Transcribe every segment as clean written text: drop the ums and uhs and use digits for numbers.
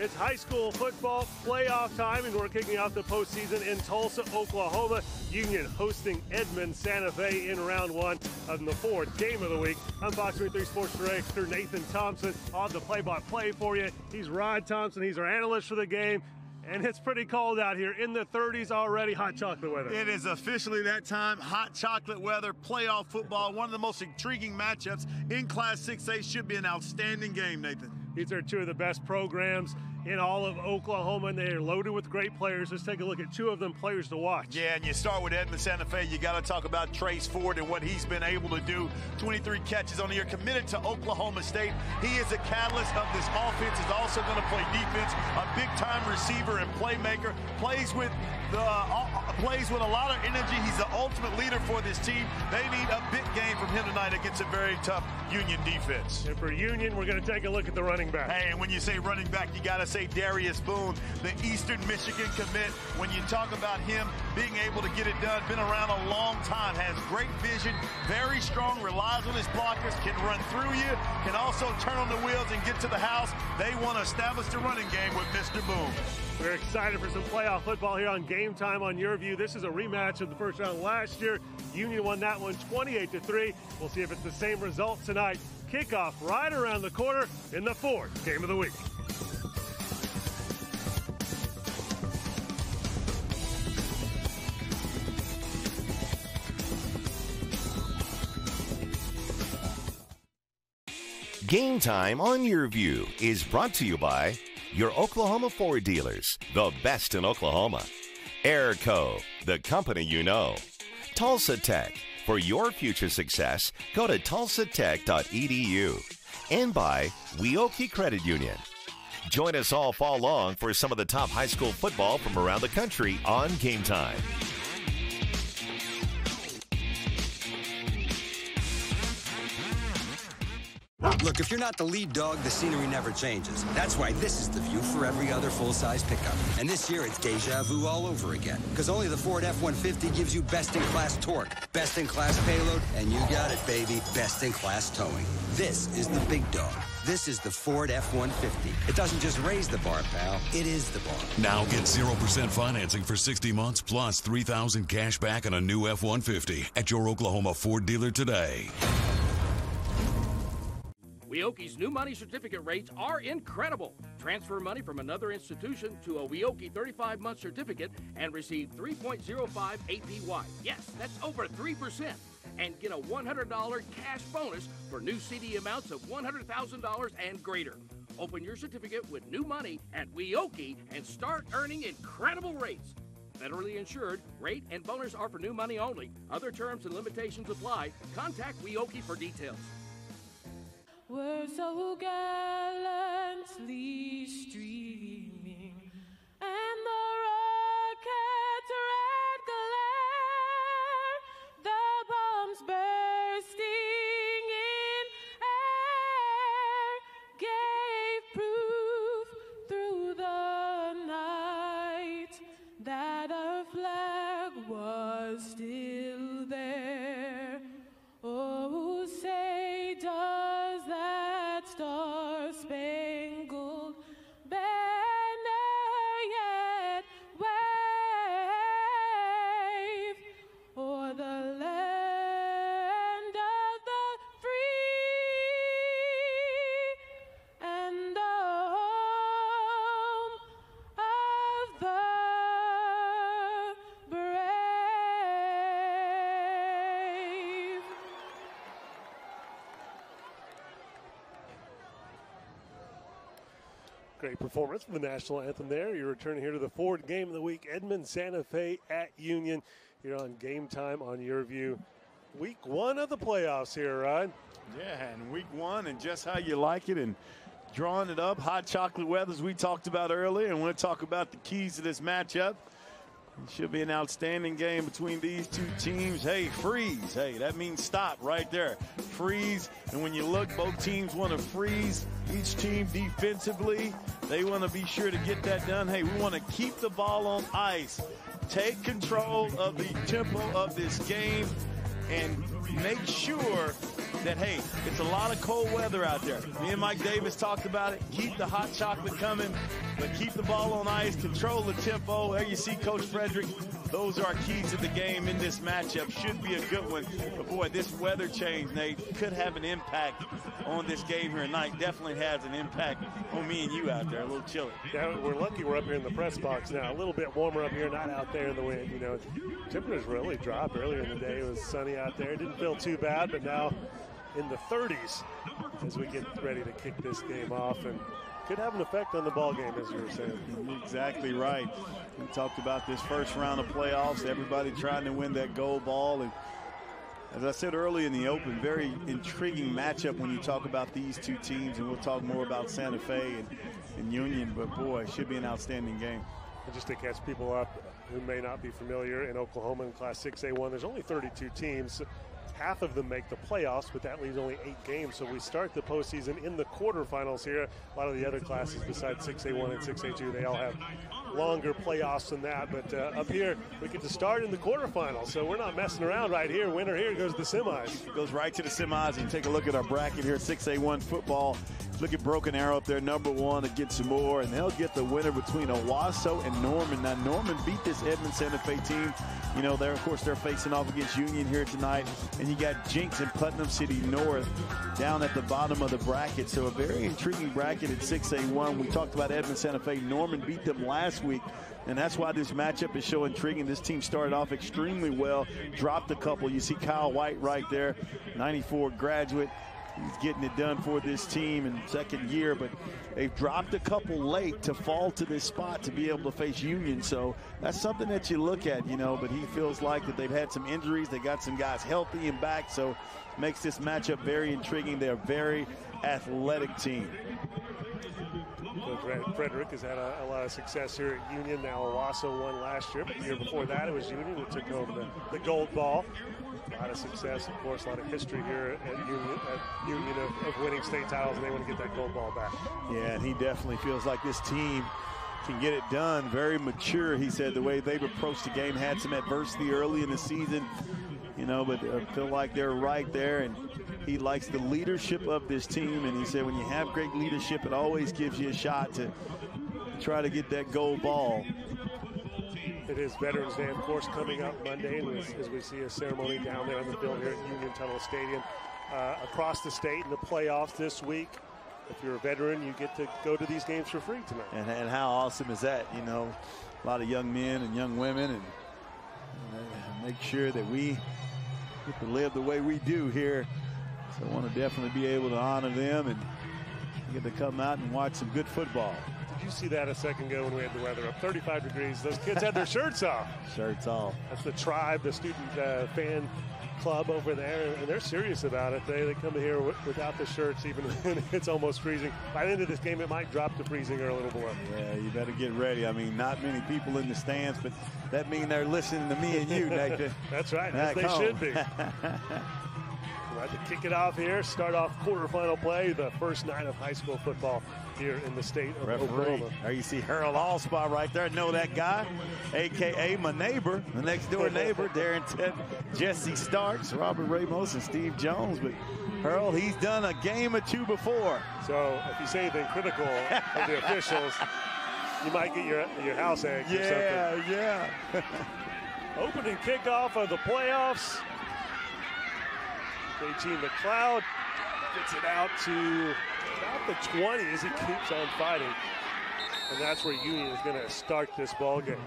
It's high school football playoff time, and we're kicking off the postseason in Tulsa, Oklahoma. Union hosting Edmond Santa Fe in round one of the fourth game of the week. I'm Fox 3 Sports Director Nathan Thompson on the play-by-play for you. He's Rod Thompson. He's our analyst for the game. And it's pretty cold out here, in the 30s already, hot chocolate weather. It is officially that time, hot chocolate weather, playoff football, one of the most intriguing matchups in Class 6A. Should be an outstanding game, Nathan. These are two of the best programs in all of Oklahoma, and they are loaded with great players. Let's take a look at two of them players to watch. Yeah, and you start with Edmond Santa Fe. You got to talk about Trace Ford and what he's been able to do. 23 catches on the year, committed to Oklahoma State. He is a catalyst of this offense. He's also going to play defense, a big-time receiver and playmaker. Plays with a lot of energy. He's the ultimate leader for this team. They need a big game from him tonight against a very tough Union defense. And for Union, we're going to take a look at the running back. Hey, and when you say running back, you got to say Darius Boone, the Eastern Michigan commit. When you talk about him being able to get it done, been around a long time, has great vision, very strong, relies on his blockers, can run through you, can also turn on the wheels and get to the house. They want to establish the running game with Mr. Boone. We're excited for some playoff football here on Game Time on YurView. This is a rematch of the first round last year. Union won that one 28-3. We'll see if it's the same result tonight. Kickoff right around the corner in the fourth game of the week. Game Time on YurView is brought to you by your Oklahoma Ford dealers, the best in Oklahoma. Airco, the company you know. Tulsa Tech, for your future success, go to tulsatech.edu. And by Weoki Credit Union. Join us all fall long for some of the top high school football from around the country on Game Time. Look, if you're not the lead dog, the scenery never changes. That's why this is the view for every other full-size pickup. And this year, it's deja vu all over again. Because only the Ford F-150 gives you best-in-class torque, best-in-class payload, and you got it, baby, best-in-class towing. This is the big dog. This is the Ford F-150. It doesn't just raise the bar, pal. It is the bar. Now get 0% financing for 60 months plus $3,000 cash back on a new F-150 at your Oklahoma Ford dealer today. Weoki's new money certificate rates are incredible. Transfer money from another institution to a Weoki 35-month certificate and receive 3.05 APY. Yes, that's over 3%. And get a $100 cash bonus for new CD amounts of $100,000 and greater. Open your certificate with new money at Weoki and start earning incredible rates. Federally insured, rate and bonus are for new money only. Other terms and limitations apply. Contact Weoki for details. We're so gallantly streaming, and the rocket's red glare, the bombs bursting in air, gave proof through the night that our flag was still there. Oh, say does that star-spangled banner yet wave o'er the land of the free and the home of the brave? Great performance from the national anthem there. You're returning here to the Ford game of the week. Edmond Santa Fe at Union here on Game Time on YurView. Week one of the playoffs here, Rod. Yeah, and week one and just how you like it and drawing it up. Hot chocolate weather as we talked about earlier, and we'll talk about the keys to this matchup. It should be an outstanding game between these two teams. Hey, freeze. Hey, that means stop right there. Freeze. And when you look, both teams want to freeze. Each team defensively, they want to be sure to get that done. Hey, we want to keep the ball on ice. Take control of the tempo of this game and make sure that, hey, it's a lot of cold weather out there. Me and Mike Davis talked about it. Keep the hot chocolate coming. But keep the ball on ice, control the tempo. There you see Coach Frederick. Those are keys to the game in this matchup. Should be a good one. But, boy, this weather change, Nate, could have an impact on this game here tonight. Definitely has an impact on me and you out there. A little chilly. Yeah, we're lucky we're up here in the press box now. A little bit warmer up here, not out there in the wind. You know, temperatures really dropped earlier in the day. It was sunny out there. It didn't feel too bad, but now in the 30s as we get ready to kick this game off, and could have an effect on the ball game, as you were saying. Exactly right. We talked about this first round of playoffs, everybody trying to win that gold ball. And as I said early in the open, very intriguing matchup when you talk about these two teams, and we'll talk more about Santa Fe and Union, but boy, it should be an outstanding game. And just to catch people up who may not be familiar, in Oklahoma in Class 6A1, there's only 32 teams. Half of them make the playoffs, but that leaves only 8 games. So we start the postseason in the quarterfinals here. A lot of the other classes besides 6A1 and 6A2, they all have longer playoffs than that. But up here, we get to start in the quarterfinals. So we're not messing around right here. Winner here goes to the semis. Goes right to the semis. And take a look at our bracket here, 6A1 football. Look at Broken Arrow up there, number 1 against some more. And they'll get the winner between Owasso and Norman. Now, Norman beat this Edmond Santa Fe team. You know, of course, they're facing off against Union here tonight. And you got Jinx and Putnam City North down at the bottom of the bracket. So a very intriguing bracket at 6A1. We talked about Edmond Santa Fe. Norman beat them last week. And that's why this matchup is so intriguing. This team started off extremely well, dropped a couple. You see Kyle White right there, 94 graduate. He's getting it done for this team in second year, but they've dropped a couple late to fall to this spot to be able to face Union. So that's something that you look at, you know, but he feels like that they've had some injuries. They got some guys healthy and back, so makes this matchup very intriguing. They're a very athletic team. Coach Frederick has had a lot of success here at Union. Now Owasso won last year, but the year before that it was Union who took home the gold ball. A lot of success, of course, a lot of history here at Union of winning state titles, and they want to get that gold ball back. Yeah, and he definitely feels like this team can get it done. Very mature, he said, the way they've approached the game. Had some adversity early in the season, you know, but feel like they're right there, and he likes the leadership of this team. And he said when you have great leadership, it always gives you a shot to try to get that gold ball. It is Veterans Day, of course, coming up Monday, and as we see a ceremony down there on the field here at Union-Tuttle Stadium. Across the state in the playoffs this week, if you're a veteran, you get to go to these games for free tonight. And how awesome is that? You know, a lot of young men and young women, and make sure that we get to live the way we do here. So I want to definitely be able to honor them and get to come out and watch some good football. Did you see that a second ago when we had the weather up? 35 degrees. Those kids had their shirts off. Shirts off. That's the tribe, the student fan club over there, and they're serious about it. They come here without the shirts, even when it's almost freezing. By the end of this game, it might drop to freezing or a little below. Yeah, you better get ready. I mean, not many people in the stands, but that means they're listening to me and you, Nathan. That's right, as they should be. We'll have to kick it off here, start off quarterfinal play, the first night of high school football here in the state of Oklahoma. There you see Harold Allspot right there. Know that guy, a.k.a. my neighbor, the next-door neighbor, Darren Ted, Jesse Starks, Robert Ramos, and Steve Jones. But Harold, he's done a game or two before. So if you say anything critical of the officials, you might get your house egged or something. Yeah. Opening kickoff of the playoffs. JT McLeod gets it out to about the 20 as he keeps on fighting. And that's where Union is going to start this ball game.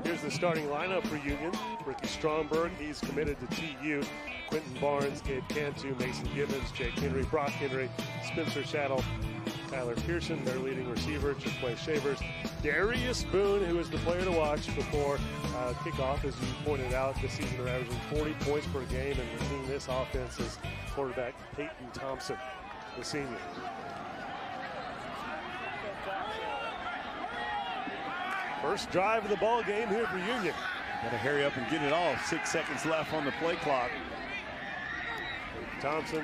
Here's the starting lineup for Union. Ricky Stromberg, he's committed to TU. Quentin Barnes, Gabe Cantu, Mason Gibbons, Jake Henry, Brock Henry, Spencer Chattel, Tyler Pearson, their leading receiver, Chick-fil-A Shavers. Darius Boone, who is the player to watch before kickoff, as you pointed out, this season they're averaging 40 points per game, and leading this offense is quarterback Peyton Thompson, the senior. First drive of the ball game here for Union. Got to hurry up and get it off. 6 seconds left on the play clock. Thompson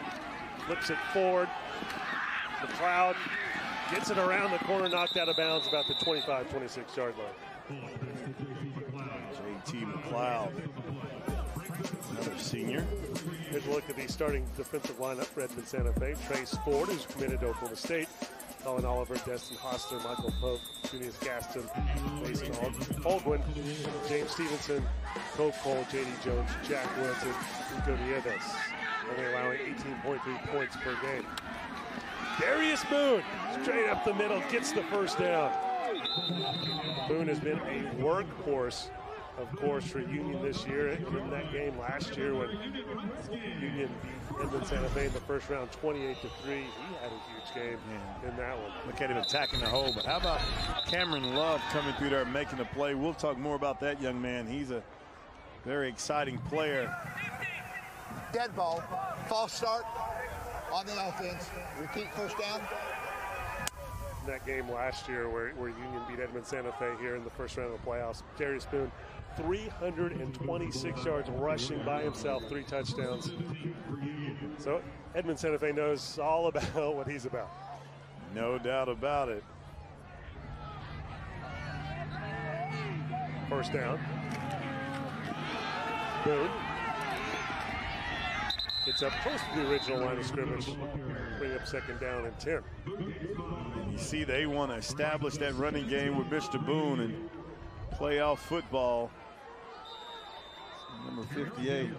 flips it forward. McLeod gets it around the corner, knocked out of bounds about the 25-26 yard line. JT McLeod. Another senior. Good look at the starting defensive lineup for Edmond Santa Fe. Trace Ford, who's committed to Oklahoma State. Colin Oliver, Destin Hostler, Michael Pope, Junius Gaston, Mason Aldwin, James Stevenson, Cole Cole, J.D. Jones, Jack Woods, and Rico Nieves. Only allowing 18.3 points per game. Darius Boone, straight up the middle, gets the first down. Boone has been a workhorse, of course, for Union this year, and in that game last year when Union beat Edmond Santa Fe in the first round 28-3. He had a huge game in that one. Look at him attacking the hole, but how about Cameron Love coming through there and making a play? We'll talk more about that young man. He's a very exciting player. Dead ball, false start on the offense. Repeat first down. In that game last year where Union beat Edmond Santa Fe here in the first round of the playoffs, Darius Boone, 326 yards rushing by himself, 3 touchdowns. So Edmond Santa Fe knows all about what he's about. No doubt about it. First down. Boone gets up close to the original line of scrimmage. Bring up second down and 10. You see they want to establish that running game with Mr. Boone and playoff football. Number 58.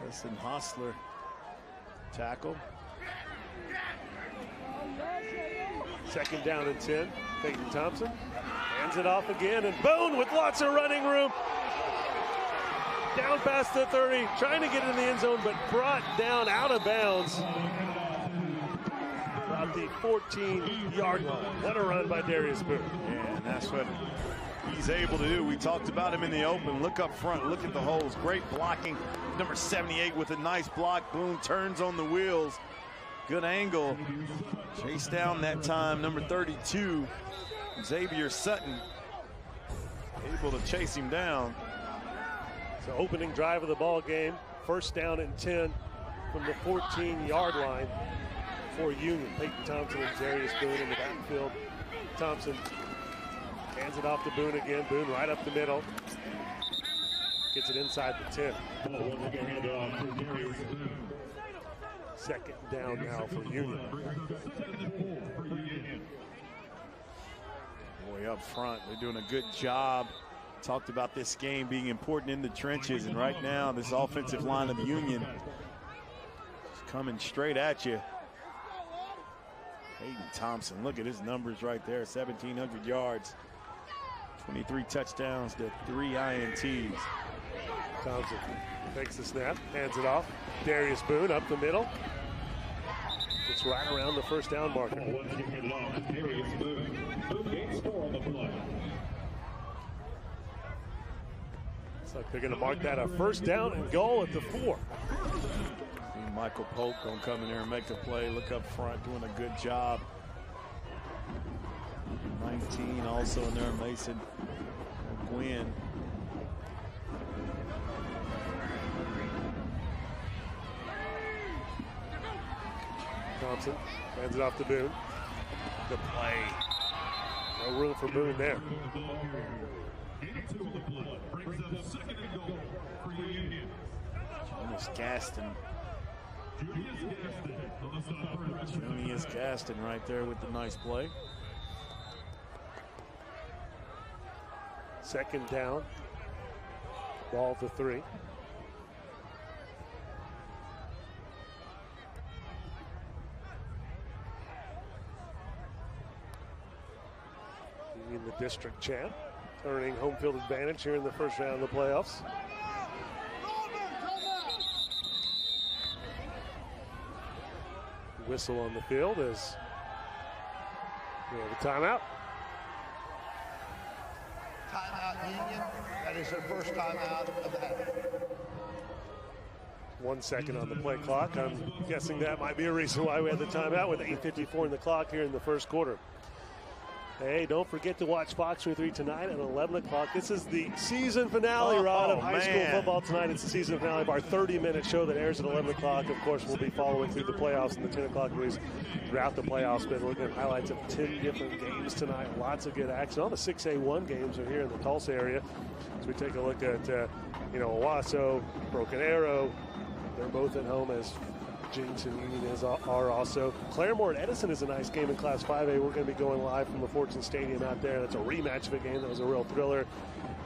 Listen, Hostler. Tackle. Second down and 10. Peyton Thompson hands it off again, and Boone with lots of running room. Down past the 30, trying to get in the end zone, but brought down out of bounds. About the 14-yard line. What a run by Darius Boone. Yeah, and that's what he's able to do. We talked about him in the open. Look up front, look at the holes. Great blocking. Number 78 with a nice block. Boone turns on the wheels. Good angle. Chase down that time. Number 32, Xavier Sutton. Able to chase him down. So opening drive of the ball game. First down and 10 from the 14-yard line for Union. Peyton Thompson and Darius Boone in the backfield. Thompson hands it off to Boone again. Boone right up the middle. Gets it inside the 10. Second down now for Union. Boy, up front, they're doing a good job. Talked about this game being important in the trenches, and right now this offensive line of the Union is coming straight at you. Peyton Thompson, look at his numbers right there. 1,700 yards, 23 touchdowns to 3 INTs. Thompson takes the snap, hands it off. Darius Boone up the middle. It's right around the first down marker. Looks like they're going to mark that a first down and goal at the 4. Michael Pope gonna come in there and make a play. Look up front, doing a good job. 19 also in there, Mason Gwynn. Thompson hands it off to Boone. The play. No room for Boone there. Junius Gaston. Junius Gaston right there with the nice play. Second down. Ball to 3. Union, the district champ, earning home field advantage here in the first round of the playoffs. Whistle on the field as we have a timeout. Timeout, Union. That is their first timeout of the half. 1 second on the play clock. I'm guessing that might be a reason why we had the timeout with 8:54 in the clock here in the first quarter. Hey, don't forget to watch Fox 23 tonight at 11 o'clock. This is the season finale, Rod, of high school football tonight. It's the season finale of our 30-minute show that airs at 11 o'clock. Of course, we'll be following through the playoffs and the 10 o'clock news throughout the playoffs. But we're looking at highlights of 10 different games tonight. Lots of good action. All the 6A1 games are here in the Tulsa area. As we take a look at, Owasso, Broken Arrow. They're both at home, as Jinx and Union are also. Claremore and Edison is a nice game in Class 5A. We're going to be going live from the Fortune Stadium out there. That's a rematch of a game that was a real thriller.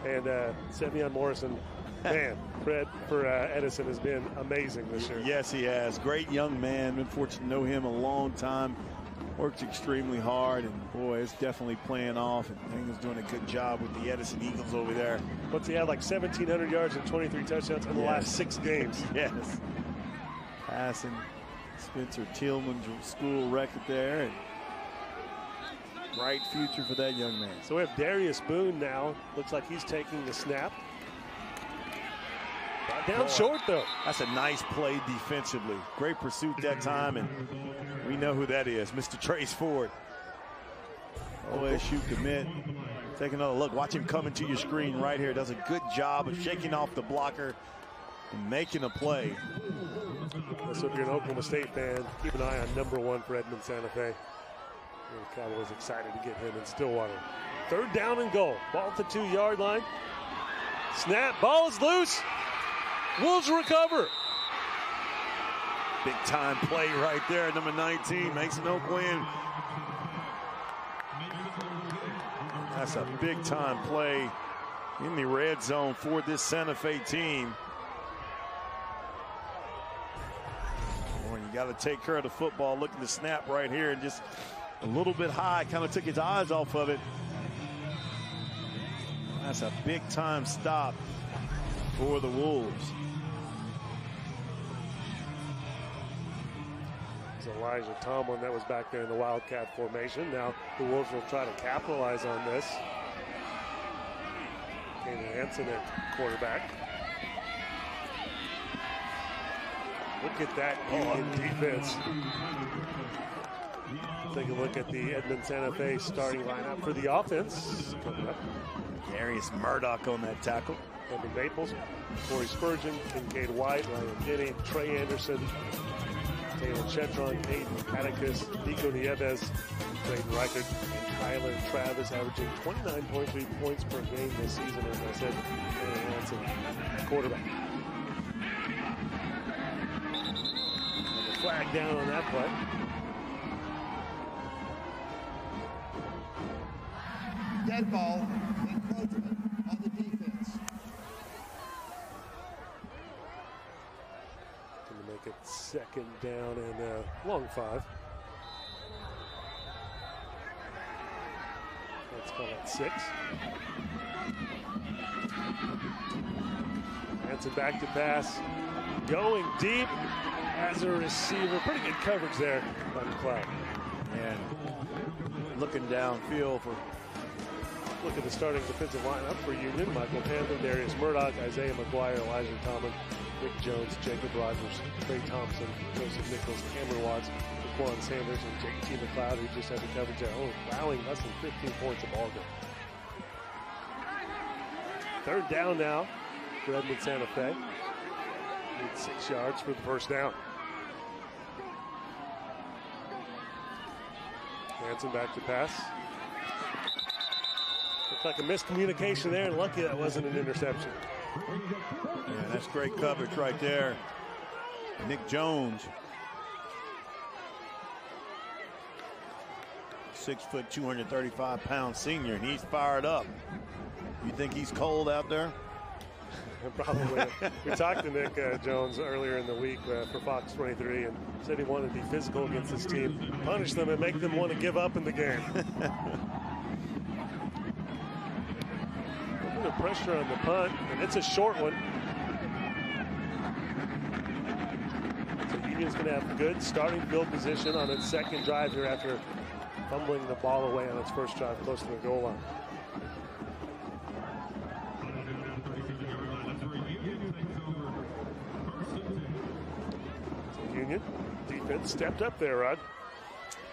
And Sevion Morrison, man, Fred for Edison has been amazing this year. Yes, he has. Great young man. Been fortunate to know him a long time. Works extremely hard, and boy, it's definitely playing off. And I think he's doing a good job with the Edison Eagles over there. What's he had, like 1,700 yards and 23 touchdowns in the last 6 games? Yes. Passing Spencer Tillman's school record there, and bright future for that young man. So we have Darius Boone now. Looks like he's taking the snap. Brought down short, though. That's a nice play defensively. Great pursuit that time, and we know who that is, Mr. Trace Ford. OSU commit. Take another look. Watch him come into your screen right here. Does a good job of shaking off the blocker and making a play. So if you're an Oklahoma State fan, keep an eye on #1 for Edmond Santa Fe. The Cowboys excited to get him in Stillwater. 3rd down and goal. Ball at the 2-yard line. Snap. Ball is loose. Wolves recover. Big time play right there. Number 19, Mason Oakland. That's a big time play in the red zone for this Santa Fe team. Boy, you got to take care of the football. Look at the snap right here, and just a little bit high, kind of took his eyes off of it. That's a big time stop for the Wolves. Elijah Tomlin that was back there in the Wildcat formation. Now the Wolves will try to capitalize on this. Kanan Hansen at quarterback. Look at that Union defense. Take a look at the Edmond Santa Fe starting lineup for the offense. Coming up, Darius Murdoch on that tackle. Evan Maples, Corey Spurgeon, Kincaid White, Ryan Denny, Trey Anderson, Taylor Chetron, Aiden Atticus, Nico Nieves, Braden Reichert, and Tyler Travis, averaging 29.3 points per game this season. As I said, Kanan Hansen, quarterback. And the flag down on that play. Dead ball, encroachment on the defense. Going to make it 2nd down and long 5. Let's call it 6. Hansen back to pass. Going deep as a receiver. Pretty good coverage there by McLeod. And looking downfield for. Look at the starting defensive lineup for Union. Michael Panther, Darius Murdoch, Isaiah McGuire, Elijah Tomlin, Nick Jones, Jacob Rogers, Trey Thompson, Joseph Nichols, Cameron Watts, Daquan Sanders, and JT McLeod, who just had the coverage there, allowing less than 15 points a ball game. 3rd down now for Edmond Santa Fe. Need 6 yards for the 1st down. Hansen back to pass. Looked like a miscommunication there, and lucky that wasn't an interception. Yeah, that's great coverage right there. Nick Jones. 6 foot, 235-pound senior, and he's fired up. You think he's cold out there? Probably. We talked to Nick Jones earlier in the week for Fox 23 and said he wanted to be physical against his team, punish them, and make them want to give up in the game. The pressure on the punt, and it's a short one. So Union's going to have good starting field position on its 2nd drive here after fumbling the ball away on its 1st drive close to the goal line. So Union defense stepped up there, Rod.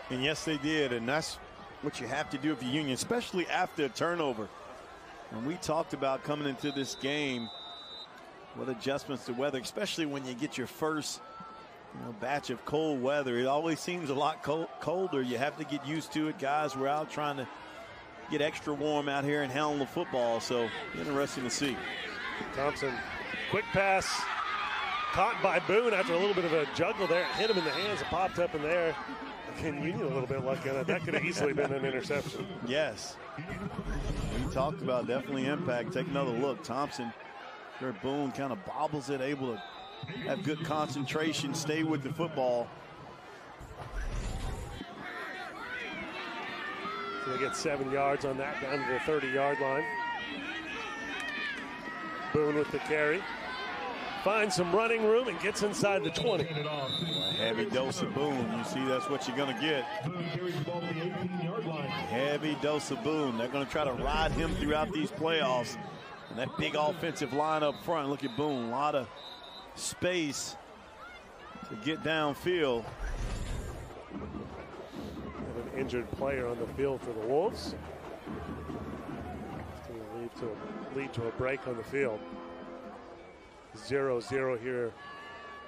And yes, they did, and that's what you have to do if you're Union, especially after a turnover. And we talked about coming into this game, what adjustments to weather, especially when you get your first batch of cold weather. It always seems a lot colder. You have to get used to it. Guys, we're out trying to get extra warm out here and handle the football. So interesting to see. Thompson, quick pass, caught by Boone after a little bit of a juggle there. It hit him in the hands and popped up in there. Again, Union a little bit lucky on it. That could have easily been an interception. Yes. We talked about definitely impact. Take another look. Thompson, where Boone kind of bobbles it, able to have good concentration, stay with the football. So they get 7 yards on that, down to the 30-yard line. Boone with the carry. Finds some running room and gets inside the 20. A heavy dose of Boone. You see, that's what you're going to get. Heavy dose of Boone. They're going to try to ride him throughout these playoffs. And that big offensive line up front. Look at Boone. A lot of space to get downfield. An injured player on the field for the Wolves. It's going to lead to a break on the field. 0-0 here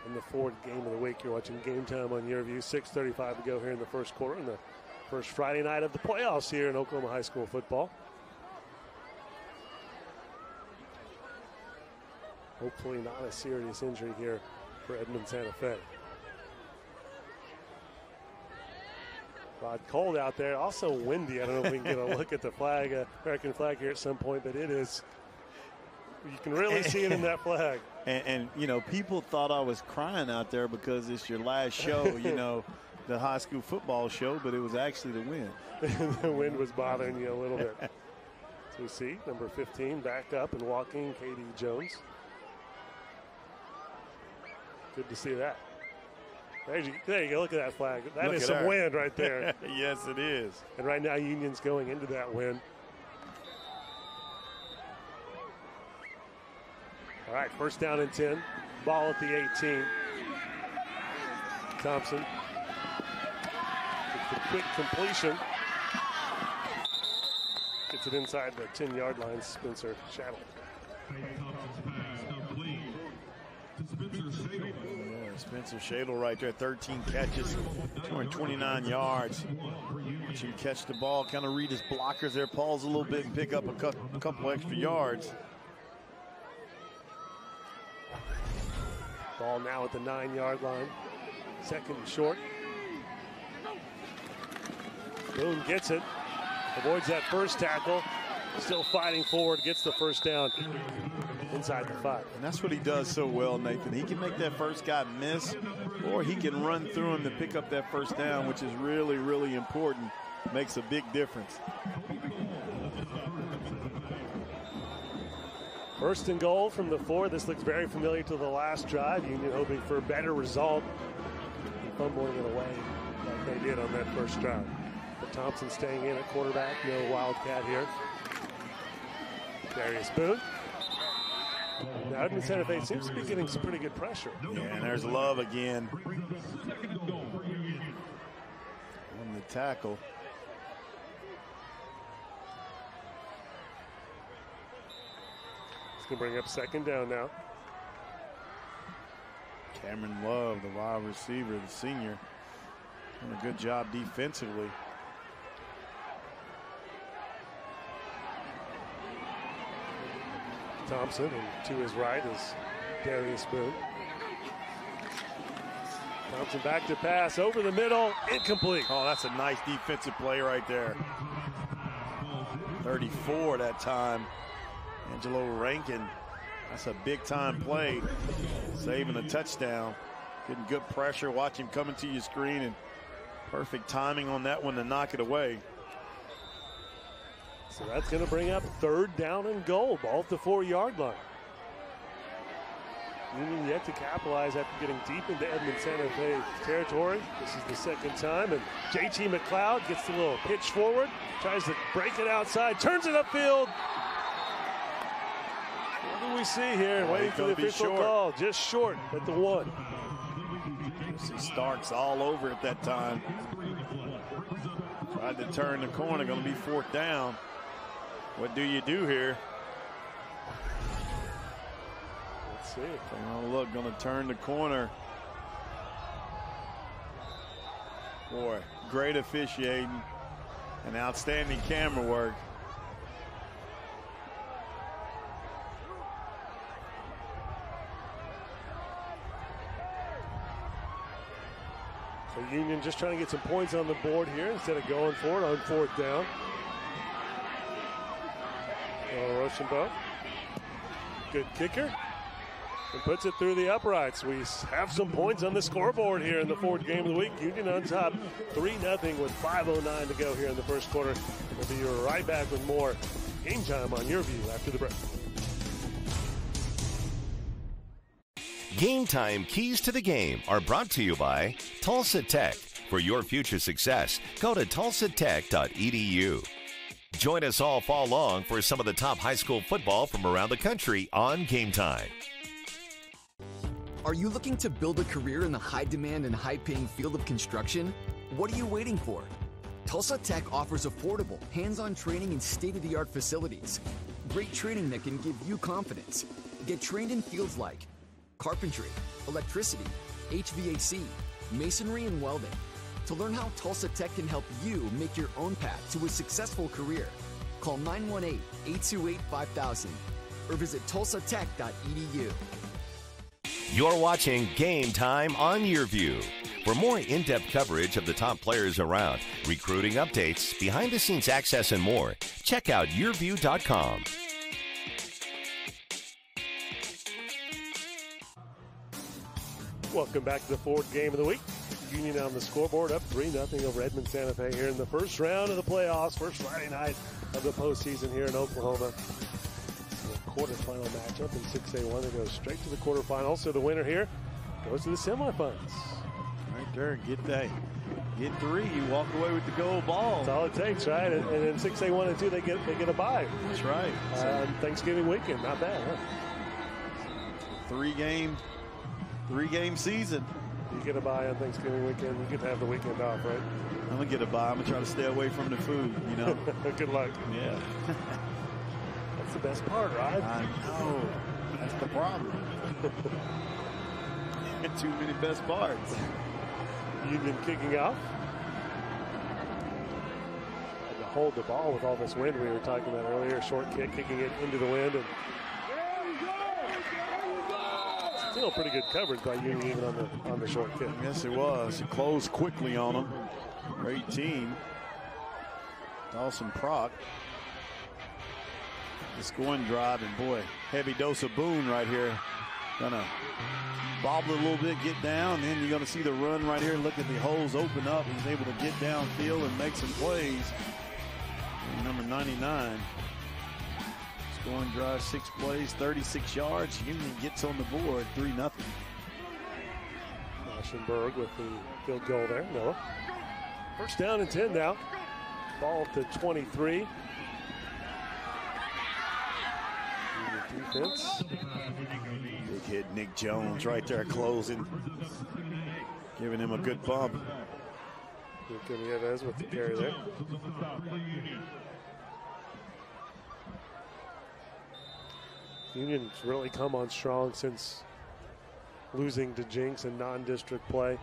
in the fourth game of the week. You're watching Game Time on YurView. 6:35 to go here in the first quarter, and the first Friday night of the playoffs here in Oklahoma high school football. Hopefully not a serious injury here for Edmond Santa Fe. A lot cold out there, also windy. I don't know if we can get a look at the flag, American flag here at some point, but it is, you can really see it in that flag. And people thought I was crying out there because it's your last show, the high school football show, but it was actually the wind. The wind was bothering you a little bit. So we see number 15 back up and walking, Katie Jones. Good to see that. There you go. Look at that flag. That is some wind right there. Yes, it is. And right now, Union's going into that wind. All right, first down and 10. Ball at the 18. Thompson. Gets the quick completion. Gets it inside the 10-yard line. Spencer Shattle. Spencer Shadle right there, 13 catches, 229 yards. Watch him catch the ball, kind of read his blockers there, pause a little bit and pick up a couple extra yards. Ball now at the 9-yard line. Second and short. Boone gets it, avoids that first tackle, still fighting forward, gets the first down inside the 5. And that's what he does so well, Nathan. He can make that first guy miss, or he can run through him to pick up that first down, which is really, really important. Makes a big difference. First and goal from the 4. This looks very familiar to the last drive. Union hoping for a better result and fumbling it away like they did on that first drive. But Thompson staying in at quarterback. No Wildcat here. Darius Boone. Now Edmond Santa Fe seems to be getting some pretty good pressure. Yeah, and there's Love again on the tackle. It's going to bring up second down now. Cameron Love, the wide receiver, the senior, doing a good job defensively. Thompson, and to his right is Darius Boone. Thompson back to pass, over the middle, incomplete. Oh, that's a nice defensive play right there. 34 that time. Angelo Rankin, that's a big-time play. Saving a touchdown. Getting good pressure. Watch him coming to your screen, and perfect timing on that one to knock it away. So that's going to bring up third down and goal. Ball at the 4-yard line. Union yet to capitalize after getting deep into Edmond Santa Fe territory. This is the second time, and JT McLeod gets the little pitch forward, tries to break it outside, turns it upfield. What do we see here? Waiting for the official call. Just short at the 1. You see Starks all over it that time. Tried to turn the corner, going to be 4th down. What do you do here? Let's see. Oh, look, going to turn the corner. Boy, great officiating and outstanding camera work. So Union just trying to get some points on the board here instead of going for it on 4th down. Rochambeau, good kicker, and puts it through the uprights. We have some points on the scoreboard here in the 4th game of the week. Union on top 3-0 with 5:09 to go here in the first quarter. We'll be right back with more Game Time on YurView after the break. Game Time Keys to the Game are brought to you by Tulsa Tech. For your future success, go to tulsatech.edu. Join us all fall long for some of the top high school football from around the country on Game Time. Are you looking to build a career in the high-demand and high-paying field of construction? What are you waiting for? Tulsa Tech offers affordable, hands-on training in state-of-the-art facilities. Great training that can give you confidence. Get trained in fields like carpentry, electricity, HVAC, masonry, and welding. To learn how Tulsa Tech can help you make your own path to a successful career, call 918-828-5000 or visit tulsatech.edu. You're watching Game Time on YurView. For more in-depth coverage of the top players around, recruiting updates, behind-the-scenes access, and more, check out YurView.com. Welcome back to the 4th game of the week. Union on the scoreboard, up 3-0 over Edmond Santa Fe here in the first round of the playoffs, first Friday night of the postseason here in Oklahoma. The quarterfinal matchup in 6A1. They go straight to the quarterfinals. So the winner here goes to the semifinals. Right there, get 3. You walk away with the gold ball. That's all it takes, right? And in 6A1 and 2, they get a bye. That's right. Thanksgiving weekend, not bad, huh? 3-game season. You get a bye on Thanksgiving weekend, you get to have the weekend off, right? I'm going to get a bye. I'm going to try to stay away from the food, you know. Good luck. Yeah. That's the best part, right? I know. That's the problem. Too many best parts. Union kicking off. And to hold the ball with all this wind we were talking about earlier. Short kick, kicking it into the wind. And still pretty good coverage by Union even on the short kick. Yes, it was. It closed quickly on them. Great team. Dawson Prock. The scoring drive, and boy, heavy dose of Boone right here. Gonna bobble it a little bit, get down, then you're gonna see the run right here. Look at the holes open up. He's able to get downfield and make some plays. And number 99. Scoring drive, 6 plays, 36 yards. Union gets on the board, 3-0. Aschenberg with the field goal there. Noah. First down and 10 now. Ball to 23. Defense. Big hit, Nick Jones right there closing. Giving him a good bump. Nieves with the carry there. Union's really come on strong since losing to Jinx in non-district play.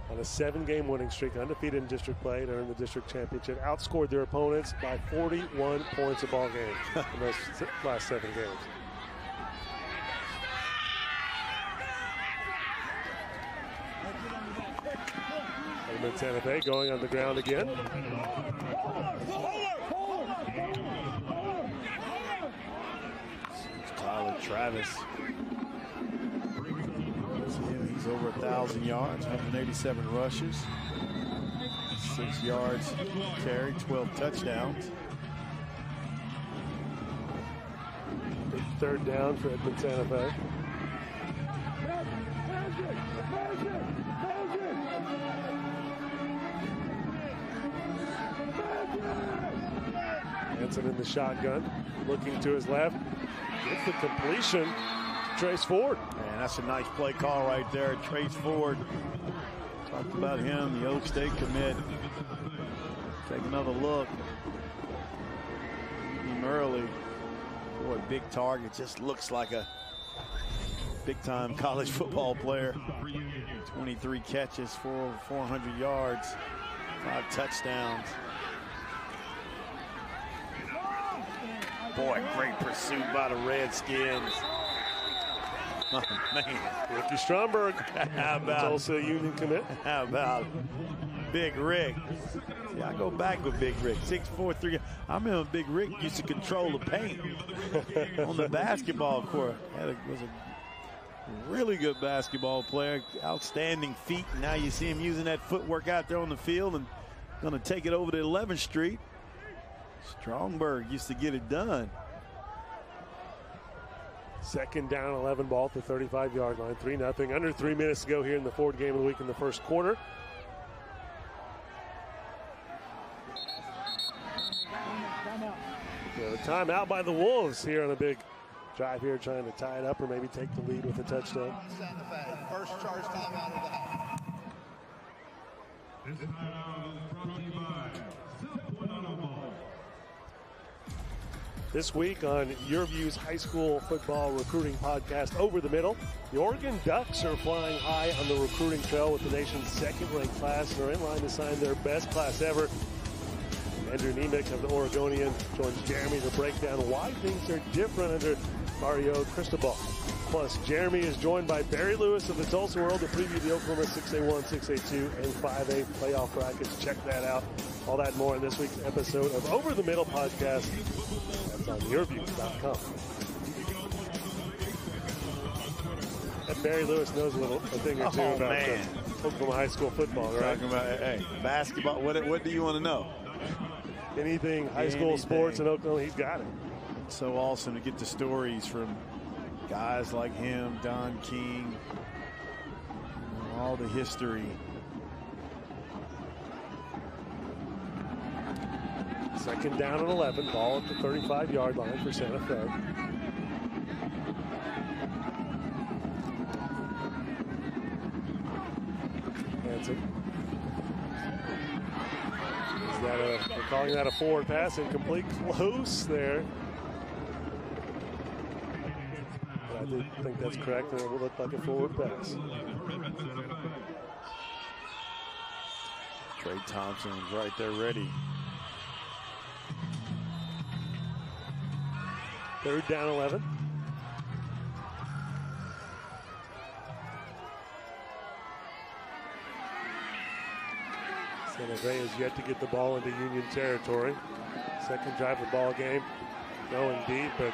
On a 7-game winning streak, undefeated in district play to earn the district championship. Outscored their opponents by 41 points a ball game in those last 7 games. Edmond Santa Fe going on the ground again. Tyler Travis. He's over 1,000 yards, 187 rushes, 6 yards carry, 12 touchdowns. Big 3rd down for Edmond Santa Fe. Hanson in the shotgun, looking to his left. Gets the completion to Trace Ford. And that's a nice play call right there. Trace Ford. Talked about him, the Oak State commit. Take another look. Early. Boy, big target. Just looks like a big-time college football player. 23 catches for over 400 yards. 5 touchdowns. Boy, great pursuit by the Redskins. Oh, man. Ricky Stromberg. How about Tulsa Union commit. How about Big Rick? See, I go back with Big Rick. 6'4", 3. I remember Big Rick used to control the paint on the basketball court. Was a really good basketball player. Outstanding feet. Now you see him using that footwork out there on the field and going to take it over to 11th Street. Stromberg used to get it done. 2nd down, 11 ball at the 35-yard line. 3-0. Under 3 minutes to go here in the 4th game of the week in the first quarter. So timeout by the Wolves here on a big drive here, trying to tie it up or maybe take the lead with a touchdown. Santa Fe, first charge timeout of the half. This timeout is brought to you by This week on YurView's high school football recruiting podcast, Over the Middle, the Oregon Ducks are flying high on the recruiting trail with the nation's 2nd-ranked class and are in line to sign their best class ever. Andrew Nemec of the Oregonian joins Jeremy to break down why things are different under Mario Cristobal. Plus, Jeremy is joined by Barry Lewis of the Tulsa World to preview the Oklahoma 6A1, 6A2, and 5A playoff brackets. Check that out. All that and more in this week's episode of Over the Middle podcast. That's on YurView.com. And Barry Lewis knows a thing or two about Oklahoma high school football, right? Talking about, hey, basketball. What do you want to know? Anything high school sports in Oklahoma, he's got it. It's so awesome to get the stories from guys like him, Don King, all the history. Second down and 11, ball at the 35-yard line for Santa Fe. Hanson. They're calling that a forward pass, incomplete, close there. But I do think that's correct, and it will look like a forward pass. Trey Thompson is right there ready. 3rd down, 11. Santa Fe has yet to get the ball into Union territory. Second drive of the ball game, going deep, but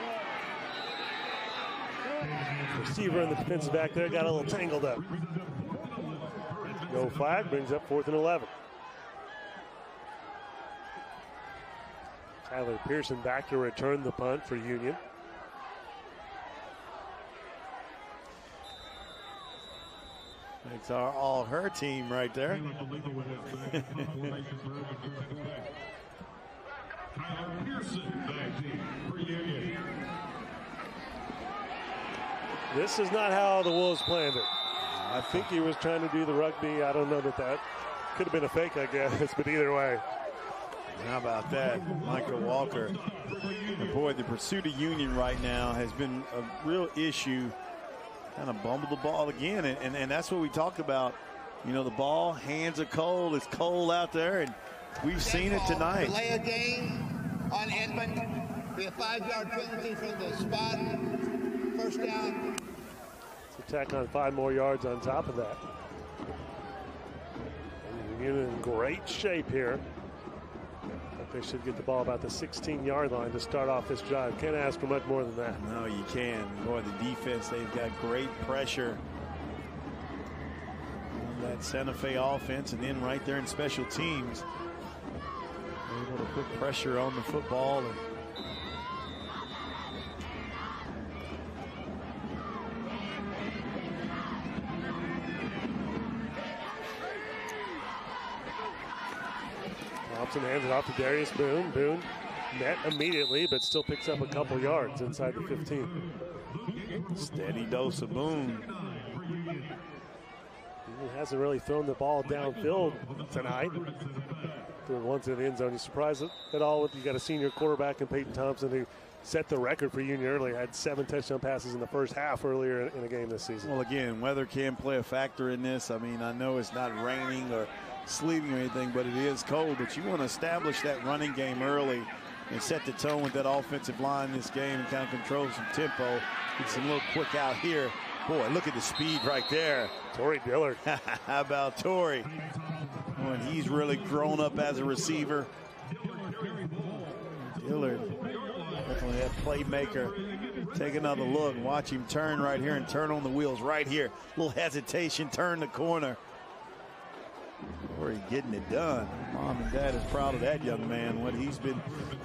the receiver and the defensive back there got a little tangled up. No flag, brings up 4th and 11. Tyler Pearson back to return the punt for Union. It's all her team right there. This is not how the Wolves planned it. I think he was trying to do the rugby. I don't know that could have been a fake, I guess, but either way. How about that, Michael Walker? And boy, the pursuit of Union right now has been a real issue. Kind of bumbled the ball again, and that's what we talked about. You know, the ball, hands are cold. It's cold out there, and we've seen it tonight. Delay a game on Edmond. Be a 5-yard penalty from the spot. First down. Let's tack on 5 more yards on top of that. And Union in great shape here. They should get the ball about the 16-yard line to start off this drive. Can't ask for much more than that. No, you can. Boy, the defense, they've got great pressure on that Santa Fe offense, and then right there in special teams, able to put pressure on the football. And Thompson hands it off to Darius Boone. Boone met immediately, but still picks up a couple yards inside the 15. Steady dose of Boone. He hasn't really thrown the ball downfield tonight. Throwing one to the end zone. You surprised at all? You got a senior quarterback in Peyton Thompson who set the record for Union earlier. Had 7 touchdown passes in the first half earlier in a game this season. Well, again, weather can play a factor in this. I mean, I know it's not raining or sleeting or anything, but it is cold. But you want to establish that running game early and set the tone with that offensive line in this game and kind of control some tempo. It's a little quick out here. Boy, look at the speed right there. Torrey Dillard. How about Torrey? When he's really grown up as a receiver. Dillard, definitely that playmaker. Take another look. Watch him turn right here and turn on the wheels right here. Little hesitation, turn the corner. Torrey getting it done. Mom and Dad is proud of that young man, what he's been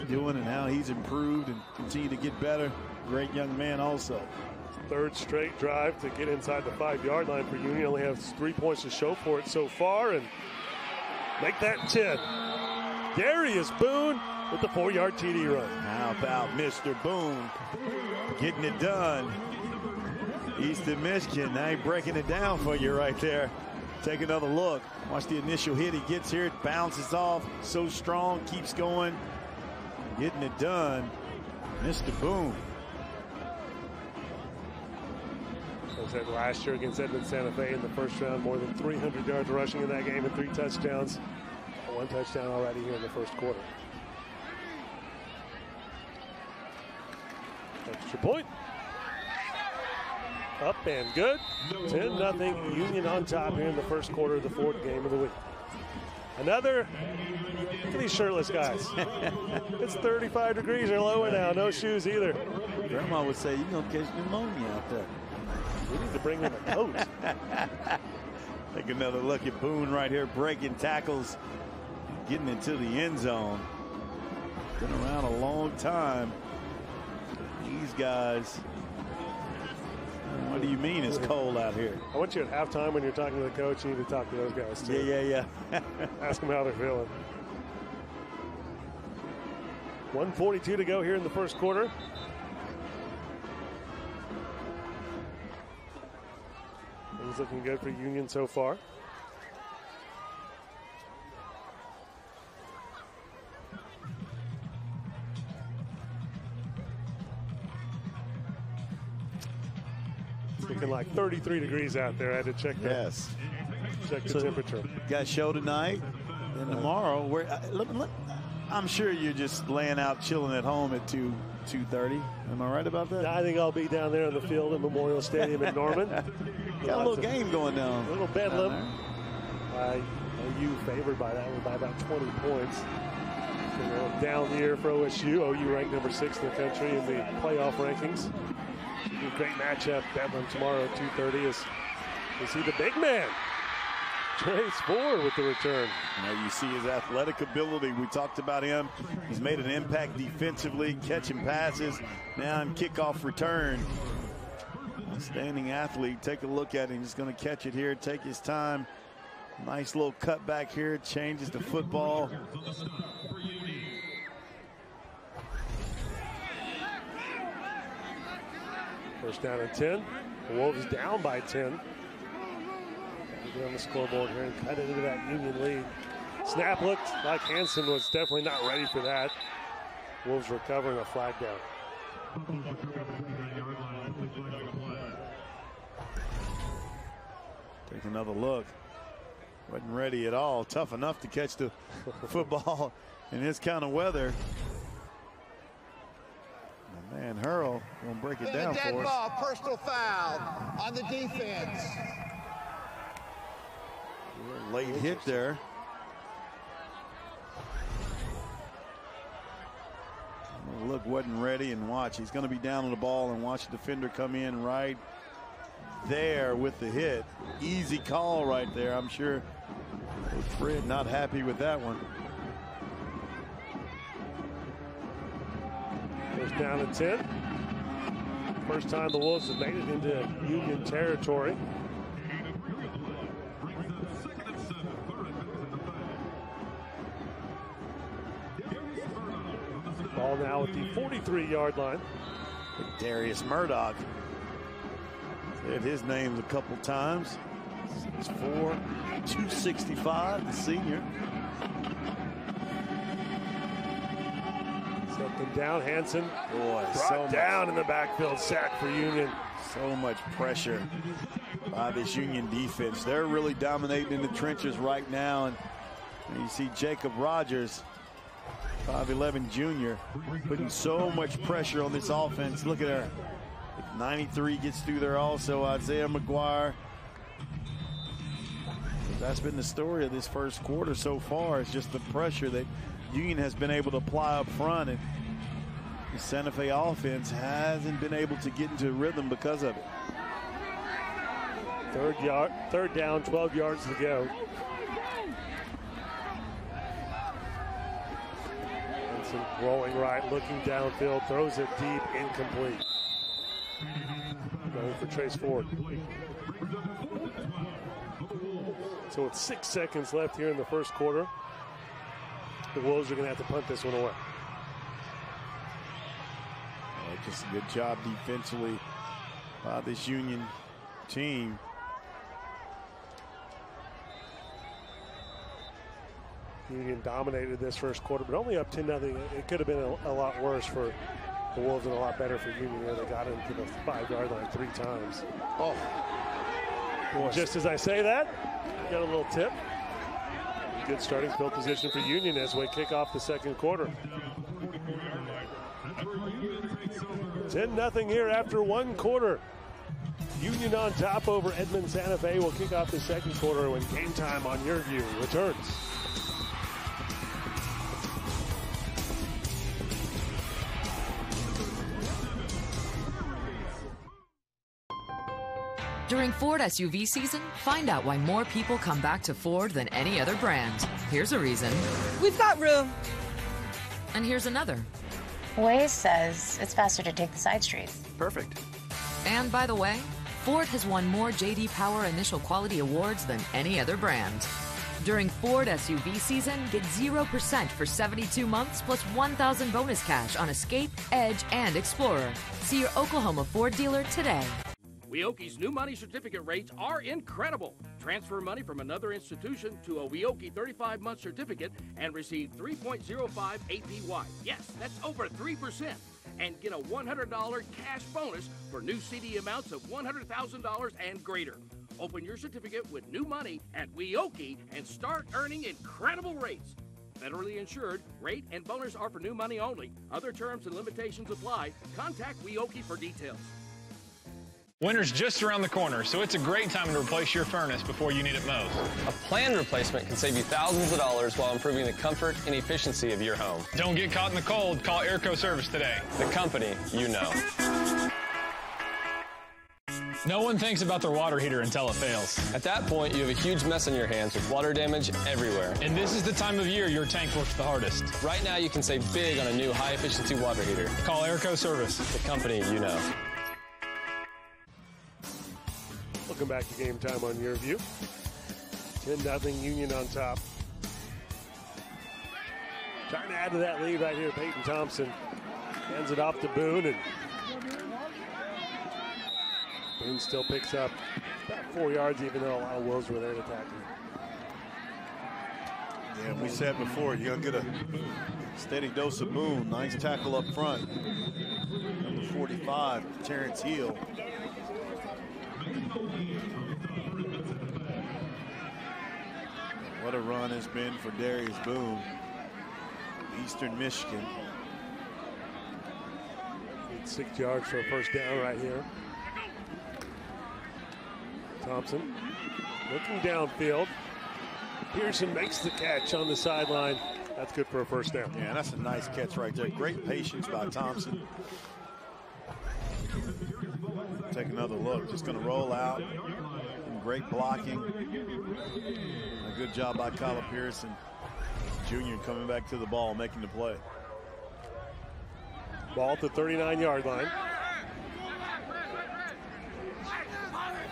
doing and how he's improved and continue to get better. Great young man also. Third straight drive to get inside the 5-yard line for Union. Only have 3 points to show for it so far, and make that 10. Darius Boone with the 4-yard TD run. How about Mr. Boone getting it done? Eastern Michigan, now he's breaking it down for you right there. Take another look. Watch the initial hit. He gets here, it bounces off. So strong, keeps going. Getting it done. Mr. Boone. I said last year against Edmond Santa Fe in the first round, more than 300 yards rushing in that game and 3 touchdowns. 1 touchdown already here in the first quarter. Extra point. Up and good. 10-0 Union on top here in the first quarter of the 4th game of the week. Another, look at these shirtless guys. It's 35 degrees or lower now, no shoes either. Grandma would say, you're going to catch pneumonia out there. We need to bring in a coat. Take another look at Boone right here, breaking tackles, getting into the end zone. Been around a long time. These guys, what do you mean it's cold out here? I want you at halftime when you're talking to the coach, you need to talk to those guys too. Yeah. Ask them how they're feeling. 1:42 to go here in the first quarter. Things looking good for Union so far. It's looking like 33 degrees out there. I had to check that. Yes. Check the temperature. Got a show tonight and tomorrow. I'm sure you're just laying out, chilling at home at 2:30. Am I right about that? I think I'll be down there on the field at Memorial Stadium in Norman. Got a little game going down. A little bedlam. OU favored by that one by about 20 points. Down year for OSU. OU ranked number 6 in the country in the playoff rankings. Should be a great matchup. Bedlam tomorrow at 2:30 is he the big man? Trace Ford with the return. You see his athletic ability. We talked about him. He's made an impact defensively, catching passes. Now in kickoff return. Outstanding athlete. Take a look at him. He's going to catch it here, take his time. Nice little cut back here. Changes the football. First down and 10. The Wolves down by 10. Get on the scoreboard here and cut it into that Union lead. Snap looked like Hansen was definitely not ready for that. Wolves recovering a flag down. Take another look. Wasn't ready at all. Tough enough to catch the football in this kind of weather. Man, Hurl gonna break it down dead for us. Ball, personal foul on the defense. Late hit there. Look, wasn't ready, and watch. He's going to be down on the ball, and watch the defender come in right there with the hit. Easy call right there. I'm sure Fred not happy with that one. First down and 10. First time the Wolves have made it into Union territory. Ball now at the 43-yard line. Darius Murdoch. Said his name a couple times. 6'4", 265, the senior. Second down, Hansen Boy, brought down in the backfield, sack for Union. So much pressure by this Union defense. They're really dominating in the trenches right now. And you see Jacob Rogers, 5'11" junior, putting so much pressure on this offense. Look at her. 93 gets through there also. Isaiah McGuire. That's been the story of this first quarter so far. It's just the pressure that Union has been able to apply up front, and the Santa Fe offense hasn't been able to get into rhythm because of it. Third down, 12 yards to go. Hansen rolling right, looking downfield, throws it deep, incomplete. Going for Trace Ford. So with 6 seconds left here in the first quarter, the Wolves are going to have to punt this one away. Just a good job defensively by this Union team. Union dominated this first quarter, but only up 10-0. It could have been a lot worse for the Wolves and a lot better for Union. They got into the 5-yard line 3 times. Oh, boy. Just as I say that, got a little tip. Good starting field position for Union as we kick off the second quarter. 10-0 here after 1 quarter. Union on top over Edmond Santa Fe will kick off the second quarter when Game Time on YurView returns. During Ford SUV season, find out why more people come back to Ford than any other brand. Here's a reason. We've got room. And here's another. Waze says it's faster to take the side streets. Perfect. And by the way, Ford has won more J.D. Power Initial Quality Awards than any other brand. During Ford SUV season, get 0% for 72 months plus $1,000 bonus cash on Escape, Edge, and Explorer. See your Oklahoma Ford dealer today. Weoki's new money certificate rates are incredible. Transfer money from another institution to a Weoki 35-month certificate and receive 3.05 APY. Yes, that's over 3%. And get a $100 cash bonus for new CD amounts of $100,000 and greater. Open your certificate with new money at Weoki and start earning incredible rates. Federally insured, rate and bonus are for new money only. Other terms and limitations apply. Contact Weoki for details. Winter's just around the corner, so it's a great time to replace your furnace before you need it most. A planned replacement can save you thousands of dollars while improving the comfort and efficiency of your home. Don't get caught in the cold. Call Airco Service today. The company you know. No one thinks about their water heater until it fails. At that point, you have a huge mess on your hands with water damage everywhere. And this is the time of year your tank works the hardest. Right now, you can save big on a new high-efficiency water heater. Call Airco Service. The company you know. Welcome back to Game Time on YurView. 10-0 Union on top. Trying to add to that lead right here. Peyton Thompson hands it off to Boone, and Boone still picks up about 4 yards, even though a lot of Wolves were there to tackle. Yeah, we said before, you're going to get a steady dose of Boone. Nice tackle up front. Number 45, Terrence Hill. What a run has been for Darius Boone. Eastern Michigan. 6 yards for a first down right here. Thompson looking downfield. Pearson makes the catch on the sideline. That's good for a first down. Yeah, that's a nice catch right there. Great patience by Thompson. Take another look. Just going to roll out. And great blocking. A good job by Kyle Pearson. Junior coming back to the ball, making the play. Ball at the 39-yard line.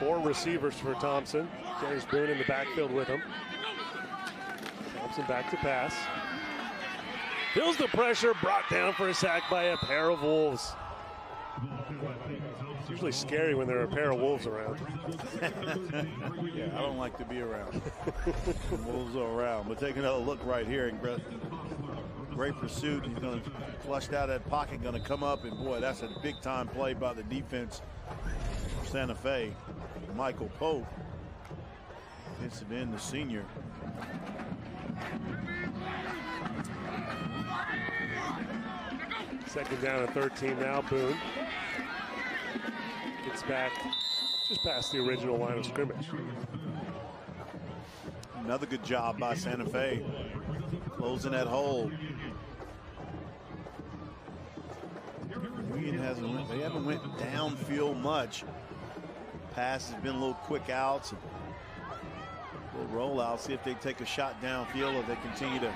4 receivers for Thompson. James Boone in the backfield with him. Thompson back to pass. Feels the pressure, brought down for a sack by a pair of Wolves. It's usually scary when there are a pair of Wolves around. Yeah, I don't like to be around. Wolves are around. But take another look right here. Great pursuit. He's going to flush out that pocket, going to come up, and boy, that's a big time play by the defense of Santa Fe. Michael Pope hits it in, the senior. Second down and 13 now. Boone gets back just past the original line of scrimmage. Another good job by Santa Fe, closing that hole. Union they haven't went downfield much. Pass has been a little quick outs, a little rollout. See if they take a shot downfield or they continue to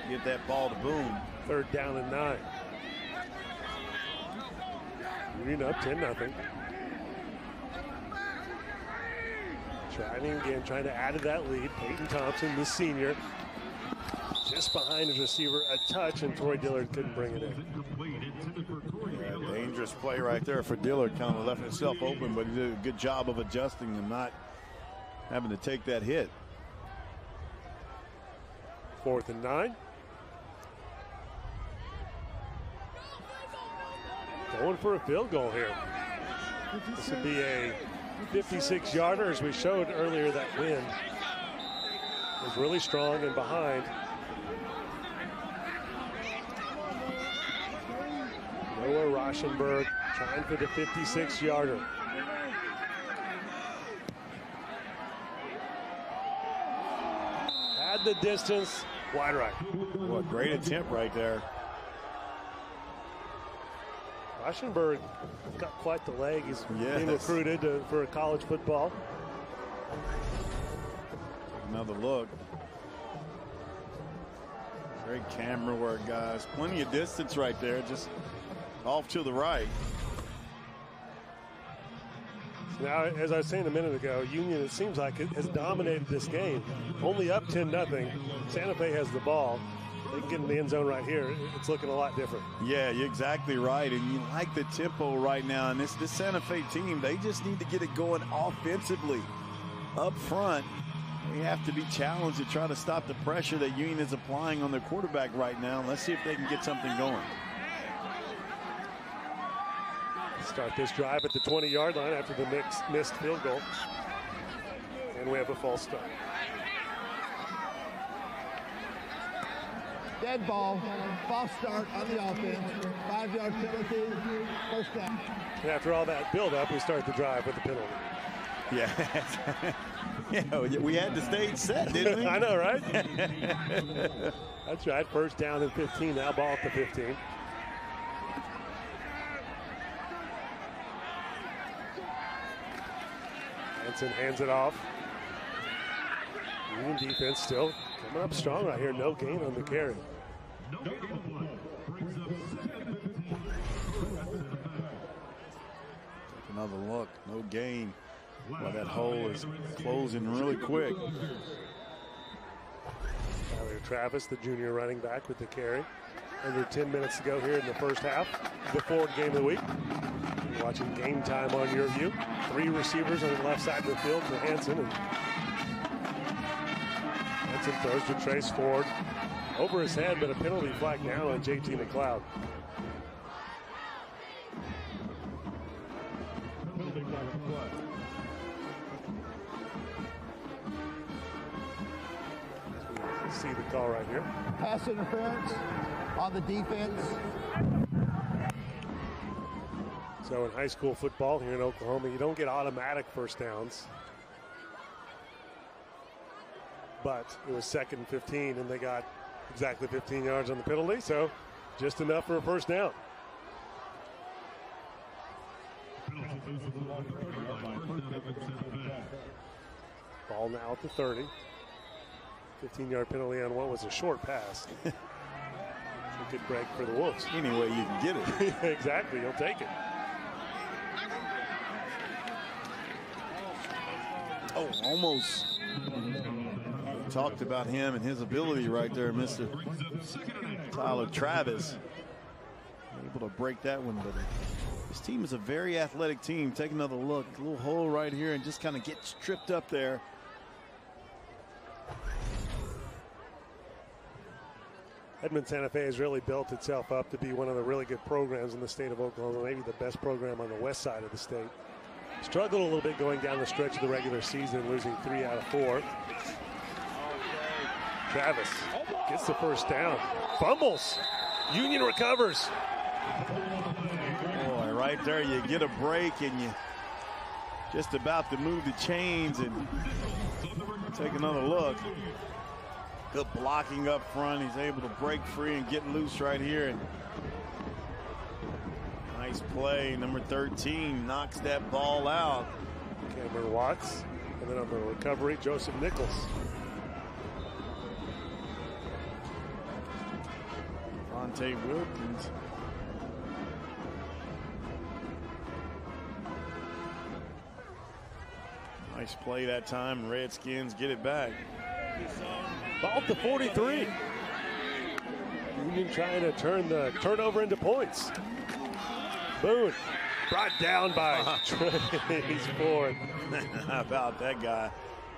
get that ball to Boone. Third down and 9. Union up 10-0. Trying to add to that lead. Peyton Thompson, the senior, just behind his receiver a touch, and Troy Dillard couldn't bring it in. Yeah, dangerous play right there for Dillard. Kind of left himself open, but he did a good job of adjusting and not having to take that hit. 4th and 9. Going for a field goal here. This would be a 56-yarder, as we showed earlier. That wind is really strong and behind. Noah Rauschenberg trying for the 56-yarder. Had the distance, wide right. What a great attempt right there. Rauschenberg got quite the leg. He's being recruited for college football. Another look. Great camera work, guys. Plenty of distance right there, just off to the right. Now, as I was saying a minute ago, Union, it seems like it has dominated this game. Only up 10-0. Santa Fe has the ball. They can get in the end zone right here. It's looking a lot different. Yeah, you're exactly right. And you like the tempo right now. And this Santa Fe team, they just need to get it going offensively. Up front, they have to be challenged to try to stop the pressure that Union is applying on their quarterback right now. Let's see if they can get something going. Start this drive at the 20-yard line after the missed field goal. And we have a false start. Dead ball, false start on the offense, 5-yard penalty, first down. And after all that build-up, we start the drive with the penalty. Yeah. Yeah, we had the stage set, didn't we? I know, right? That's right. First down and 15. Now ball at the 15. Hanson hands it off. Union defense still coming up strong right here. No gain on the carry. Another look. No gain. Well, that hole is closing really quick. Tyler Travis, the junior running back, with the carry. Under 10 minutes to go here in the first half. The fourth game of the week. You're watching Game Time on YurView. 3 receivers on the left side of the field for Hanson. And Hanson throws to Trace Ford over his head, but a penalty flag now on JT McLeod. See the call right here. Pass interference on the defense. So in high school football here in Oklahoma, you don't get automatic first downs. But it was 2nd and 15, and they got exactly 15 yards on the penalty, so just enough for a first down. Ball now at the 30. 15-yard penalty on what was a short pass. It's a good break for the Wolves. Any way you can get it. Exactly, you'll take it. Oh, almost. We talked about him and his ability right there, Mr. Tyler Travis. Able to break that one, but this team is a very athletic team. Take another look. A little hole right here and just kind of get tripped up there. Edmond Santa Fe has really built itself up to be one of the really good programs in the state of Oklahoma, maybe the best program on the west side of the state. Struggled a little bit going down the stretch of the regular season, losing 3 out of 4. Travis gets the first down. Fumbles. Union recovers. Boy, right there you get a break and you just about to move the chains and take another look. Good blocking up front. He's able to break free and get loose right here. And nice play. Number 13 knocks that ball out. Cameron Watts. And then on the recovery, Joseph Nichols. Vontae Wilkins. Nice play that time. Redskins get it back. Ball to 43. Union trying to turn the turnover into points. Boone brought down by Trace Ford. How about that guy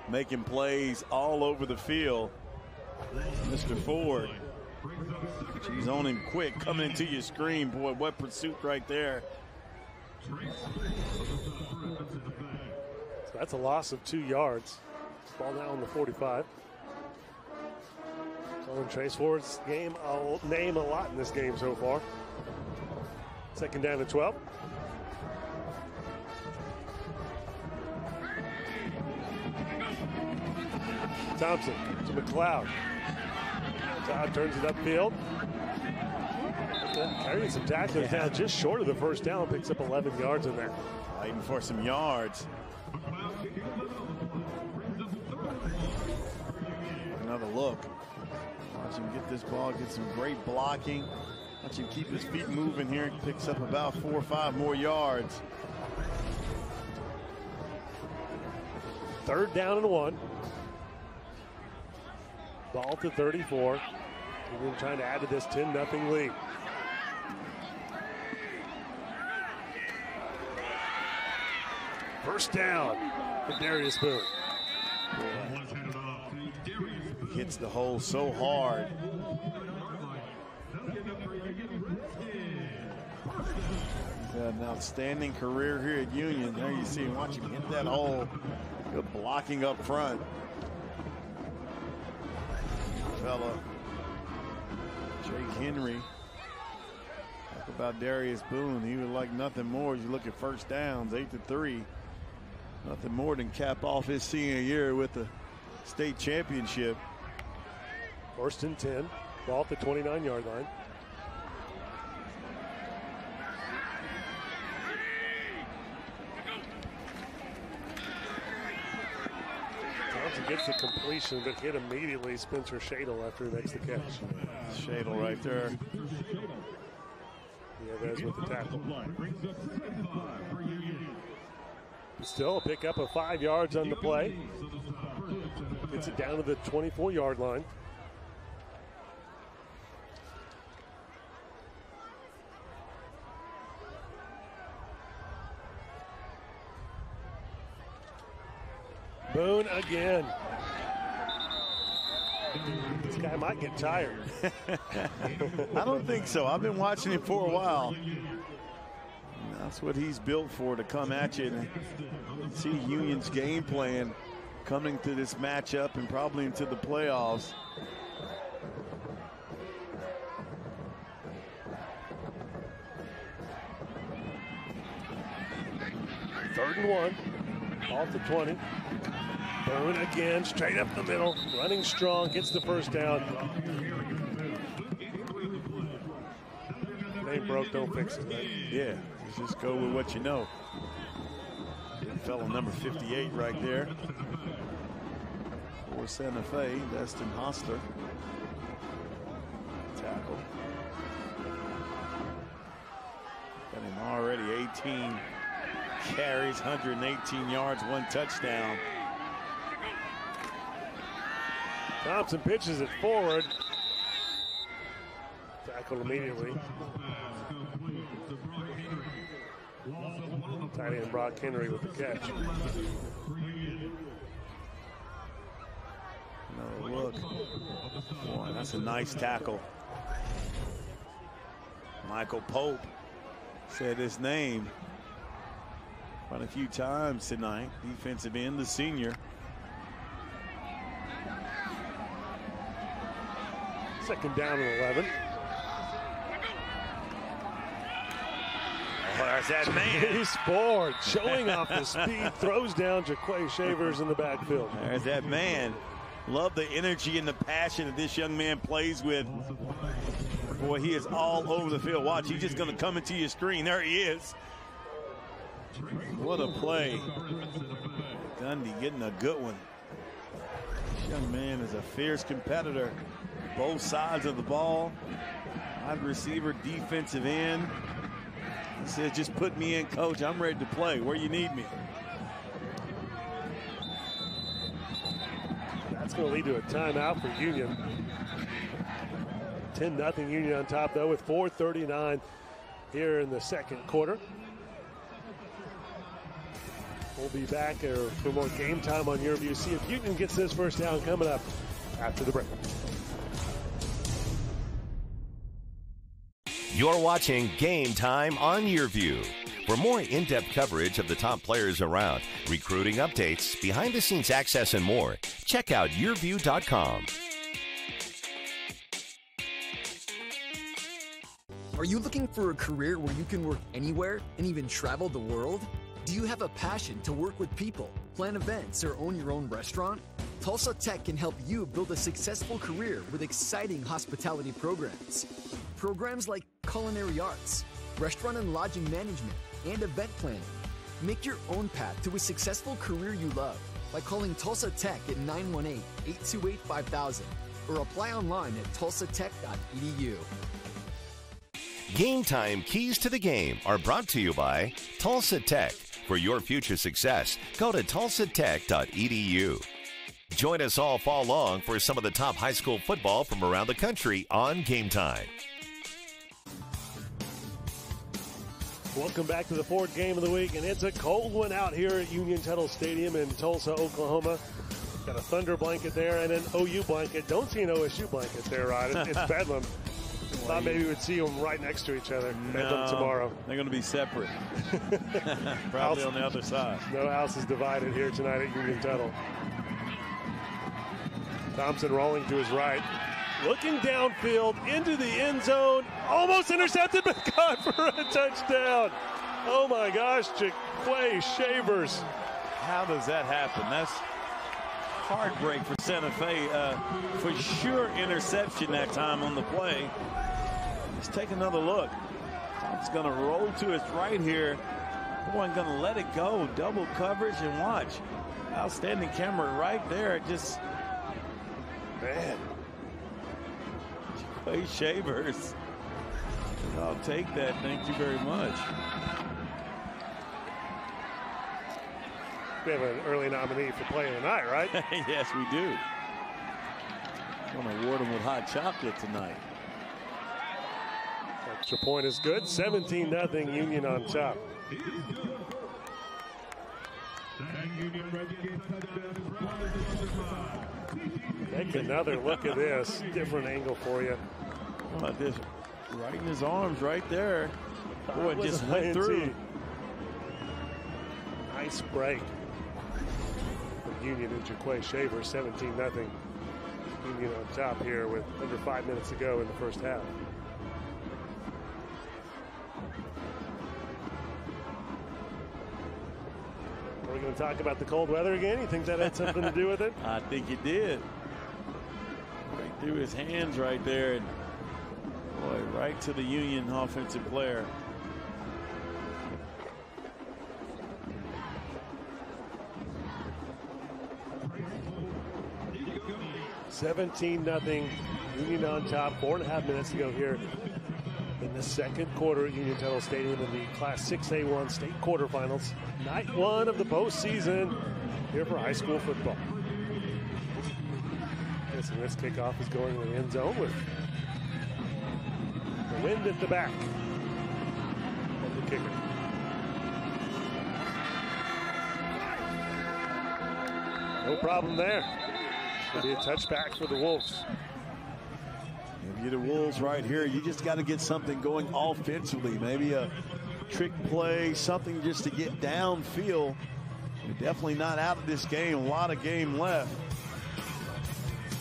making plays all over the field? Mr. Ford. She's on him quick, coming into your screen. Boy, what pursuit right there. So that's a loss of 2 yards. Ball now on the 45. Calling Trace Ford's name a lot in this game so far. Second down to 12. Thompson to McLeod. Todd turns it upfield. Carrying some tacklers down just short of the first down. Picks up 11 yards in there. Fighting for some yards. Another look. Watch him get this ball, get some great blocking. Watch him keep his feet moving here. He picks up about 4 or 5 more yards. Third down and 1. Ball to 34. We're trying to add to this 10-0 lead. First down for Darius Boone. He hits the hole so hard. He's had an outstanding career here at Union. There you see him. Watch him hit that hole. Good blocking up front. Fella. Jake Henry. Talk about Darius Boone. He would like nothing more as you look at first downs, 8-3. Nothing more than cap off his senior year with the state championship. First and 10. Ball at the 29-yard line. Thompson gets the completion, but hit immediately. Spencer Shadle after he makes the catch. Shadle right there. Yeah, there's with the tackle. Still a pickup of 5 yards on the play. Gets it down to the 24-yard line. Boone again. This guy might get tired. I don't think so. I've been watching him for a while. That's what he's built for, to come at you and see Union's game plan coming to this matchup and probably into the playoffs. Third and 1. Ball to 20. Boone again, straight up the middle, running strong, gets the first down. Name broke, don't fix it, right? Yeah, just go with what you know. Fellow number 58 right there for Santa Fe, Destin Hostler. Tackle. Got him already 18 carries, 118 yards, 1 touchdown. Thompson pitches it forward. Tackled immediately. Tight end Brock Henry with the catch. Another look. Boy, that's a nice tackle. Michael Pope said his name quite a few times tonight. Defensive end, the senior. Second down and 11. Oh, there's that man. He's Ford showing off the speed, throws down Jaquay Shavers in the backfield. There's that man. Love the energy and the passion that this young man plays with. Boy, he is all over the field. Watch, he's just going to come into your screen. There he is. What a play. Gundy getting a good one. This young man is a fierce competitor. Both sides of the ball. Wide receiver, defensive end. He says, just put me in, coach. I'm ready to play. Where you need me. That's going to lead to a timeout for Union. 10-0 Union on top, though, with 4:39 here in the second quarter. We'll be back for more game time on YurView. See if Union gets this first down coming up after the break. You're watching Game Time on YurView. For more in-depth coverage of the top players around, recruiting updates, behind-the-scenes access, and more, check out YurView.com. Are you looking for a career where you can work anywhere and even travel the world? Do you have a passion to work with people, plan events, or own your own restaurant? Tulsa Tech can help you build a successful career with exciting hospitality programs. Programs like culinary arts, restaurant and lodging management, and event planning. Make your own path to a successful career you love by calling Tulsa Tech at 918-828-5000 or apply online at tulsatech.edu. Game Time Keys to the Game are brought to you by Tulsa Tech. For your future success, go to tulsatech.edu. Join us all fall long for some of the top high school football from around the country on Game Time. Welcome back to the fourth game of the week, and it's a cold one out here at Union-Tuttle Stadium in Tulsa, Oklahoma. Got a Thunder blanket there and an OU blanket. Don't see an OSU blanket there, Rod. It's Bedlam. Thought maybe we'd see them right next to each other. Bedlam tomorrow. They're going to be separate. Probably on the other side. No house is divided here tonight at Union-Tuttle. Thompson rolling to his right. Looking downfield into the end zone. Almost intercepted, but caught for a touchdown. Oh my gosh, Jaquay Shavers. How does that happen? That's heartbreak for Santa Fe. For sure interception that time on the play. Let's take another look. It's going to roll to his right here. Boy, I'm going to let it go. Double coverage and watch. Outstanding camera right there. Just, man. Jaquay Shavers. I'll take that. Thank you very much. We have an early nominee for player of the night, right? Yes, we do. I'm going to award him with hot chocolate tonight. Extra point is good. 17-0 Union on top. Take another look at this. Different angle for you. How about this? Right in his arms right there. Boy, it just went through. Nice break from Union and Jaquay Shavers. 17-0 Union on top here with under 5 minutes to go in the first half. Are we going to talk about the cold weather again? You think that had something to do with it? I think it did. Right through his hands right there. And boy, right to the Union offensive player. $17-0 Union on top. 4.5 minutes to go here in the second quarter at Union-Tuttle Stadium in the Class 6A1 State Quarterfinals. Night one of the postseason here for high school football. Guessing this kickoff is going to the end zone with the wind at the back of the kicker. No problem there. It'll be a touchback for the Wolves. You're the Wolves right here. You just got to get something going offensively. Maybe a trick play, something just to get downfield. You're definitely not out of this game. A lot of game left.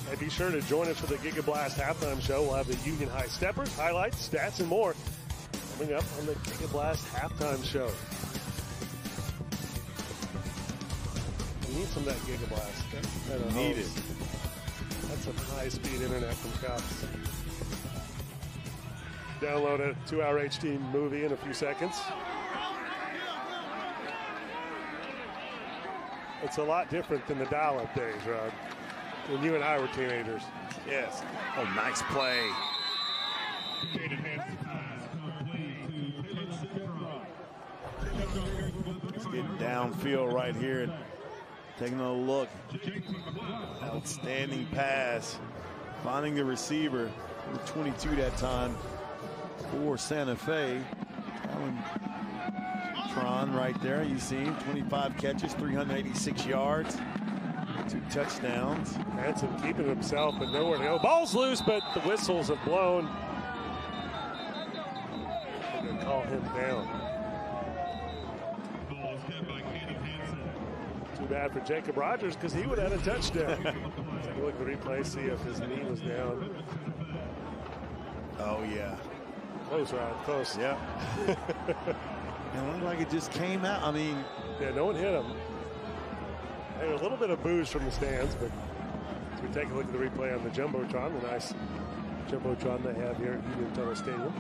And be sure to join us for the Giga Blast halftime show. We'll have the Union High Steppers, highlights, stats, and more coming up on the Giga Blast halftime show. We need some of that Giga Blast. Need it. That's some high-speed internet from Cops. Download a 2-hour HD movie in a few seconds. It's a lot different than the dial-up days, Rod, when you and I were teenagers. Yes. Oh, nice play. It's getting downfield right here. Taking a look. Outstanding pass. Finding the receiver. 22 that time for Santa Fe. Tron right there. You see him. 25 catches, 386 yards. 2 touchdowns. Hanson keeping himself, but nowhere to go. Ball's loose, but the whistles have blown. They're going to call him down. Too bad for Jacob Rogers because he would have had a touchdown. Take a look at the replay, see if his knee was down. Oh, yeah. Close, Rod, close. Yeah. It looked like it just came out. I mean, yeah, no one hit him. Hey, a little bit of booze from the stands, but as we take a look at the replay on the Jumbotron, the nice Jumbotron they have here at Union-Tuttle Stadium.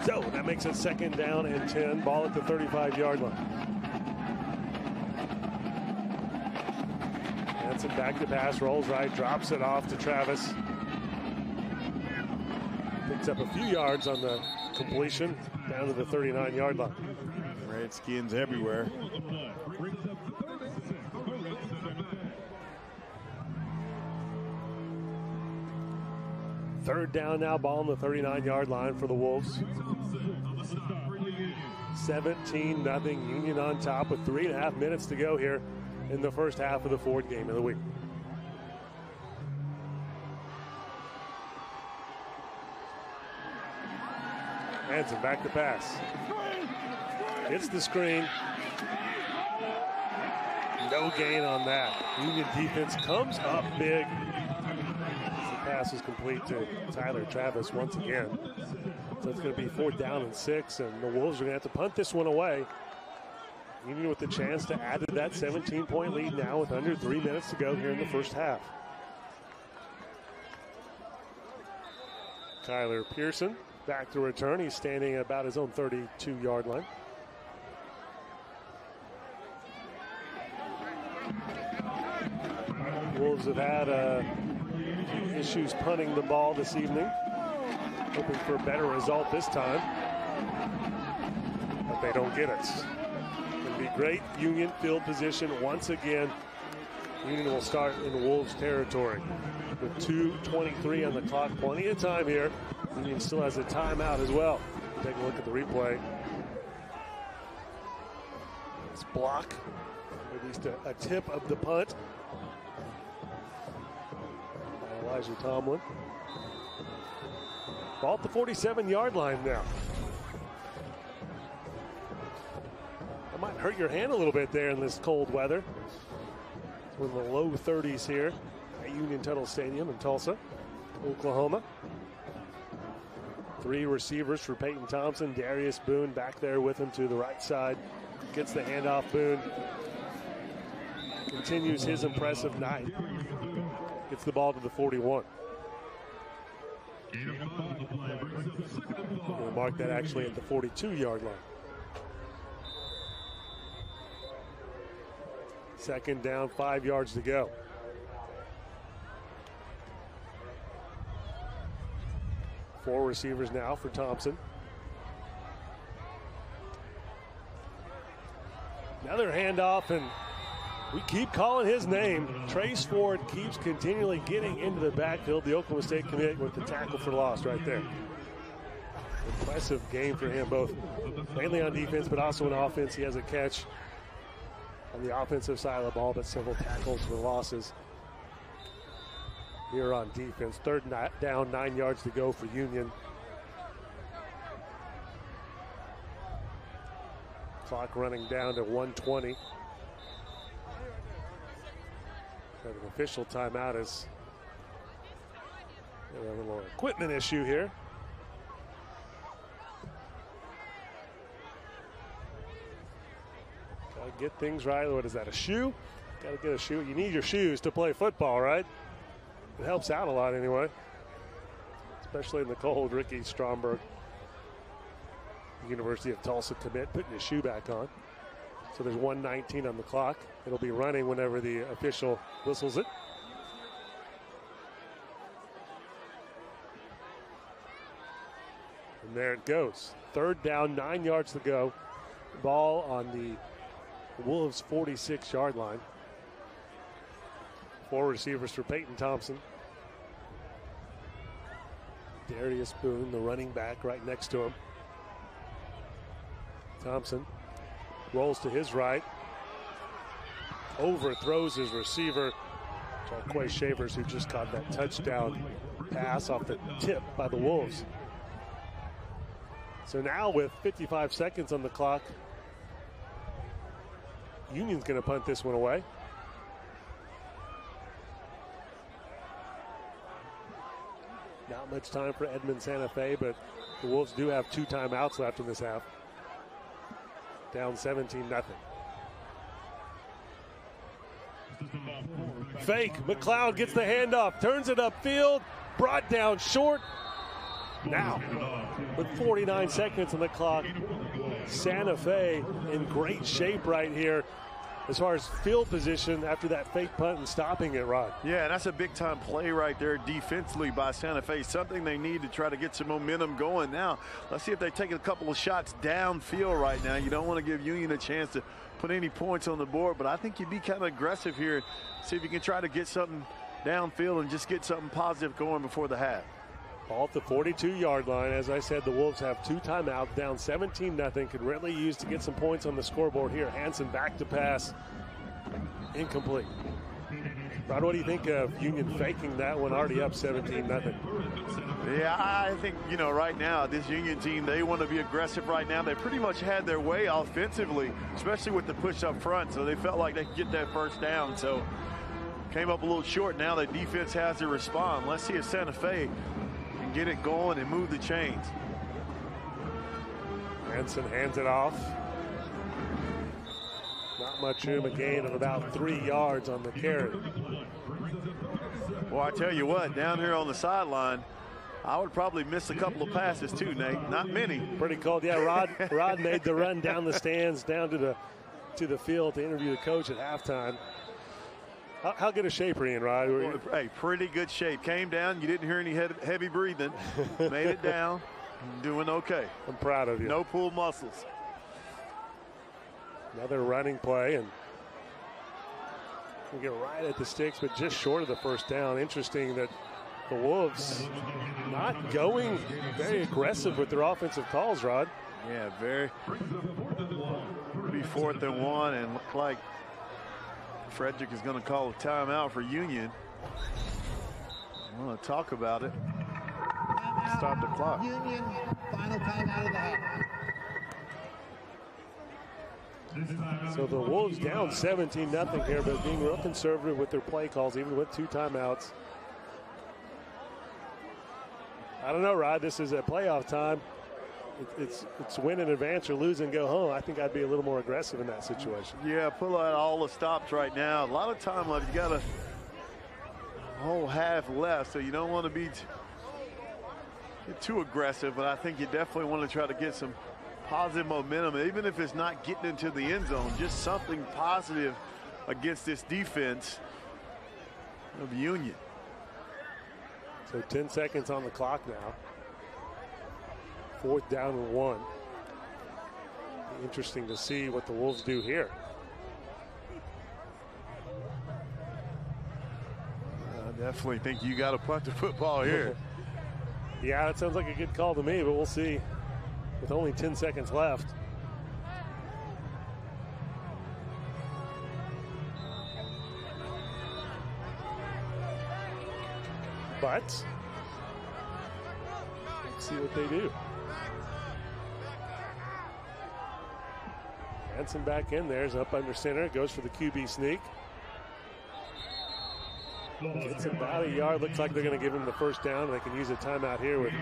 So that makes it 2nd down and 10. Ball at the 35-yard line. Hanson back to pass, rolls right, drops it off to Travis. Picks up a few yards on the completion down to the 39-yard line. Redskins everywhere. Third down now, ball on the 39-yard line for the Wolves. 17-0 Union on top with 3.5 minutes to go here in the first half of the fourth game of the week. Hanson back to pass. Hits the screen. No gain on that. Union defense comes up big. The pass is complete to Tyler Travis once again. So it's going to be 4th down and 6, and the Wolves are going to have to punt this one away. Union with the chance to add to that 17-point lead now with under 3 minutes to go here in the first half. Kyler Pearson back to return. He's standing at about his own 32-yard line. Wolves have had issues punting the ball this evening. Hoping for a better result this time. But they don't get it. It'll be great Union field position once again. Union will start in Wolves territory with 2:23 on the clock. Plenty of time here. Union still has a timeout as well. Take a look at the replay. It's block, at least a tip of the punt. Elijah Tomlin. Ball at the 47-yard line now. That might hurt your hand a little bit there in this cold weather. We're in the low 30s here at Union-Tuttle Stadium in Tulsa, Oklahoma. 3 receivers for Peyton Thompson. Darius Boone back there with him to the right side. Gets the handoff. Boone continues his impressive night. Gets the ball to the 41. We'll mark that actually at the 42-yard line. 2nd down, 5 yards to go. Four receivers now for Thompson. Another handoff, and we keep calling his name. Trace Ford keeps continually getting into the backfield. The Oklahoma State commit with the tackle for loss right there. Impressive game for him, both mainly on defense, but also in offense. He has a catch on the offensive side of the ball, but several tackles for losses. here on defense. Third down, 9 yards to go for Union. Clock running down to 1:20. Have an official timeout as a little equipment issue here. Gotta get things right. What is that, a shoe? Gotta get a shoe. You need your shoes to play football, right? It helps out a lot anyway, especially in the cold. Ricky Stromberg, University of Tulsa commit, putting his shoe back on. So there's 1:19 on the clock. It'll be running whenever the official whistles it. And there it goes. Third down, 9 yards to go. Ball on the Wolves' 46-yard line. 4 receivers for Peyton Thompson. Darius Boone, the running back, right next to him. Thompson rolls to his right. Overthrows his receiver, Jarquay Shavers, who just caught that touchdown pass off the tip by the Wolves. So now with 55 seconds on the clock, Union's going to punt this one away. Not much time for Edmond Santa Fe, but the Wolves do have 2 timeouts left in this half. Down 17-0. Fake. McLeod gets the handoff, turns it upfield, brought down short. Now, with 49 seconds on the clock, Santa Fe in great shape right here as far as field position after that fake punt and stopping it, Rod. Yeah, and that's a big-time play right there defensively by Santa Fe, something they need to try to get some momentum going now. Let's see if they take a couple of shots downfield right now. You don't want to give Union a chance to put any points on the board, but I think you'd be kind of aggressive here. See if you can try to get something downfield and just get something positive going before the half. Ball at the 42-yard line. As I said, the Wolves have 2 timeouts, down 17-0. Could really use to get some points on the scoreboard here. Hansen back to pass. Incomplete. Rod, what do you think of Union faking that one, already up 17-0? Yeah, I think, right now, this Union team, they want to be aggressive right now. They pretty much had their way offensively, especially with the push up front, so they felt like they could get that first down. So came up a little short. Now the defense has to respond. Let's see if Santa Fe can get it going and move the chains. Hansen hands it off. Not much room, a gain of about 3 yards on the carry. Well, I tell you what, down here on the sideline, I would probably miss a couple of passes too, Nate. Not many. Pretty cold. Yeah, Rod made the run down the stands, down to the field to interview the coach at halftime. How good a shape are you in, Rod? Hey, pretty good shape. Came down. You didn't hear any heavy breathing. Made it down. Doing okay. I'm proud of you. No pulled muscles. Another running play, and we get right at the sticks, but just short of the first down. Interesting that the Wolves not going very aggressive with their offensive calls, Rod. Yeah, be 4th and 1, and look like Frederick is going to call a timeout for Union. I want to talk about it. Stop the clock. Union, final timeout of the half. So the Wolves down 17-0 here, but being real conservative with their play calls, even with 2 timeouts. I don't know, Rod. This is a playoff time. It's win in advance or lose and go home. I think I'd be a little more aggressive in that situation. Yeah, pull out all the stops right now. A lot of time left. You got a whole half left, so you don't want to be too aggressive, but I think you definitely want to try to get some positive momentum, even if it's not getting into the end zone, just something positive against this defense of Union. So 10 seconds on the clock now. 4th down and 1. Interesting to see what the Wolves do here. I definitely think you got to punt the football here. Yeah, that sounds like a good call to me, but we'll see. With only 10 seconds left. but let's see what they do. Hanson back in there, is up under center, goes for the QB sneak. Gets about a yard. Looks like they're going to give him the first down. They can use a timeout here with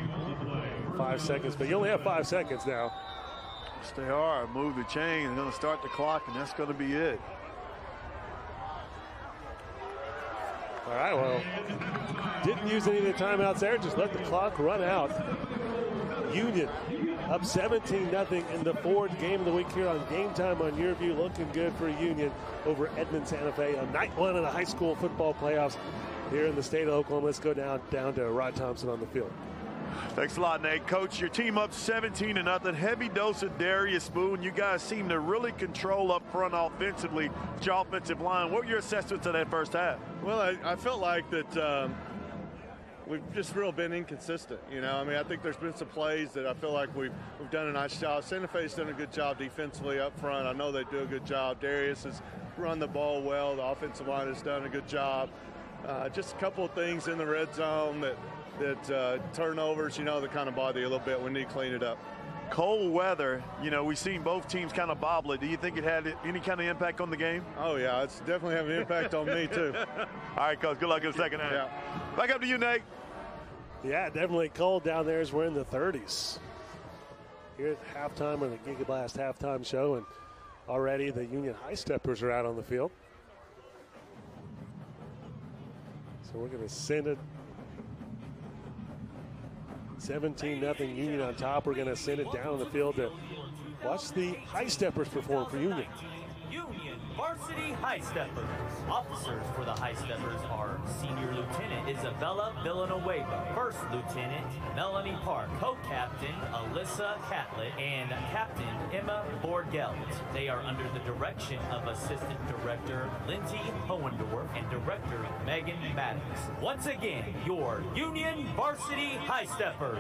5 seconds, but you only have 5 seconds now. Stay hard, move the chain. They're going to start the clock, and that's going to be it. All right, well, didn't use any of the timeouts there. Just let the clock run out. Union up 17-0 in the Ford game of the week here on Game Time on YurView. Looking good for Union over Edmond Santa Fe on night one of the high school football playoffs here in the state of Oklahoma. Let's go down to Rod Thompson on the field. Thanks a lot, Nate. Coach, your team up 17-0. Heavy dose of Darius Boone. You guys seem to really control up front offensively with your offensive line. What were your assessments of that first half? Well, I felt like that we've just really been inconsistent. You know, I mean, I think there's been some plays that I feel like we've done a nice job. Santa Fe's done a good job defensively up front. I know they do a good job. Darius has run the ball well. The offensive line has done a good job. Just a couple of things in the red zone that turnovers, you know, that kind of bother you a little bit. We need to clean it up. Cold weather, you know, we've seen both teams kind of bobble it. Do you think it had any kind of impact on the game? Oh, yeah, it's definitely having an impact on me, too. All right, Coach, good luck in the second half. Yeah. Back up to you, Nate. Yeah, definitely cold down there as we're in the 30s. Here at halftime of the Gigablast halftime show, and already the Union High Steppers are out on the field. So we're going to send it 17-0 Union on top. We're going to send it down on the field to watch the High Steppers perform for Union. Union Varsity High Steppers. Officers for the High Steppers are Senior Lieutenant Isabella Villanueva, First Lieutenant Melanie Park, Co-Captain Alyssa Catlett, and Captain Emma Borgelt. They are under the direction of Assistant Director Lindsay Hohendorf and Director Megan Maddox. Once again, your Union Varsity High Steppers.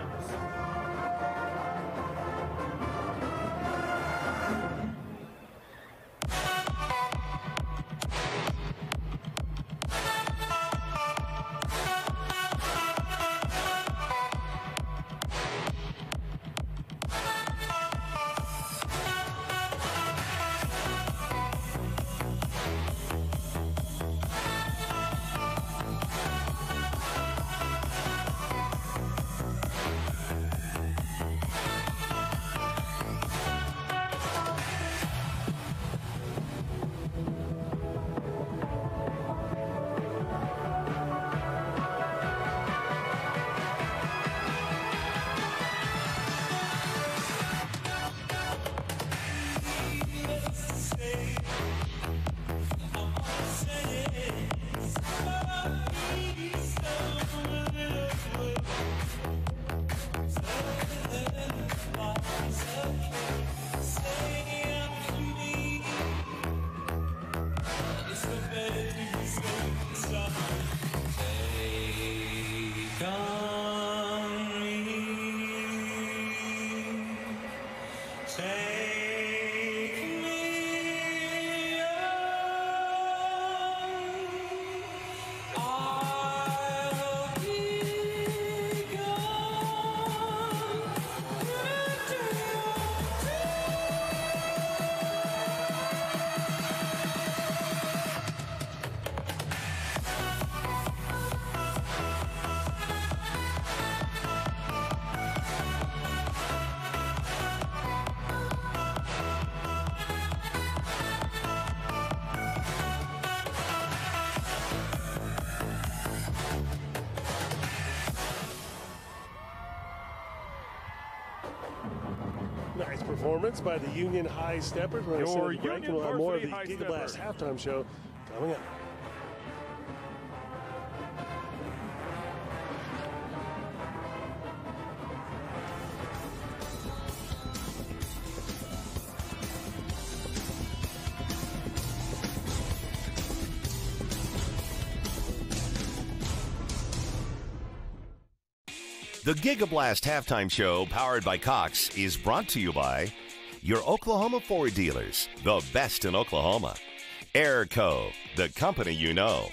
Nice performance by the Union High Steppers. We're going to break, and we'll have more of the Gigablast halftime show coming up. The Gigablast halftime show, powered by Cox, is brought to you by your Oklahoma Ford dealers, the best in Oklahoma. Airco, the company you know.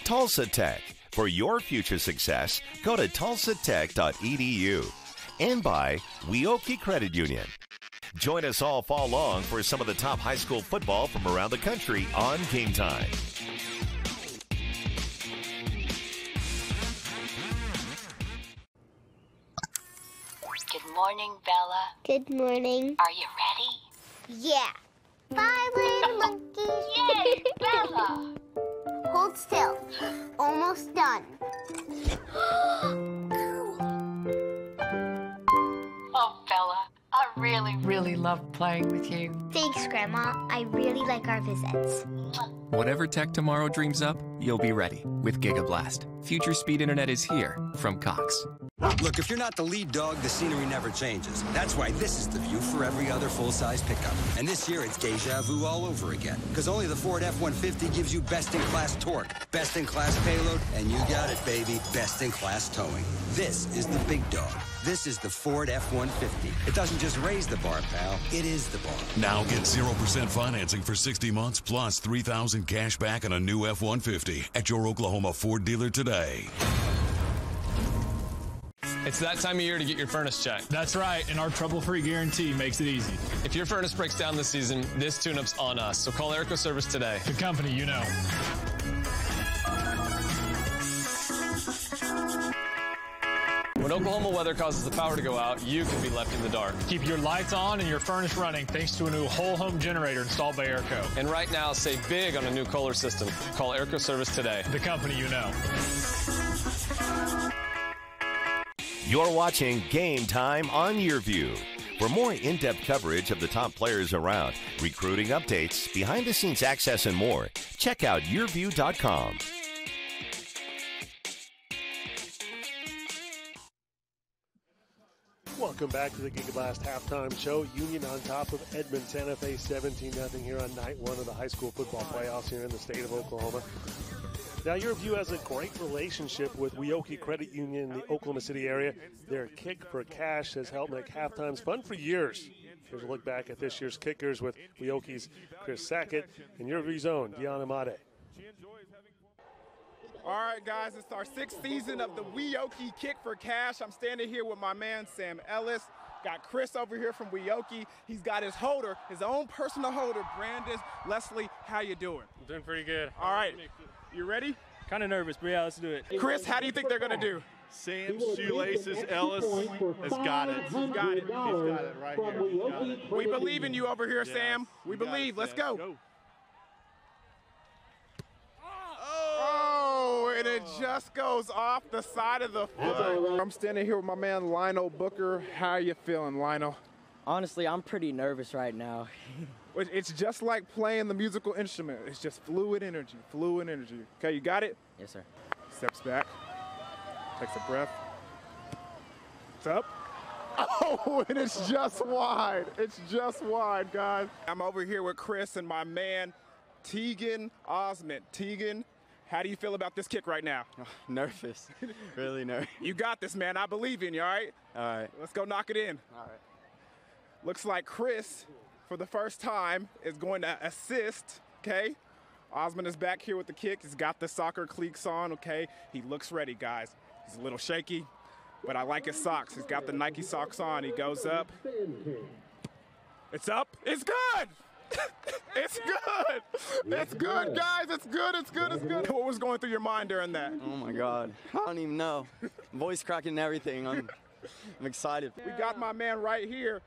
Tulsa Tech, For your future success, go to tulsatech.edu. And by Weoki Credit Union. Join us all fall long for some of the top high school football from around the country on Game Time. Good morning, Bella. Good morning. Are you ready? Yeah. 5 little monkeys. Yay, Bella! Hold still. Almost done. Oh, Bella, I really love playing with you. Thanks, Grandma. I really like our visits. Whatever tech tomorrow dreams up, you'll be ready with GigaBlast. Future speed internet is here from Cox. Look, if you're not the lead dog, the scenery never changes. That's why this is the view for every other full-size pickup. And this year, it's deja vu all over again. Because only the Ford F-150 gives you best-in-class torque, best-in-class payload, and you got it, baby, best-in-class towing. This is the big dog. This is the Ford F-150. It doesn't just raise the bar, pal. It is the bar. Now get 0% financing for 60 months plus $3,000 cash back on a new F-150 at your Oklahoma Ford dealer today. It's that time of year to get your furnace checked. That's right, and our trouble-free guarantee makes it easy. If your furnace breaks down this season, this tune-up's on us, so call Airco Service today. The company you know. When Oklahoma weather causes the power to go out, you can be left in the dark. Keep your lights on and your furnace running thanks to a new whole-home generator installed by Airco. And right now, save big on a new Kohler system. Call Airco Service today. The company you know. You're watching Game Time on YurView. For more in-depth coverage of the top players around, recruiting updates, behind-the-scenes access, and more, check out YurView.com. Welcome back to the GigaBlast halftime show. Union on top of Edmond Santa Fe 17-0 here on night one of the high school football playoffs here in the state of Oklahoma. Now, YurView has a great relationship with Weoki Credit Union in the Oklahoma City area. Their Kick for Cash has helped make halftimes fun for years. Here's a look back at this year's kickers with Weoki's Chris Sackett and YurView's own Deanna Amade. All right, guys, it's our 6th season of the Weoki Kick for Cash. I'm standing here with my man, Sam Ellis. Got Chris over here from Weoki. He's got his holder, his own personal holder, Brandis. Leslie, how you doing? I'm doing pretty good. All right, you ready? Kind of nervous, but yeah, let's do it. Chris, how do you think they're going to do? Sam's shoelaces, Ellis has got it. He's got it. He's got it right here. He's got it. We believe in you over here, Sam. We believe. Let's go. Oh, and it just goes off the side of the foot. I'm standing here with my man, Lionel Booker. How you feeling, Lionel? Honestly, I'm pretty nervous right now. It's just like playing the musical instrument. It's just fluid energy, fluid energy. Okay, you got it? Yes, sir. Steps back, takes a breath. It's up. Oh, and it's just wide. It's just wide, guys. I'm over here with Chris and my man, Tegan Osment. Tegan, how do you feel about this kick right now? Oh, nervous. Really nervous. You got this, man. I believe in you, all right? All right. Let's go knock it in. All right. Looks like Chris, for the first time, is going to assist, okay? Osmond is back here with the kick. He's got the soccer cleats on, okay? He looks ready, guys. He's a little shaky, but I like his socks. He's got the Nike socks on. He goes up. It's up. It's good! It's good! It's good, guys. It's good, it's good, it's good. What was going through your mind during that? Oh, my God. I don't even know. Voice cracking and everything. I'm excited. We got my man right here.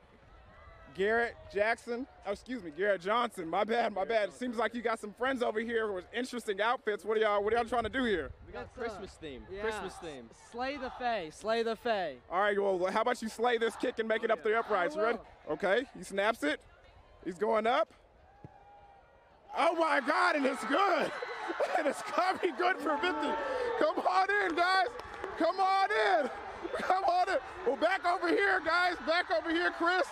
Garrett Jackson, Garrett Johnson. My bad. It seems like you got some friends over here with interesting outfits. What are y'all trying to do here? We got Christmas theme. Yeah. Christmas theme. Slay the Fae. Slay the Fae. All right, well, how about you slay this kick and make it up the uprights? You ready? Okay, he snaps it. He's going up. Oh my God, and it's good. And it's coming good for 50. Come on in, guys. Come on in. Come on in. Well, back over here, guys. Back over here, Chris.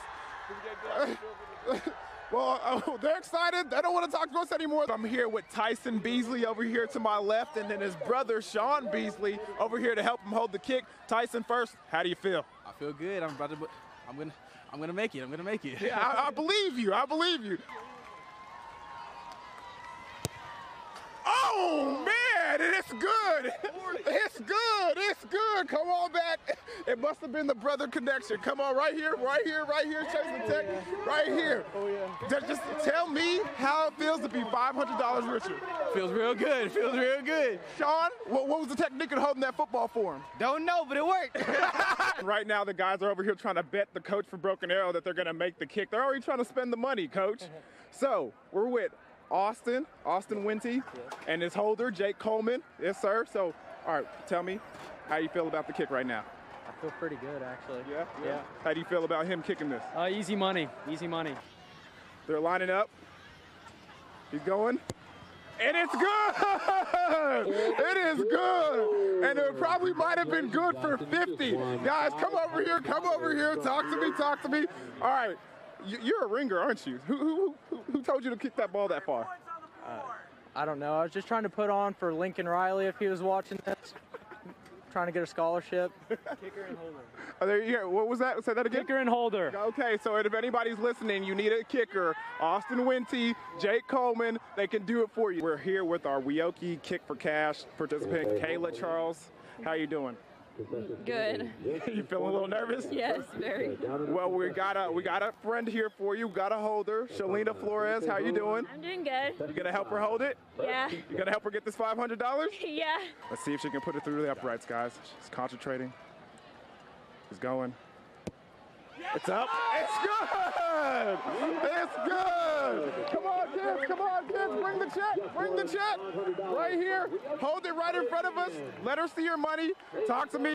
Well, they're excited. They don't want to talk to us anymore. I'm here with Tyson Beasley over here to my left, and then his brother, Sean Beasley, over here to help him hold the kick. Tyson first, how do you feel? I feel good. I'm gonna make it. I'm gonna make it. Yeah, I believe you. I believe you. Oh, and it's good. It's good. It's good. Come on back. It must have been the brother connection. Come on, right here, right here, right here. Chase the tech, right here. Oh, yeah. Just tell me how it feels to be $500 richer. Feels real good. Feels real good. Sean, what was the technique of holding that football for him? Don't know, but it worked. Right now, the guys are over here trying to bet the coach for Broken Arrow that they're going to make the kick. They're already trying to spend the money, coach. So we're with Austin Winty, and his holder, Jake Coleman. Yes, sir. So, all right, tell me how you feel about the kick right now. I feel pretty good, actually. Yeah? How do you feel about him kicking this? Easy money. Easy money. They're lining up. He's going. And it's good! It is good! And it probably might have been good for 50. Guys, come over here, talk to me. All right, you're a ringer, aren't you? Who told you to kick that ball that far? I don't know. I was just trying to put on for Lincoln Riley if he was watching this. Trying to get a scholarship. Kicker and holder. What was that? Say that again? Kicker and holder. Okay, so if anybody's listening, you need a kicker. Austin Winty, Jake Coleman, they can do it for you. We're here with our Weoki Kick for Cash participant, Kayla Charles. How you doing? Good. You feeling a little nervous? Yes, very. Well, we got a friend here for you. Got a holder, Shalina Flores. How you doing? I'm doing good. You gonna help her hold it? Yeah. You gonna help her get this $500? Yeah. Let's see if she can put it through the uprights, guys. She's concentrating. She's going. It's up. It's good. It's good. Come on, kids. Bring the check. Right here. Hold it right in front of us. Let her see your money. Talk to me.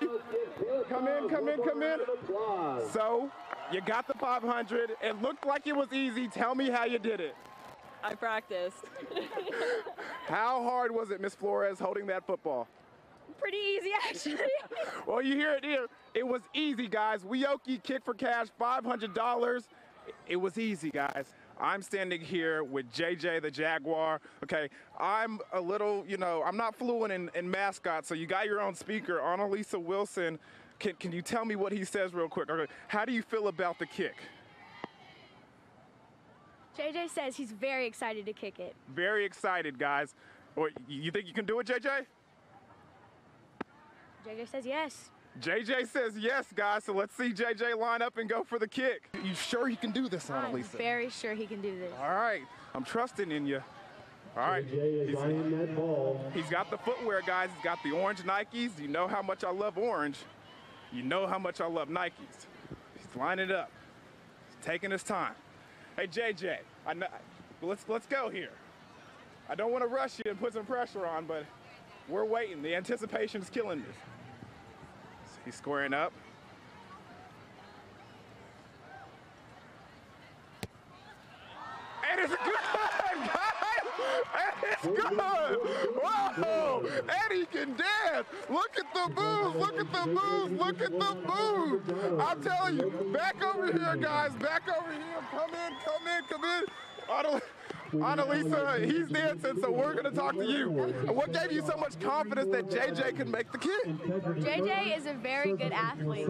Come in. So, you got the 500. It looked like it was easy. Tell me how you did it. I practiced. How hard was it, Miss Flores, holding that football? Pretty easy, actually. Well, you hear it here. It was easy, guys. Weoki Kick for Cash, $500. It was easy, guys. I'm standing here with JJ the Jaguar. Okay, I'm a little, I'm not fluent in mascot, so you got your own speaker. Annalisa Wilson, can you tell me what he says real quick? Okay, how do you feel about the kick? JJ says he's very excited to kick it. Very excited, guys. You think you can do it, JJ? JJ says yes. JJ says yes, guys, so let's see JJ line up and go for the kick. You sure he can do this, Annalisa? I'm very sure he can do this. All right, I'm trusting in you. All right, he's got the footwear, guys. He's got the orange Nikes. You know how much I love orange. You know how much I love Nikes. He's lining up. He's taking his time. Hey, JJ, let's go here. I don't want to rush you and put some pressure on, but we're waiting. The anticipation is killing me. He's squaring up. And it's good, guys! And it's good! Whoa! And he can dance! Look at the moves! Look at the moves! Look at the moves! I'm telling you, back over here, guys! Back over here! Come in! Annalisa, he's dancing, so we're going to talk to you. What gave you so much confidence that JJ could make the kick? JJ is a very good athlete.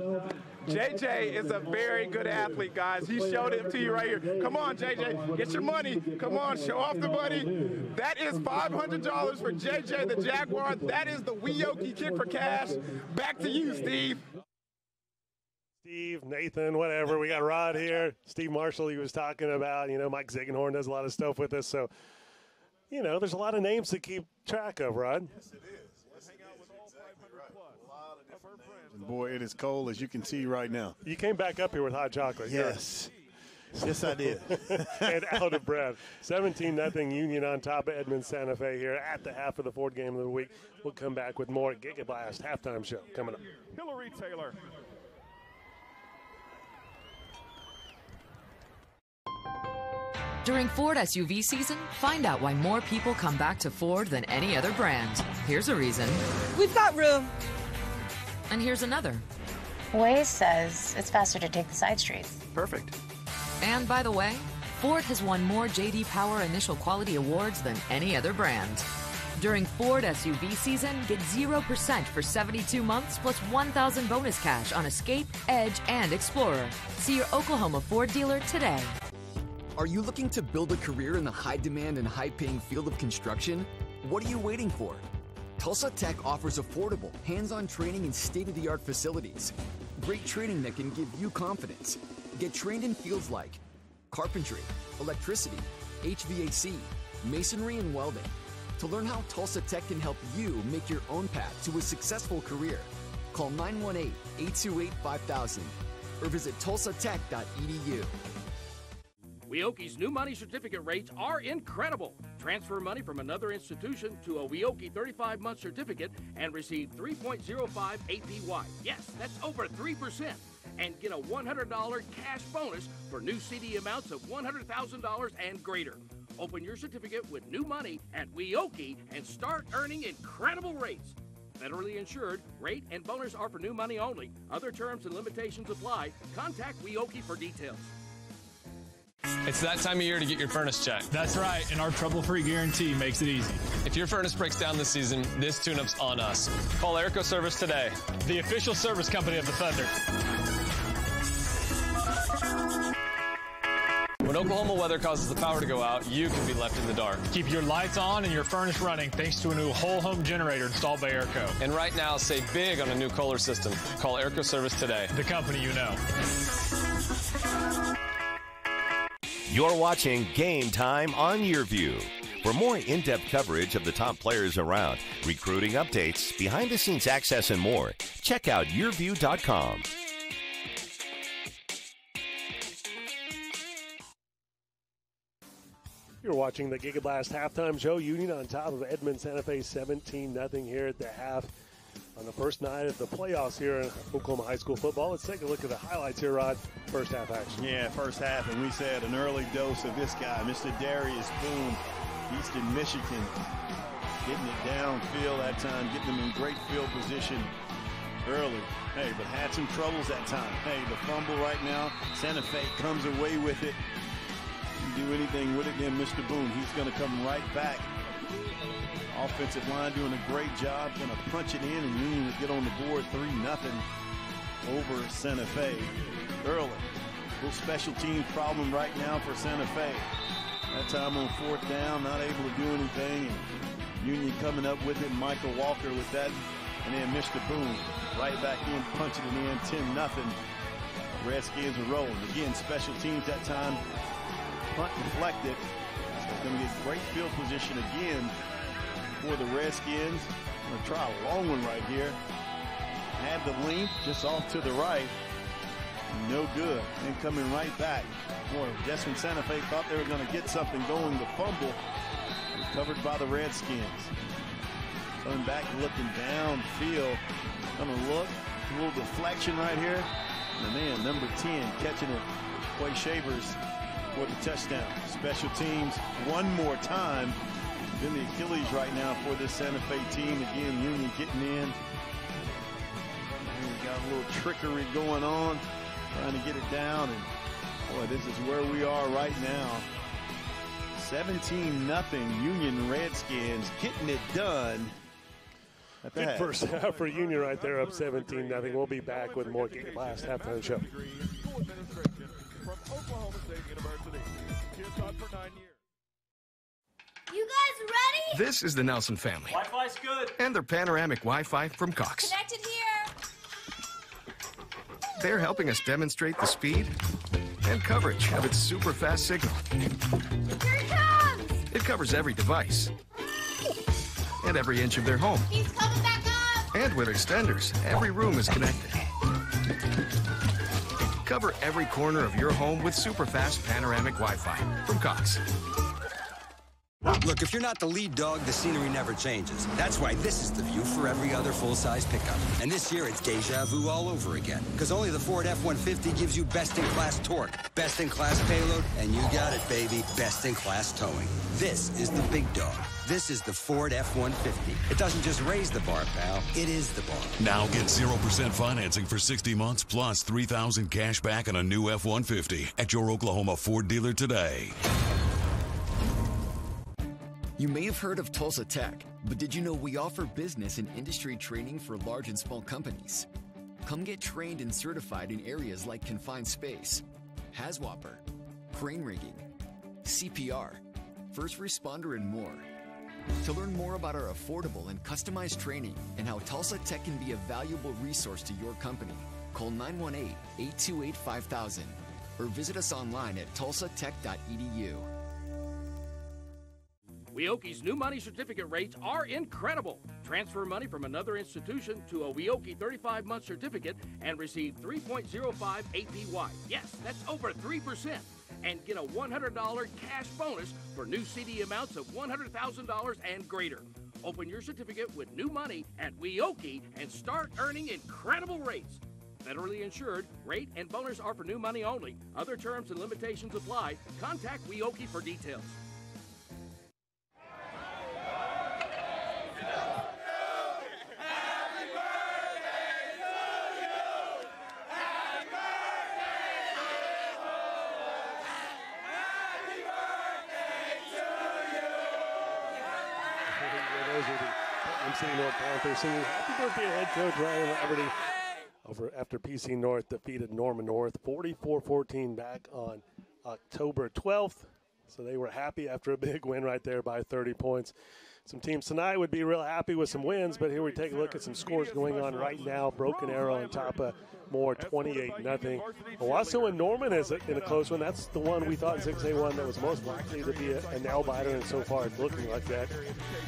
JJ is a very good athlete, guys. He showed it to you right here. Come on, JJ, get your money. Come on, show off the money. That is $500 for JJ the Jaguar. That is the Weoki Kick for Cash. Back to you, Steve. Steve, Nathan, whatever. We got Rod here. Steve Marshall, he was talking about. Mike Ziegenhorn does a lot of stuff with us. So, there's a lot of names to keep track of, Rod. Yes, it is. Let's hang out with all 500 plus. A lot of different friends. Boy, it is cold, as you can see right now. You came back up here with hot chocolate. Yes. Yes, I did. And out of breath. 17-0 Union on top of Edmond Santa Fe here at the half of the fourth game of the week. We'll come back with more Giga Blast halftime show coming up. Hillary Taylor. During Ford SUV season, find out why more people come back to Ford than any other brand. Here's a reason. We've got room. And here's another. Waze says it's faster to take the side streets. Perfect. And by the way, Ford has won more J.D. Power Initial Quality Awards than any other brand. During Ford SUV season, get 0% for 72 months plus $1,000 bonus cash on Escape, Edge, and Explorer. See your Oklahoma Ford dealer today. Are you looking to build a career in the high-demand and high-paying field of construction? What are you waiting for? Tulsa Tech offers affordable, hands-on training in state-of-the-art facilities. Great training that can give you confidence. Get trained in fields like carpentry, electricity, HVAC, masonry, and welding. To learn how Tulsa Tech can help you make your own path to a successful career, call 918-828-5000 or visit tulsatech.edu. Weoki's new money certificate rates are incredible. Transfer money from another institution to a Weoki 35-month certificate and receive 3.05 APY. Yes, that's over 3%. And get a $100 cash bonus for new CD amounts of $100,000 and greater. Open your certificate with new money at Weoki and start earning incredible rates. Federally insured, rate and bonus are for new money only. Other terms and limitations apply. Contact Weoki for details. It's that time of year to get your furnace checked. That's right, and our trouble-free guarantee makes it easy. If your furnace breaks down this season, this tune-up's on us. Call Airco Service today, the official service company of the Thunder. When Oklahoma weather causes the power to go out, you can be left in the dark. Keep your lights on and your furnace running thanks to a new whole home generator installed by Airco. And right now, save big on a new Kohler system. Call Airco Service today, the company you know. You're watching Game Time on YurView. For more in-depth coverage of the top players around, recruiting updates, behind-the-scenes access, and more, check out YurView.com. You're watching the GigaBlast halftime show. Union on top of Edmond Santa Fe 17-0 here at the half on the first night of the playoffs here in Oklahoma high school football. Let's take a look at the highlights here, Rod. First half action. Yeah, first half, and we said an early dose of this guy, Mr. Darius Boone, Eastern Michigan, getting it downfield that time, getting them in great field position early. Hey, but had some troubles that time. Hey, the fumble right now, Santa Fe comes away with it. Do anything with it again, Mr. Boone. He's going to come right back. Offensive line doing a great job. Going to punch it in, and Union will get on the board 3-0 over Santa Fe early. Little special teams problem right now for Santa Fe. That time on fourth down, not able to do anything. And Union coming up with it. Michael Walker with that. And then Mr. Boone right back in, punching it in 10-0. Redskins are rolling. Again, special teams that time. Punt deflected. They're going to get great field position again for the Redskins. Going to try a long one right here. Had the length just off to the right. No good. And coming right back. Boy, just when Santa Fe thought they were going to get something going, the fumble recovered by the Redskins. Coming back, looking downfield. Going to look. A little deflection right here. And man, number 10 catching it. Quay Shavers for the touchdown. Special teams one more time. Been the Achilles right now for this Santa Fe team. Again, Union getting in. We got a little trickery going on, trying to get it down. And boy, this is where we are right now. 17-0 Union Redskins getting it done. Good first half for Union right there, up 17-0. We'll be back with more GigaBlast halftime show. From Oklahoma State University. Kids taught for 9 years. You guys ready? This is the Nelson family. Wi-Fi's good. And their panoramic Wi-Fi from Cox. Connected here. They're helping us demonstrate the speed and coverage of its super fast signal. Here it comes! It covers every device and every inch of their home. He's coming back up! And with extenders, every room is connected. Cover every corner of your home with super fast panoramic Wi-Fi from Cox. Look, if you're not the lead dog, the scenery never changes. That's why this is the view for every other full-size pickup. And this year, it's deja vu all over again. Because only the Ford F-150 gives you best-in-class torque, best-in-class payload, and you got it, baby, best-in-class towing. This is the big dog. This is the Ford F-150. It doesn't just raise the bar, pal. It is the bar. Now get 0% financing for 60 months plus $3,000 cash back on a new F-150 at your Oklahoma Ford dealer today. You may have heard of Tulsa Tech, but did you know we offer business and industry training for large and small companies? Come get trained and certified in areas like confined space, HAZWOPER, crane rigging, CPR, first responder, and more. To learn more about our affordable and customized training and how Tulsa Tech can be a valuable resource to your company, call 918-828-5000 or visit us online at tulsatech.edu. Weoki's new money certificate rates are incredible. Transfer money from another institution to a Weoki 35-month certificate and receive 3.05 APY. Yes, that's over 3%. And get a $100 cash bonus for new CD amounts of $100,000 and greater. Open your certificate with new money at Weoki and start earning incredible rates. Federally insured, rate and bonus are for new money only. Other terms and limitations apply. Contact Weoki for details. North Panthers singing happy birthday head coach Ryan Laverty over after PC North defeated Norman North 44-14 back on October 12th. So they were happy after a big win right there by 30 points. Some teams tonight would be real happy with some wins, but here we take a look at some scores going on right now. Broken Arrow on top of Moore, 28-0. Owasso and Norman is in a close one. That's the one we thought in 6A1 that was most likely to be a nail-biter, and so far it's looking like that.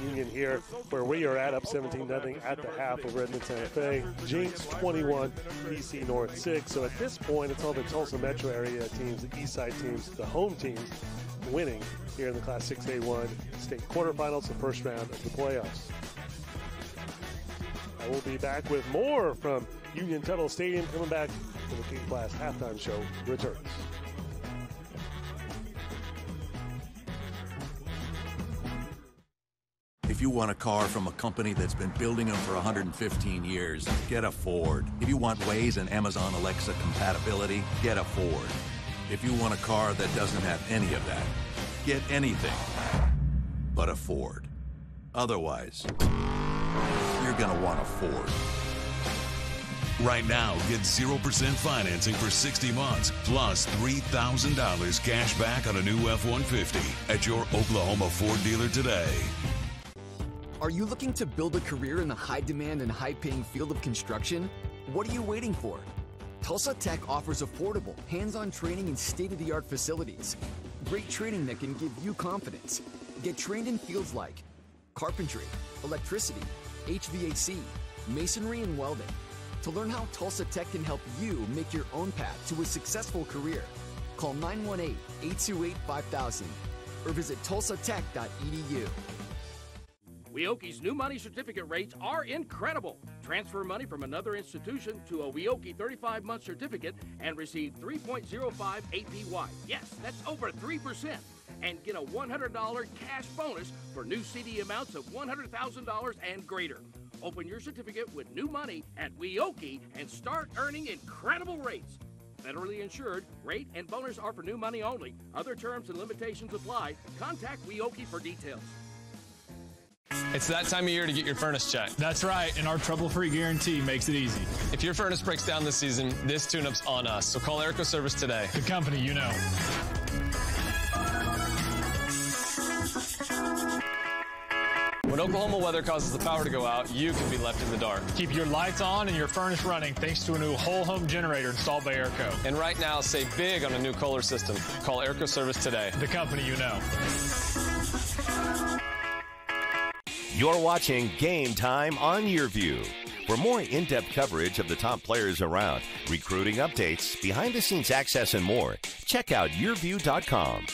Union here, where we are at, up 17-0 at the half over Edmond Santa Fe. Jinx, 21, PC North 6. So at this point, it's all the Tulsa metro area teams, the east side teams, the home teams, winning here in the Class 6A1 State Quarterfinals, the first round of the playoffs. I will be back with more from Union-Tuttle Stadium coming back when the King Blast halftime show returns. If you want a car from a company that's been building them for 115 years, get a Ford. If you want Waze and Amazon Alexa compatibility, get a Ford. If you want a car that doesn't have any of that, get anything but a Ford. Otherwise, you're gonna want a Ford. Right now, get 0% financing for 60 months, plus $3,000 cash back on a new F-150 at your Oklahoma Ford dealer today. Are you looking to build a career in the high-demand and high-paying field of construction? What are you waiting for? Tulsa Tech offers affordable, hands-on training in state-of-the-art facilities. Great training that can give you confidence. Get trained in fields like carpentry, electricity, HVAC, masonry, and welding. To learn how Tulsa Tech can help you make your own path to a successful career, call 918-828-5000 or visit tulsatech.edu. Weoki's new money certificate rates are incredible. Transfer money from another institution to a Weoki 35-month certificate and receive 3.05 APY. Yes, that's over 3%. And get a $100 cash bonus for new CD amounts of $100,000 and greater. Open your certificate with new money at Weoki and start earning incredible rates. Federally insured, rate and bonus are for new money only. Other terms and limitations apply. Contact Weoki for details. It's that time of year to get your furnace checked. That's right, and our trouble-free guarantee makes it easy. If your furnace breaks down this season, this tune-up's on us, so call Airco Service today. The company you know. When Oklahoma weather causes the power to go out, you can be left in the dark. Keep your lights on and your furnace running thanks to a new whole home generator installed by Airco. And right now, save big on a new Kohler system. Call Airco Service today. The company you know. You're watching Game Time on YurView. For more in-depth coverage of the top players around, recruiting updates, behind-the-scenes access, and more, check out YurView.com.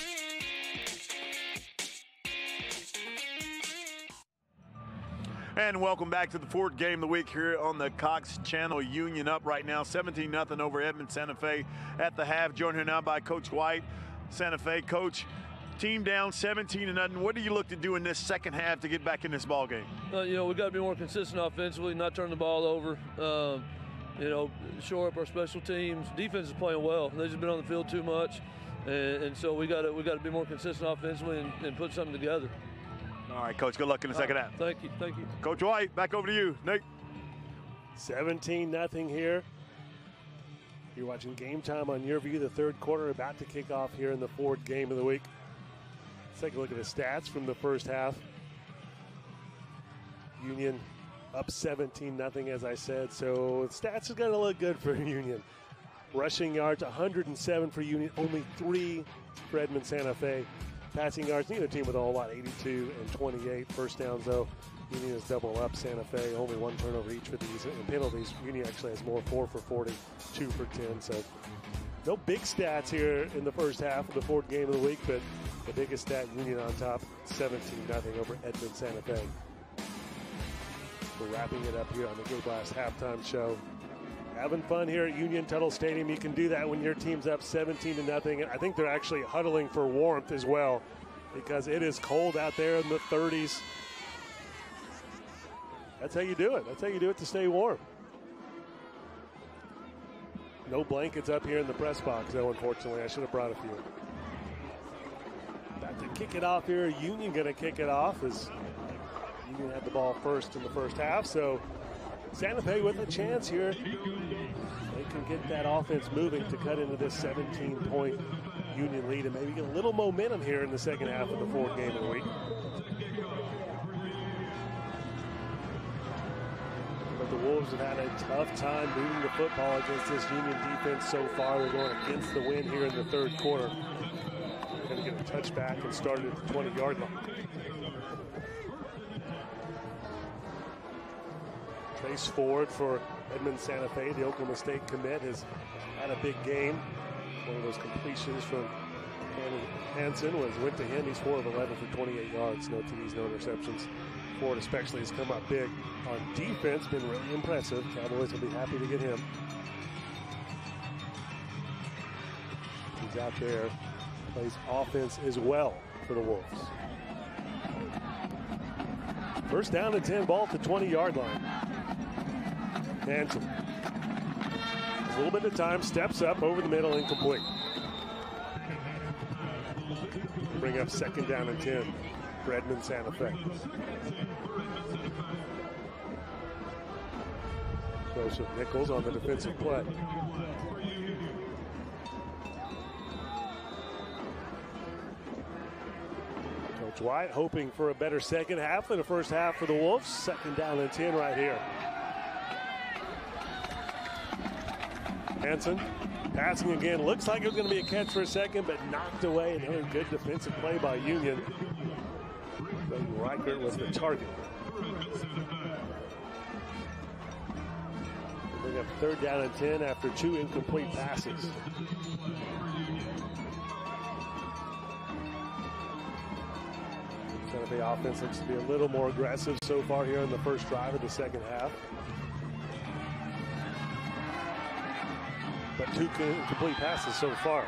And welcome back to the fourth game of the week here on the Cox Channel. Union up right now, 17-0 over Edmond Santa Fe at the half. Joined here now by Coach White, Santa Fe. Coach, team down 17-0. What do you look to do in this second half to get back in this ball game? We got to be more consistent offensively, not turn the ball over. Shore up our special teams. Defense is playing well. They've just been on the field too much, and so we got to be more consistent offensively and put something together. All right, Coach, good luck in the second half. Thank you. Coach White, back over to you. Nate. 17-0 here. You're watching Game Time on YurView. The third quarter about to kick off here in the fourth game of the week. Let's take a look at the stats from the first half. Union up 17-0, as I said, so the stats are going to look good for Union. Rushing yards, 107 for Union, only 3 for Edmond Santa Fe. Passing yards, neither team with a whole lot, 82 and 28. First downs, though, Union is double up Santa Fe, only 1 turnover each for these. And penalties, Union actually has more, 4 for 40, 2 for 10. So no big stats here in the first half of the fourth game of the week, but the biggest stat, Union on top, 17-0 over Edmond Santa Fe. We're wrapping it up here on the Gay Blast halftime show. Having fun here at Union-Tuttle Stadium. You can do that when your team's up 17-0. I think they're actually huddling for warmth as well because it is cold out there in the 30s. That's how you do it. That's how you do it to stay warm. No blankets up here in the press box, though, unfortunately. I should have brought a few. About to kick it off here. Union going to kick it off as Union had the ball first in the first half, so Santa Fe with a chance here. They can get that offense moving to cut into this 17-point Union lead and maybe get a little momentum here in the second half of the fourth game of the week. But the Wolves have had a tough time moving the football against this Union defense so far. They're going against the wind here in the third quarter. They're going to get a touchback and start at the 20-yard line. Trace Ford for Edmond Santa Fe, the Oklahoma State commit, has had a big game. One of those completions from Hansen went to him. He's 4 of 11 for 28 yards, no TDs, no interceptions. Ford especially has come up big on defense, been really impressive. Cowboys will be happy to get him. He's out there, plays offense as well for the Wolves. First down and 10, ball at the 20-yard line. Hansen. A little bit of time, steps up over the middle, incomplete. Bring up second down and 10 for Edmond Santa Fe. Joseph Nichols on the defensive play. Coach White hoping for a better second half than the first half for the Wolves. Second down and 10 right here. Hansen passing again. Looks like it was going to be a catch for a second, but knocked away. Another good defensive play by Union. Reichert was the target. Bring up third down and 10 after 2 incomplete passes. Santa Fe offense looks to be a little more aggressive so far here in the first drive of the second half. But 2 complete passes so far.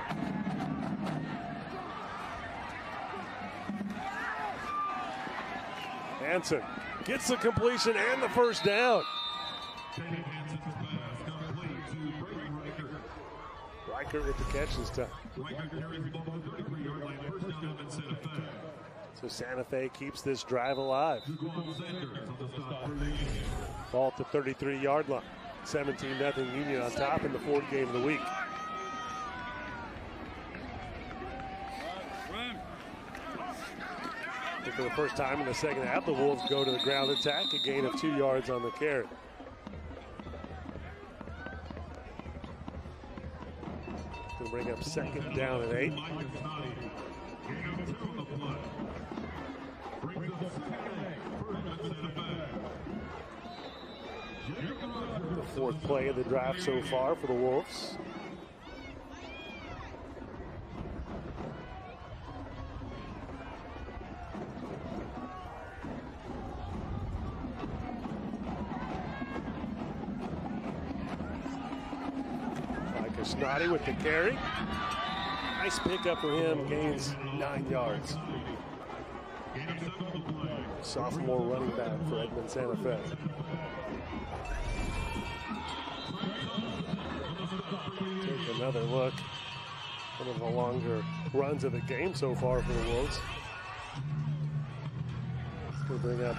Hansen gets the completion and the first down. Reichert with the catch this time. So Santa Fe keeps this drive alive. Ball at the 33-yard line. 17-0 Union on top in the fourth game of the week. For the first time in the second half, the Wolves go to the ground attack, a gain of 2 yards on the carry. Going to bring up second down and 8. The fourth play of the drive so far for the Wolves. Snoddy with the carry. Nice pickup for him, gains 9 yards. Sophomore running back for Edmond Santa Fe. Take another look. One of the longer runs of the game so far for the Wolves. It's going to bring up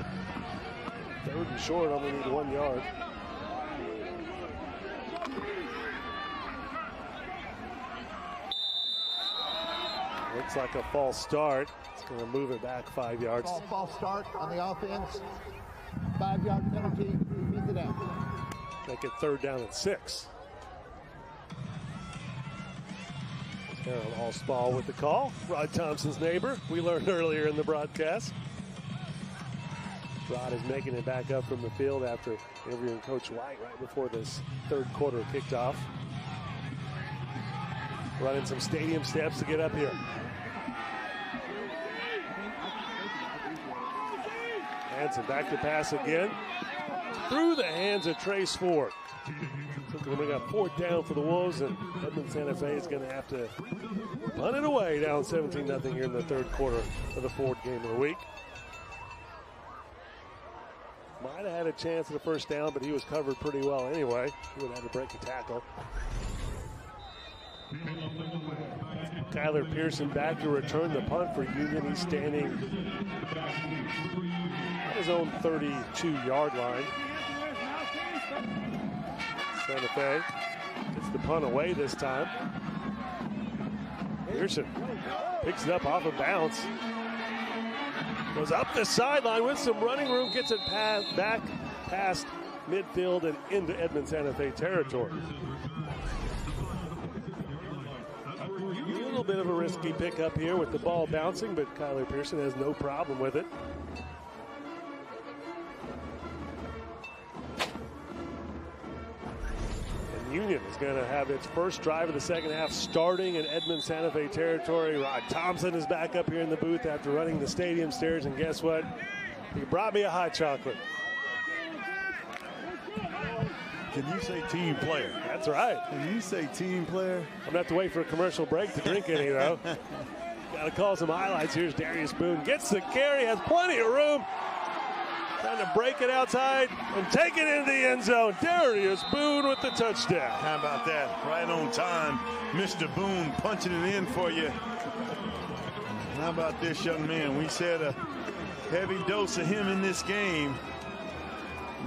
third and short, only need 1 yard. Looks like a false start. It's going to move it back 5 yards. False start on the offense. 5-yard penalty, beat the down. Make it 3rd down and 6. Harold Allspaw with the call. Rod Thompson's neighbor, we learned earlier in the broadcast. Rod is making it back up from the field after interviewing Coach White right before this 3rd quarter kicked off. Running some stadium steps to get up here. Hanson back to pass again. Through the hands of Trace Ford. We got 4th down for the Wolves, and Edmond Santa Fe is going to have to punt it away, down 17-0 here in the 3rd quarter of the 4th game of the week. Might have had a chance at the 1st down, but he was covered pretty well anyway. He would have had to break a tackle. Kyler Pearson back to return the punt for Union. He's standing at his own 32-yard line. Santa Fe gets the punt away this time. Pearson picks it up off of bounds. Goes up the sideline with some running room, gets it back past midfield and into Edmond Santa Fe territory. A little bit of a risky pickup here with the ball bouncing, but Kyler Pearson has no problem with it. And Union is going to have its first drive of the 2nd half starting in Edmond Santa Fe territory. Rod Thompson is back up here in the booth after running the stadium stairs, and guess what? He brought me a hot chocolate. Can you say team player? That's right. Can you say team player? I'm going to have to wait for a commercial break to drink any, though. Got to call some highlights. Here's Darius Boone. Gets the carry, has plenty of room. Trying to break it outside and take it into the end zone. Darius Boone with the touchdown. How about that? Right on time. Mr. Boone punching it in for you. How about this young man? We said a heavy dose of him in this game.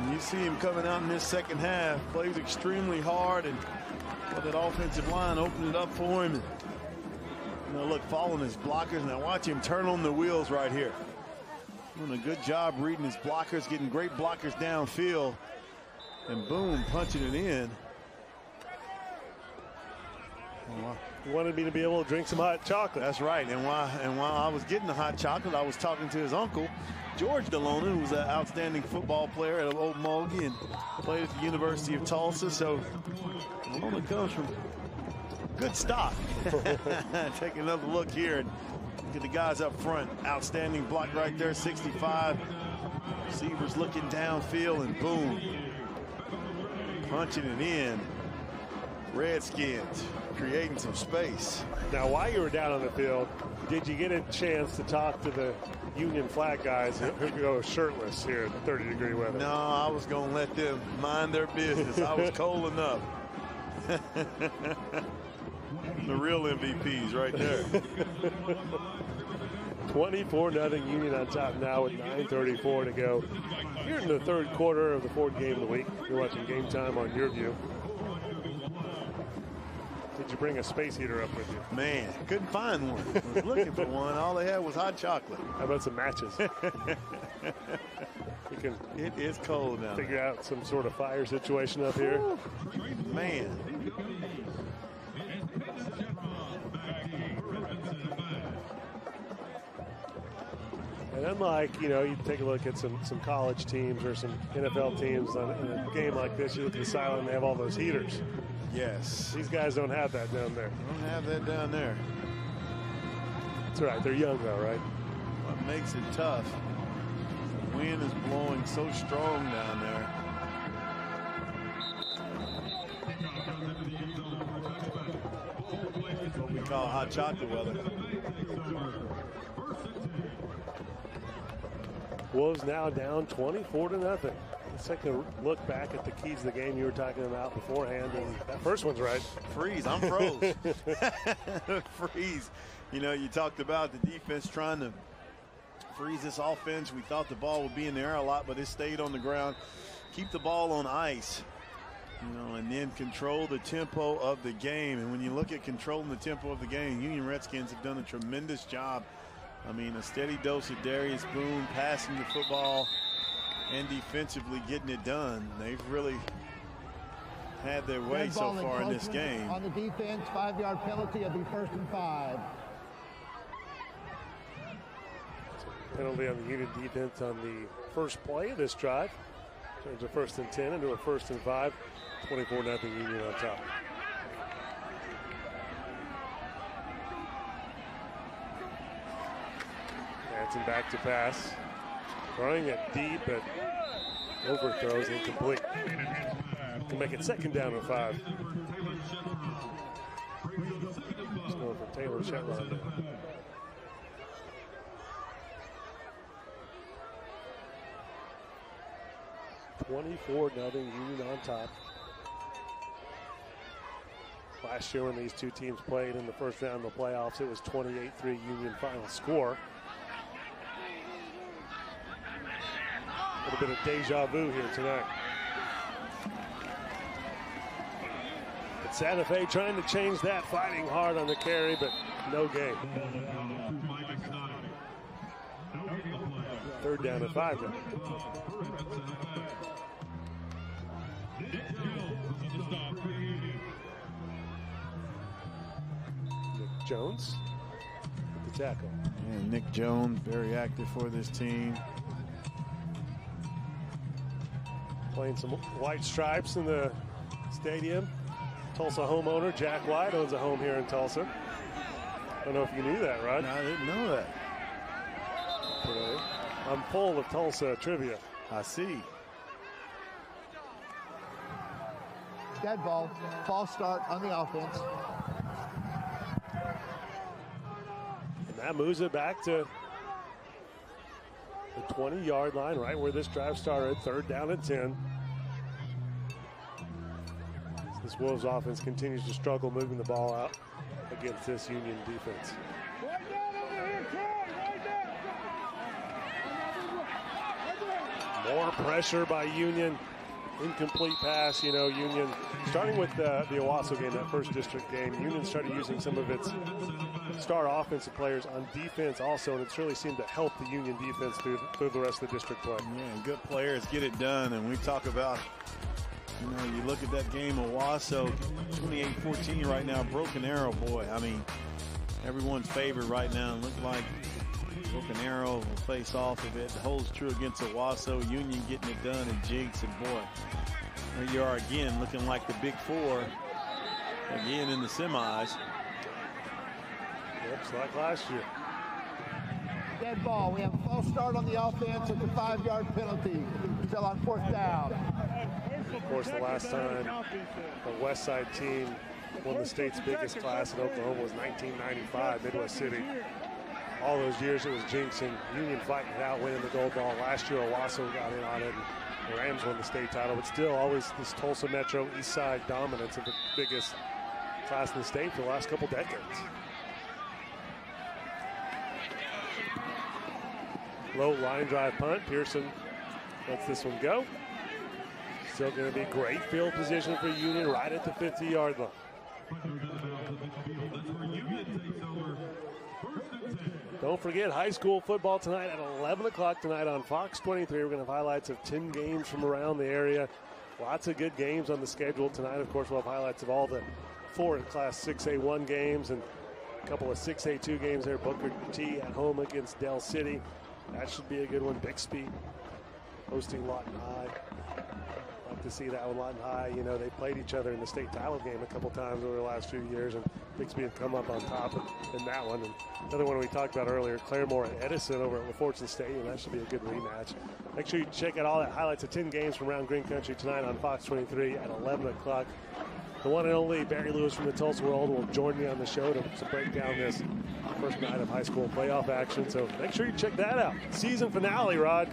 And you see him coming out in this 2nd half. Plays extremely hard, and well, that offensive line opened it up for him. And, look, following his blockers. Now watch him turn on the wheels right here. Doing a good job reading his blockers, getting great blockers downfield. And boom, punching it in. He wanted me to be able to drink some hot chocolate. That's right. And while I was getting the hot chocolate, I was talking to his uncle, George Delona, who's an outstanding football player at Old Mulgee and played at the University of Tulsa. So Delona comes from good stock. Take another look here and get the guys up front. Outstanding block right there, 65. Receivers looking downfield, and boom, punching it in. Redskins creating some space. Now, while you were down on the field, did you get a chance to talk to the Union flag guys who go shirtless here in 30-degree weather? No, I was going to let them mind their business. I was cold enough. The real MVPs right there. 24-0 Union on top now with 9:34 to go. Here in the 3rd quarter of the 4th game of the week. You're watching Game Time on YurView. Did you bring a space heater up with you? Man, couldn't find one. I was looking for one. All they had was hot chocolate. How about some matches? It is cold now. Figure out some sort of fire situation up here. Man. And unlike, you take a look at some college teams or some NFL teams in a game like this, you look at the sideline, they have all those heaters. Yes. These guys don't have that down there. Don't have that down there. That's right. They're young, though, right? What makes it tough, the wind is blowing so strong down there. That's what we call hot chocolate weather. Wolves now down 24-0. Let's take a look back at the keys of the game you were talking about beforehand, and that first one's right. Freeze, I'm froze. Freeze. You talked about the defense trying to freeze this offense. We thought the ball would be in the air a lot, but it stayed on the ground. Keep the ball on ice, and then control the tempo of the game. And when you look at controlling the tempo of the game, Union Redskins have done a tremendous job. I mean, a steady dose of Darius Boone passing the football. and defensively getting it done. They've really had their way so far in this game. On the defense, 5-yard penalty. It'll be 1st and 5. Penalty on the Union defense on the first play of this drive. Turns a 1st and 10 into a 1st and 5. 24-0 Union on top. Hanson back to pass. Throwing it deep, but overthrows incomplete. To make it 2nd down and 5. It's going for Taylor Shetland. 24-0 Union on top. Last year when these two teams played in the first round of the playoffs, it was 28-3 Union final score. A little bit of deja vu here tonight. But Santa Fe trying to change that, fighting hard on the carry, but no gain. 3rd down and 5 now. Nick Jones with the tackle. And Nick Jones, very active for this team. Playing some white stripes in the stadium. Tulsa homeowner Jack White owns a home here in Tulsa. I don't know if you knew that, Rod. No, I didn't know that. Today. I'm full of Tulsa trivia. I see. Dead ball. False start on the offense. And that moves it back to the 20-yard line, right where this drive started. 3rd down and 10. This Wolves offense continues to struggle moving the ball out against this Union defense. More pressure by Union. Incomplete pass, you know, Union, starting with the Owasso game, that first district game, Union started using some of its star offensive players on defense also, and it's really seemed to help the Union defense through the rest of the district play. Yeah, good players get it done, and we talk about, you know, you look at that game, Owasso, 28-14 right now, Broken Arrow, boy, I mean, everyone's favorite right now. It looked like Broken Arrow will face off of it. It holds true against Owasso. Union getting it done, and Jinx, and boy, there you are again, looking like the Big Four again in the semis. Looks like last year. Dead ball. We have a false start on the offense at the 5-yard penalty. Still on 4th down. Of course, the last time the West Side team won the state's biggest class in Oklahoma was 1995, Midwest City. All those years it was Jinx and Union fighting it out, winning the gold ball. Last year Owasso got in on it, and the Rams won the state title. But still, always this Tulsa Metro East Side dominance of the biggest class in the state for the last couple decades. Low line drive punt. Pearson lets this one go. Still going to be great field position for Union right at the 50-yard line. Don't forget high school football tonight at 11 o'clock tonight on Fox 23. We're going to have highlights of 10 games from around the area. Lots of good games on the schedule tonight. Of course, we'll have highlights of all the 4 Class 6A1 games and a couple of 6A2 games there. Booker T at home against Dell City. That should be a good one. Bixby hosting Lawton High. Like to see that one. Lawton High, you know, they played each other in the state title game a couple times over the last few years, and Bixby had come up on top in that one. And another one we talked about earlier, Claremore and Edison over at LaFortune Stadium. That should be a good rematch. Make sure you check out all that highlights of 10 games from around Green Country tonight on Fox 23 at 11 o'clock. The one and only Barry Lewis from the Tulsa World will join me on the show to break down this first night of high school playoff action. So make sure you check that out. Season finale, Rod,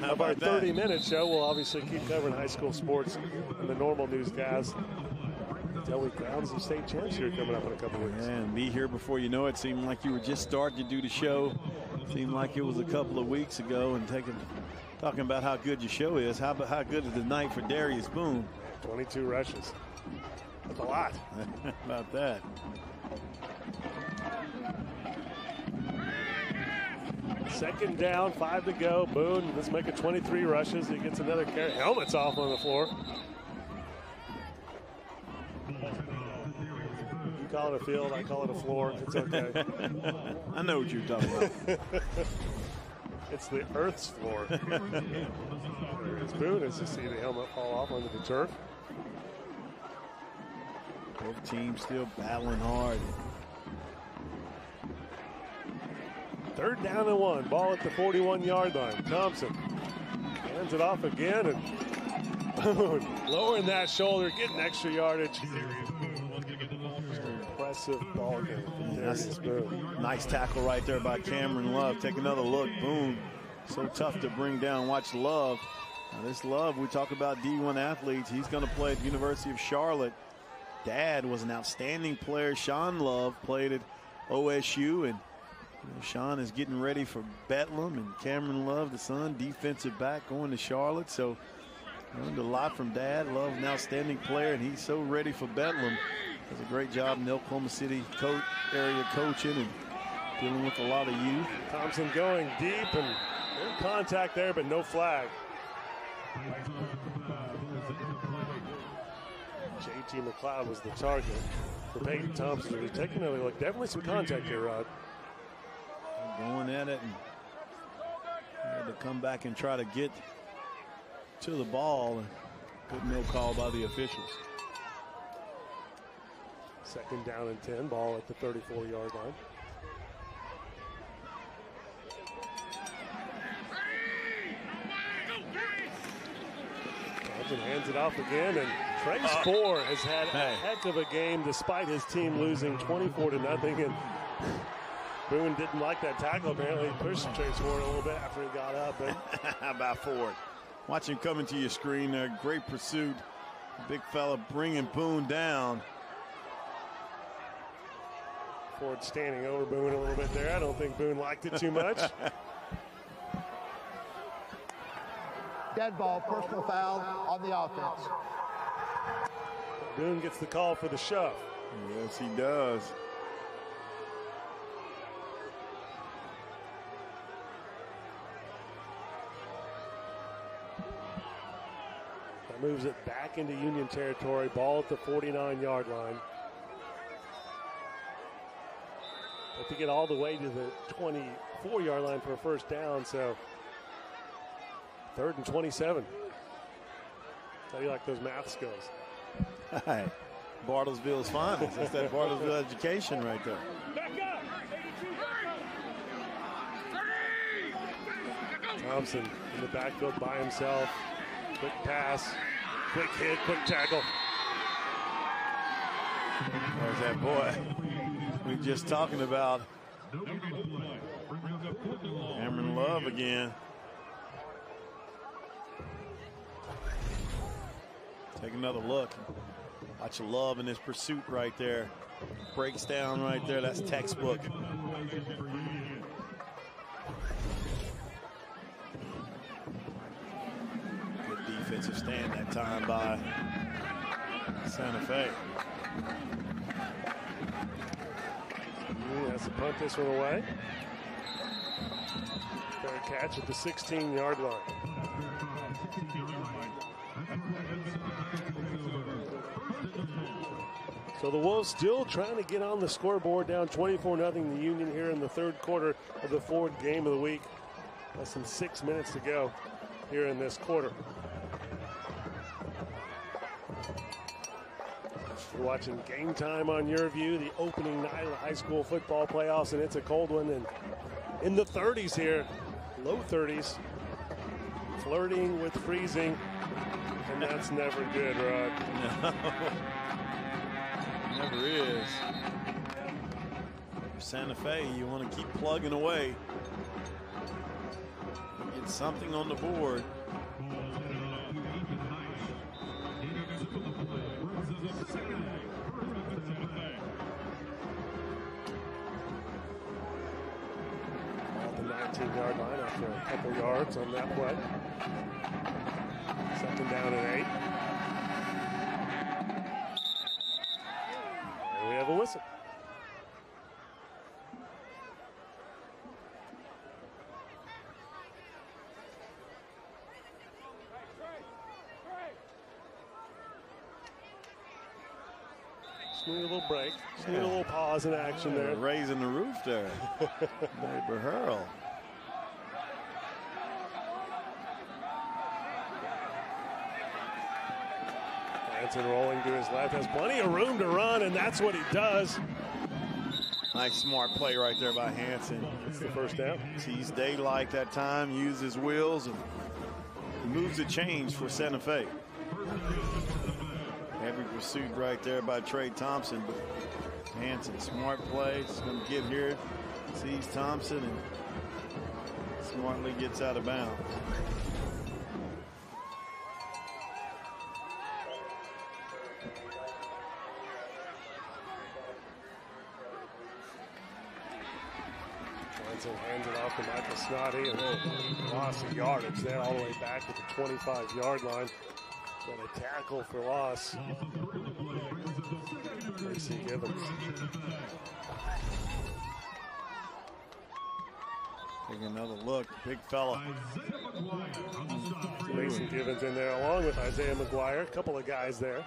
of our 30-minute show. We'll obviously keep covering high school sports and the normal newscasts until we crown some state champs here coming up in a couple weeks. Yeah, and be here before you know it. Seemed like you were just starting to do the show. Seemed like it was a couple of weeks ago, and talking about how good your show is. How good is the night for Darius Boone? 22 rushes. That's a lot. About that. Second down, 5 to go. Boone, let's make it 23 rushes. He gets another carry. Helmet's off on the floor. You call it a field, I call it a floor. It's okay. I know what you're talking about. It's the Earth's floor. It's Boone as you see the helmet fall off onto the turf. Both teams still battling hard. Third down and 1. Ball at the 41-yard line. Thompson hands it off again, and Boone lowering that shoulder, getting extra yardage. Impressive ball game from Darius Boone. Nice tackle right there by Cameron Love. Take another look. Boone, so tough to bring down. Watch Love. Now this Love, we talk about D1 athletes. He's going to play at the University of Charlotte. Dad was an outstanding player. Sean Love played at OSU, and Sean is getting ready for Bedlam, and Cameron Love, the son, defensive back, going to Charlotte. So learned a lot from Dad. Love, an outstanding player, and he's so ready for Bedlam. Does a great job in the Oklahoma City area coaching and dealing with a lot of youth. Thompson going deep and in contact there, but no flag. JT McLeod was the target for Peyton Thompson. He's taking another look. Definitely some contact here, Rod. Going at it and had to come back and try to get to the ball. Good no call by the officials. Second down and 10. Ball at the 34-yard line. Thompson hands it off again, and Trace Ford has had a heck of a game despite his team losing 24-0. And Boone didn't like that tackle. Apparently he pushed Trace Ford a little bit after he got up. But how about Ford? Watch him coming to your screen there. Great pursuit. Big fella bringing Boone down. Ford standing over Boone a little bit there. I don't think Boone liked it too much. Dead ball, personal foul on the offense. Boone gets the call for the shove. Yes, he does. That moves it back into Union territory. Ball at the 49-yard line. Have to get all the way to the 24-yard line for a first down, so 3rd and 27. How do you like those math skills? Hi. Bartlesville's finest. That's that Bartlesville education right there. Thompson in the backfield by himself. Quick pass, quick hit, quick tackle. There's that boy we were just talking about. Cameron Love again. Take another look. Watch Love in his pursuit right there. Breaks down right there. That's textbook. Good defensive stand that time by Santa Fe. He has to punt this one away. Fair catch at the 16-yard line. So the Wolves still trying to get on the scoreboard, down 24-0 the Union here in the third quarter of the fourth game of the week. Less than 6 minutes to go here in this quarter. You're watching Game Time on YurView, the opening night of the high school football playoffs, and it's a cold one. And in the 30s here, low 30s, flirting with freezing, and that's never good, Rod. No. Never is. For Santa Fe, you want to keep plugging away. Get something on the board. At the 19-yard line after a couple yards on that play. Second down and 8. We have a whistle. Just need a little break. Just need a little pause in action there. Raising the roof there. Neighbor Hurl. Hansen rolling to his left, has plenty of room to run, and that's what he does. Nice smart play right there by Hansen. It's the first down. Sees daylight that time, uses his wheels, and moves the change for Santa Fe. Heavy pursuit right there by Trey Thompson, but Hansen, smart play, just going to get here, sees Thompson, and smartly gets out of bounds. Hands it off to Michael Snoddy, and loss of yardage there all the way back to the 25-yard line. Got a tackle for loss. Mason Givens. Taking another look, big fella. Mason Givens in there along with Isaiah McGuire, a couple of guys there.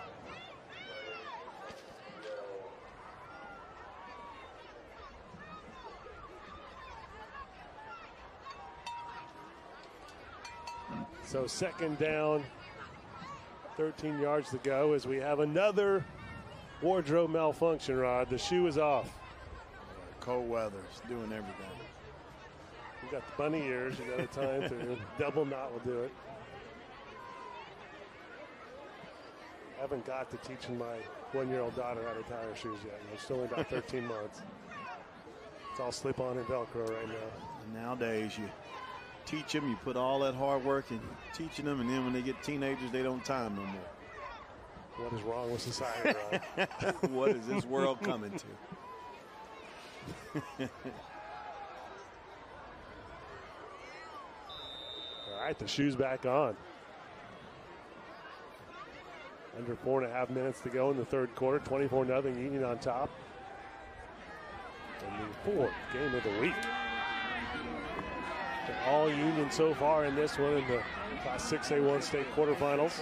So second down, 13 yards to go as we have another wardrobe malfunction, Rod. The shoe is off. Cold weather's doing everything. You got the bunny ears, you got a time to double knot will do it. I haven't got to teaching my one-year-old daughter how to tie her shoes yet. She's still only about 13 months. It's all slip on and Velcro right now. And nowadays you teach them, you put all that hard work in teaching them, and then when they get teenagers, they don't tie them no more. What is wrong with society, Ron? What is this world coming to? All right, the shoe's back on. Under 4.5 minutes to go in the third quarter. 24-0 Union on top. And the fourth game of the week. All Union so far in this one in the Class 6A1 State Quarterfinals.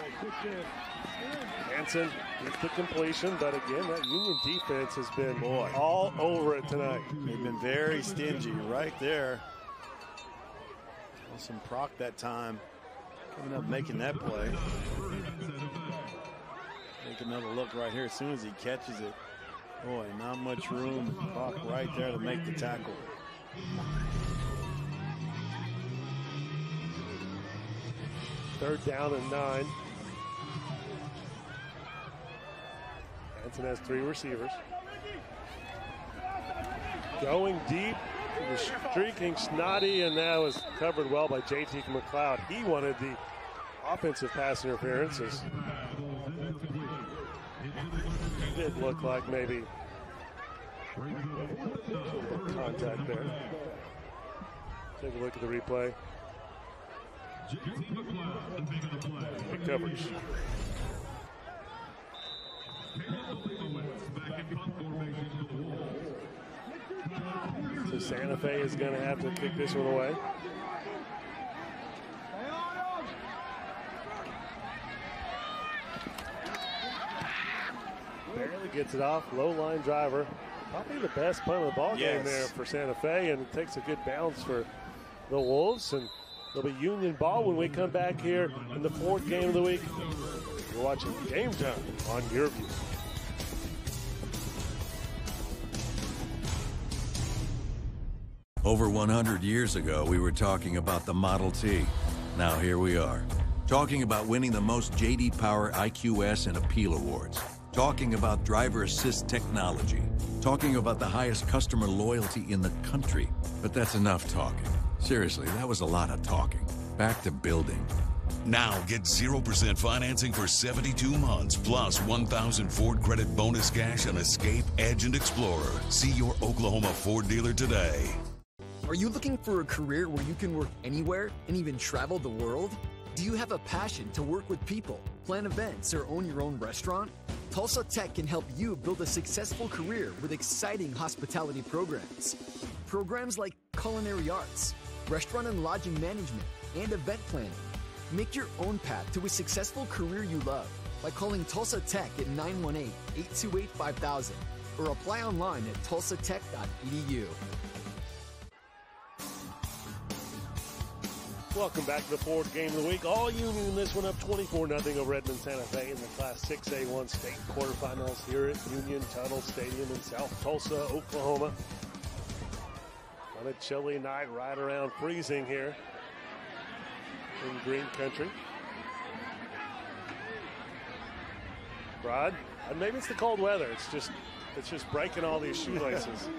Hansen gets the completion, but again, that Union defense has been all over it tonight. They've been very stingy right there. Wilson Proc that time coming up making that play. Take another look right here as soon as he catches it. Boy, not much room. Proc right there to make the tackle. Third down and 9. Hansen has 3 receivers. Going deep, the streaking Snoddy, and that was covered well by JT McLeod. He wanted the offensive pass interferences. It did look like maybe contact there. Take a look at the replay. Good coverage. So Santa Fe is going to have to kick this one away. Barely gets it off. Low line driver. Probably the best punt of the ball game there for Santa Fe, and it takes a good bounce for the Wolves. And it'll be Union ball when we come back here in the fourth game of the week. You're watching Game Time on YurView. Over 100 years ago, we were talking about the Model T. Now here we are, talking about winning the most J.D. Power IQS and Appeal Awards, talking about driver assist technology, talking about the highest customer loyalty in the country. But that's enough talking. Seriously, that was a lot of talking. Back to building. Now get 0% financing for 72 months, plus 1,000 Ford credit bonus cash on Escape, Edge, and Explorer. See your Oklahoma Ford dealer today. Are you looking for a career where you can work anywhere and even travel the world? Do you have a passion to work with people, plan events, or own your own restaurant? Tulsa Tech can help you build a successful career with exciting hospitality programs. Programs like culinary arts, restaurant and lodging management, and event planning. Make your own path to a successful career you love by calling Tulsa Tech at 918-828-5000 or apply online at tulsatech.edu. Welcome back to the fourth game of the week. All Union this one up 24-0 over Edmond Santa Fe in the Class 6A1 state quarterfinals here at Union-Tuttle Stadium in South Tulsa, Oklahoma. On a chilly night, right around freezing here in Green Country. Rod, maybe it's the cold weather. It's just breaking all these shoelaces.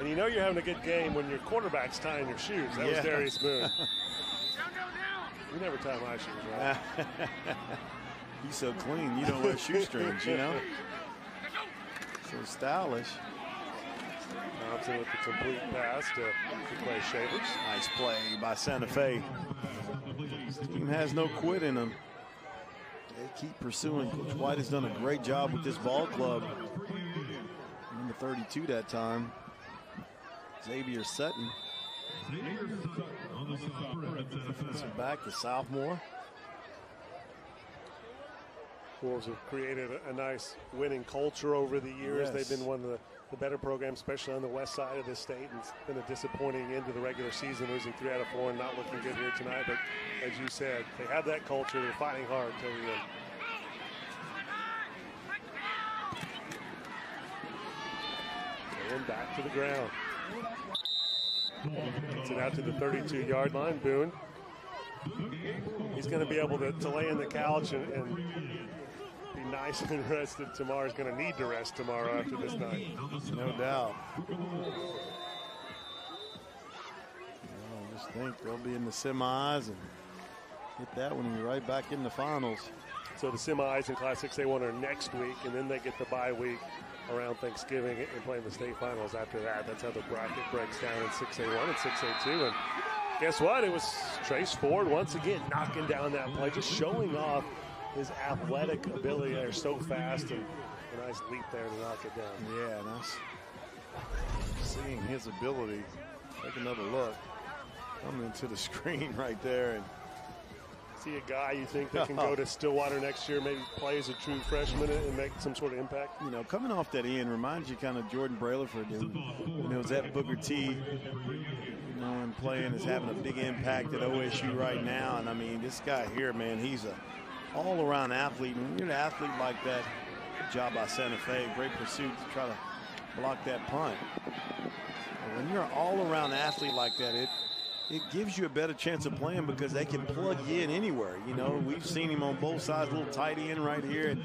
And you know you're having a good game when your quarterback's tying your shoes. That was Darius Boone. You never tie my shoes, right? He's so clean, you don't wear shoestrings, you know? So stylish. Thompson with the complete pass to Clay Shavers. Nice play by Santa Fe. This team has no quit in them. They keep pursuing. Coach White has done a great job with this ball club. Number 32 that time. Xavier Sutton. Defensive back, the sophomore. Wolves have created a nice winning culture over the years. Yes. They've been one of the better programs, especially on the west side of the state. And it's been a disappointing end to the regular season, losing 3 out of 4 and not looking good here tonight. But as you said, they have that culture. They're fighting hard till the end. And back to the ground. Gets it out to the 32-yard line. Boone. He's going to be able to lay in the couch and be nice and rested tomorrow. He's going to need to rest tomorrow after this night. No doubt. I just think they'll be in the semis and hit that one and be right back in the finals. So the semis in Class 6A1 are next week, and then they get the bye week around Thanksgiving and playing the state finals after that. That's how the bracket breaks down in 6A1 and 6A2. And guess what? It was Trace Ford once again knocking down that play, just showing off his athletic ability. They're so fast, and a nice leap there to knock it down. Yeah, and that's seeing his ability. Take another look. Coming into the screen right there. And see a guy you think that can go to Stillwater next year, maybe play as a true freshman and make some sort of impact? You know, coming off that end reminds you kind of Jordan Brayliford, who, you know, is at Booker T, you know, and playing, is having a big impact at OSU right now. And I mean, this guy here, man, he's a all-around athlete. And when you're an athlete like that, good job by Santa Fe, great pursuit to try to block that punt. But when you're an all-around athlete like that, it gives you a better chance of playing because they can plug you in anywhere. You know, we've seen him on both sides, little tight end right here, and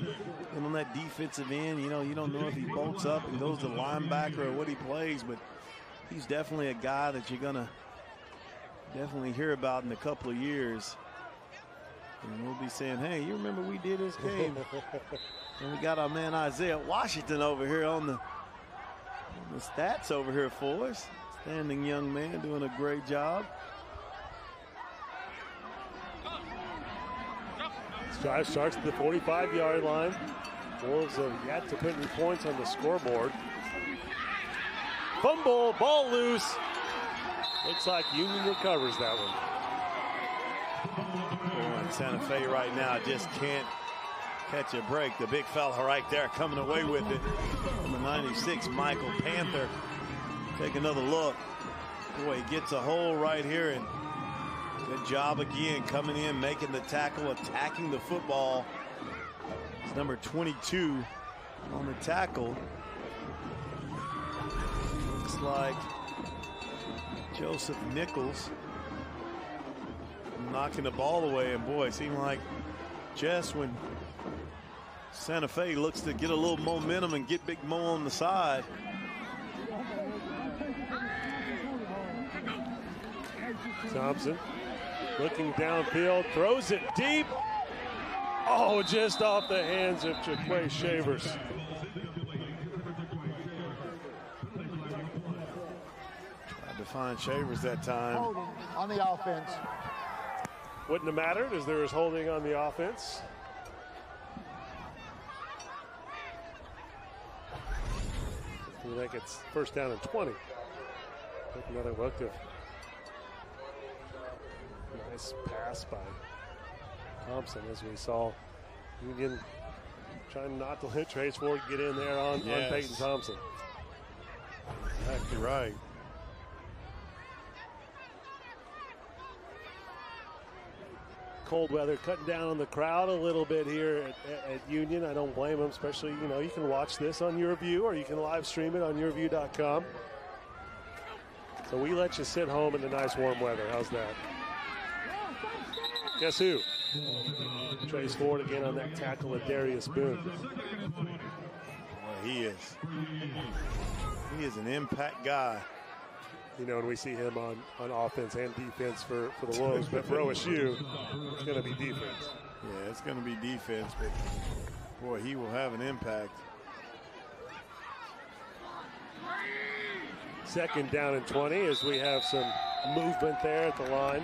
on that defensive end, you know, you don't know if he bolts up and goes to linebacker or what he plays, but he's definitely a guy that you're going to definitely hear about in a couple of years. And we'll be saying, hey, you remember we did this game? And we got our man Isaiah Washington over here on the stats over here for us. Standing young man doing a great job. This drive starts at the 45-yard line. Wolves have yet to put any points on the scoreboard. Fumble, ball loose. Looks like Union recovers that one. Santa Fe right now just can't catch a break. The big fella right there coming away with it. Number 96, Michael Panther. Take another look. Boy, he gets a hole right here, and good job again coming in, making the tackle, attacking the football. It's number 22 on the tackle. Looks like Joseph Nichols knocking the ball away, and boy, it seemed like just when Santa Fe looks to get a little momentum and get Big Mo on the side. Thompson looking downfield, throws it deep. Oh, just off the hands of Clay Shavers. Tried to find Shavers that time. Holding on the offense. Wouldn't have mattered as there was holding on the offense. I think it's first down and 20. Take another look of nice pass by Thompson, as we saw Union trying not to let Trace Ford get in there on Peyton Thompson. Exactly right. Cold weather cutting down on the crowd a little bit here at Union. I don't blame them, especially, you can watch this on YurView or you can live stream it on YurView.com. So we let you sit home in the nice warm weather. How's that? Guess who? Trace Ford again on that tackle of Darius Boone. Well, he is. He is an impact guy. When we see him on offense and defense for the Wolves, but for OSU, it's going to be defense. Yeah, it's going to be defense, but boy, he will have an impact. Second down and 20 as we have some movement there at the line.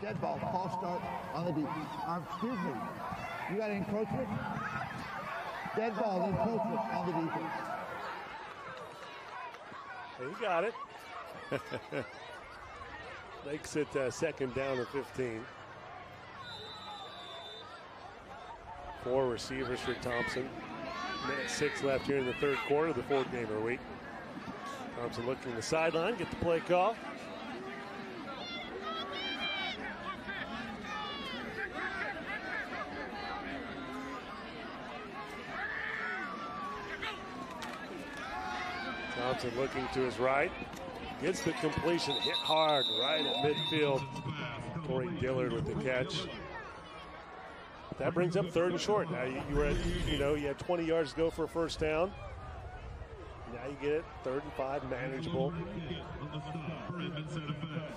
Dead ball, false start on the defense. Excuse me. You got encroachment? Dead ball, encroachment on the defense. You got it. Makes it second down and 15. 4 receivers for Thompson. Minute 6 left here in the third quarter of the 4-gamer week. Thompson looking to the sideline, get the play call. Thompson looking to his right. Gets the completion, hit hard right at midfield. Corey Dillard with the catch. That brings up 3rd and short. Now you were at, you had 20 yards to go for a first down. Now you get it 3rd and 5, manageable.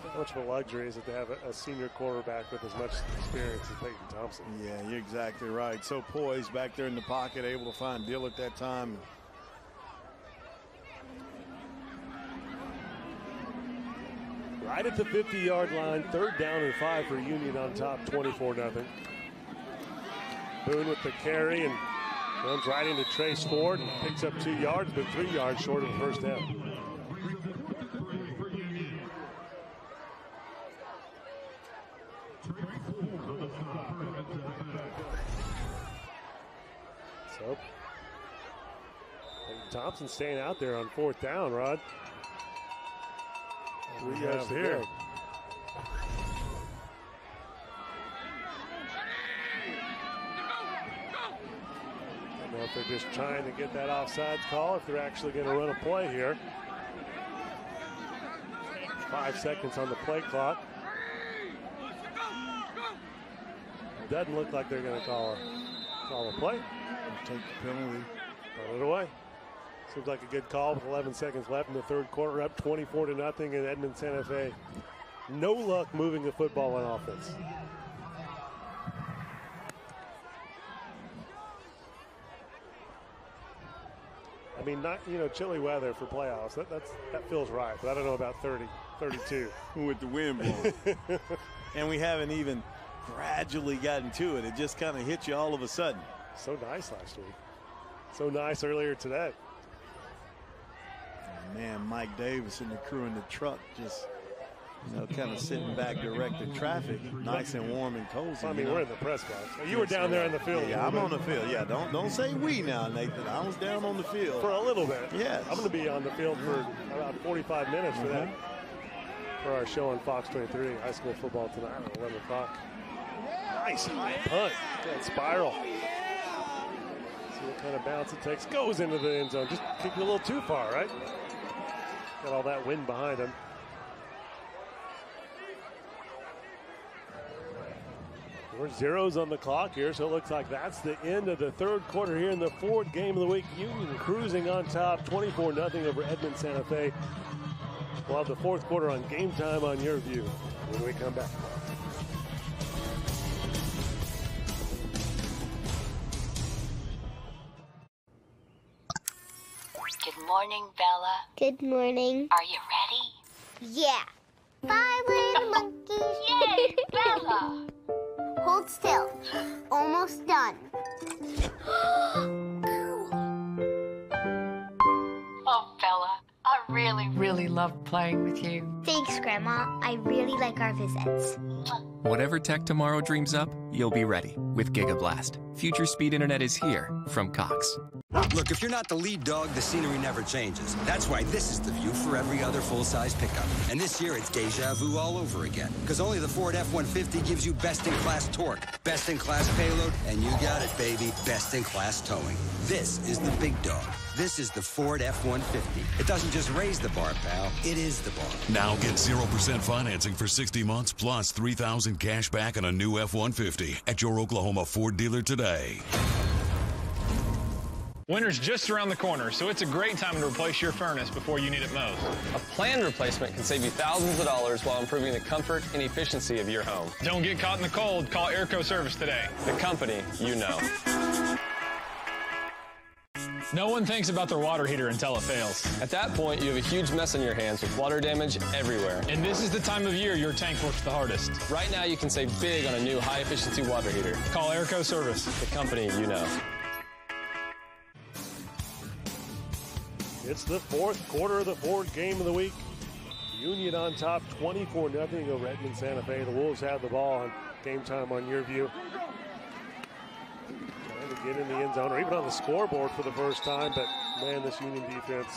How much of a luxury is it to have a senior quarterback with as much experience as Peyton Thompson? Yeah, you're exactly right. So poised back there in the pocket, able to find Dillard that time. Right at the 50-yard line, 3rd down and 5 for Union on top, 24-0. Boone with the carry and runs right into Trace Ford and picks up 2 yards, but 3 yards short of the first down. So, Thompson staying out there on 4th down, Rod. 3 yards here. I don't know if they're just trying to get that offsides call, if they're actually going to run a play here. 5 seconds on the play clock. It doesn't look like they're going to call a play. Take the penalty. Throw it away. Seems like a good call with 11 seconds left in the third quarter, up 24-0 in Edmond Santa Fe. No luck moving the football on offense. I mean, not, chilly weather for playoffs. That feels right, but I don't know about 30, 32. With the wind blowing. And we haven't even gradually gotten to it. It just kind of hit you all of a sudden. So nice last week. So nice earlier today. Man, Mike Davis and the crew in the truck just, kind of sitting back directing traffic. Nice and warm and cozy. I mean, we're in the press box. You were down there in the field. Yeah, I'm on the field. Yeah, don't say we now, Nathan. I was down on the field. For a little bit. Yes. I'm going to be on the field for about 45 minutes for that. For our show on Fox 23, high school football tonight at 11 o'clock. Nice high punt. That spiral. See what kind of bounce it takes. Goes into the end zone. Just kicked a little too far, right? Got all that wind behind him. We're zeros on the clock here, so it looks like that's the end of the third quarter here in the 4th game of the week. Union cruising on top, 24-0 over Edmond Santa Fe. We'll have the 4th quarter on Game Time on YurView when we come back. Good morning, Bella. Good morning. Are you ready? Yeah. 5 little monkeys. Yay, Bella! Hold still. Almost done. Oh, Bella, I really love playing with you. Thanks, Grandma. I really like our visits. Whatever tech tomorrow dreams up, you'll be ready with GigaBlast. Future speed internet is here from Cox. Look, if you're not the lead dog, the scenery never changes. That's why this is the view for every other full-size pickup. And this year, it's deja vu all over again. Because only the Ford F-150 gives you best-in-class torque, best-in-class payload, and you got it, baby, best-in-class towing. This is the big dog. This is the Ford F-150. It doesn't just raise the bar, pal. It is the bar. Now get 0% financing for 60 months plus $3,000 cash back on a new F-150 at your Oklahoma Ford dealer today. Winter's just around the corner, so it's a great time to replace your furnace before you need it most. A planned replacement can save you thousands of dollars while improving the comfort and efficiency of your home. Don't get caught in the cold. Call Airco Service today. The company you know. No one thinks about their water heater until it fails. At that point, you have a huge mess on your hands with water damage everywhere. And this is the time of year your tank works the hardest. Right now, you can save big on a new high-efficiency water heater. Call Airco Service. The company you know. It's the fourth quarter of the fourth game of the week. Union on top, 24-0 over Edmond Santa Fe. The Wolves have the ball on Game Time on YurView. Trying to get in the end zone or even on the scoreboard for the first time, but man, this Union defense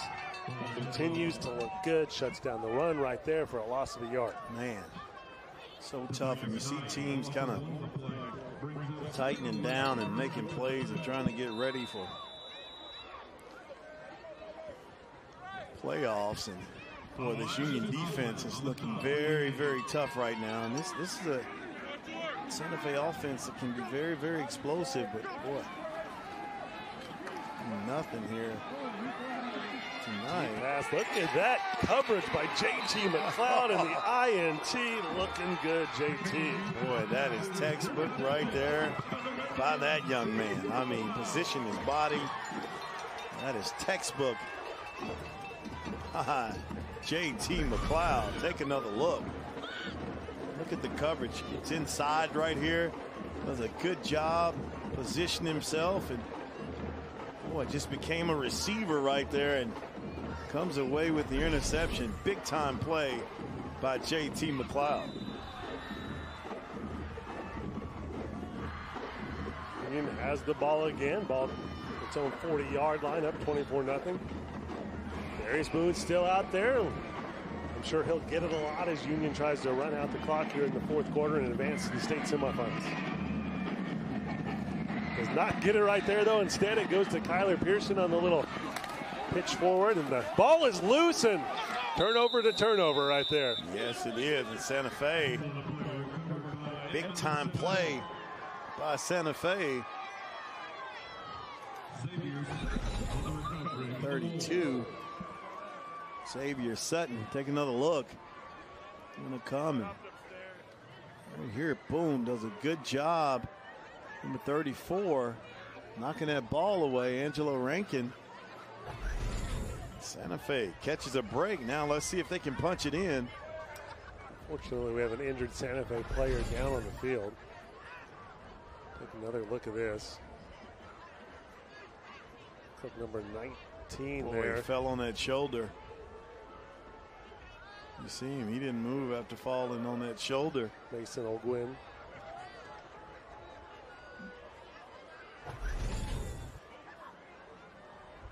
continues to look good. Shuts down the run right there for a loss of a yard. Man, so tough. And you see teams kind of tightening down and making plays and trying to get ready for playoffs, and boy, this Union defense is looking very, very tough right now. And this is a Santa Fe offense that can be very, very explosive, but boy, nothing here tonight. Look at that coverage by JT McLeod and the INT. Looking good, JT. Boy, that is textbook right there by that young man. I mean, position his body. That is textbook. JT McLeod, take another look. Look at the coverage. It's inside right here. Does a good job positioning himself, and boy, just became a receiver right there and comes away with the interception. Big time play by JT McLeod. Union has the ball again. Ball its own 40-yard line, up 24-0. Darius Boone's still out there. I'm sure he'll get it a lot as Union tries to run out the clock here in the fourth quarter and advance to the state semifinals. Does not get it right there, though. Instead, it goes to Kyler Pearson on the little pitch forward, and the ball is loose, and turnover to turnover right there. Yes, it is. And Santa Fe, big-time play by Santa Fe. 32. Xavier Sutton, take another look. Gonna come and right here, boom, does a good job. Number 34, knocking that ball away, Angelo Rankin. Santa Fe catches a break. Now let's see if they can punch it in. Fortunately, we have an injured Santa Fe player down on the field. Take another look at this. Looks like number 19 Boy, there. He fell on that shoulder. You see him, he didn't move after falling on that shoulder. Mason Ogwin.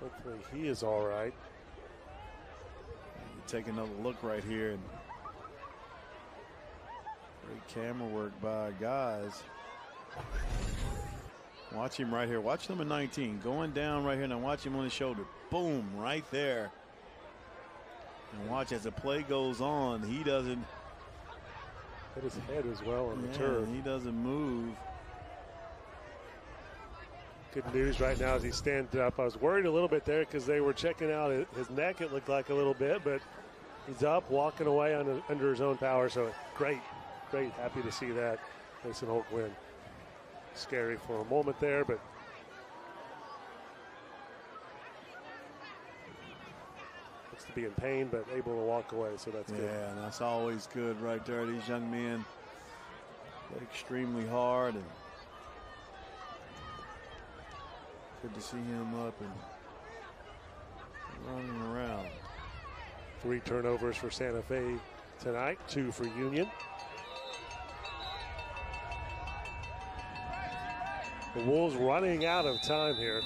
Hopefully he is all right. You take another look right here, and great camera work by guys. Watch him right here. Watch number 19 going down right here. Now watch him on his shoulder. Boom, right there. And watch as the play goes on, he doesn't hit his head as well on the turf. He doesn't move. Good news right now as he stands up. I was worried a little bit there because they were checking out his neck. It looked like a little bit, but he's up, walking away under his own power. So great, great. Happy to see that. Mason Holt win. Scary for a moment there, but looks to be in pain, but able to walk away, so that's good. Yeah, and that's always good right there. These young men play extremely hard, and good to see him up and running around. 3 turnovers for Santa Fe tonight, 2 for Union. The Wolves running out of time here.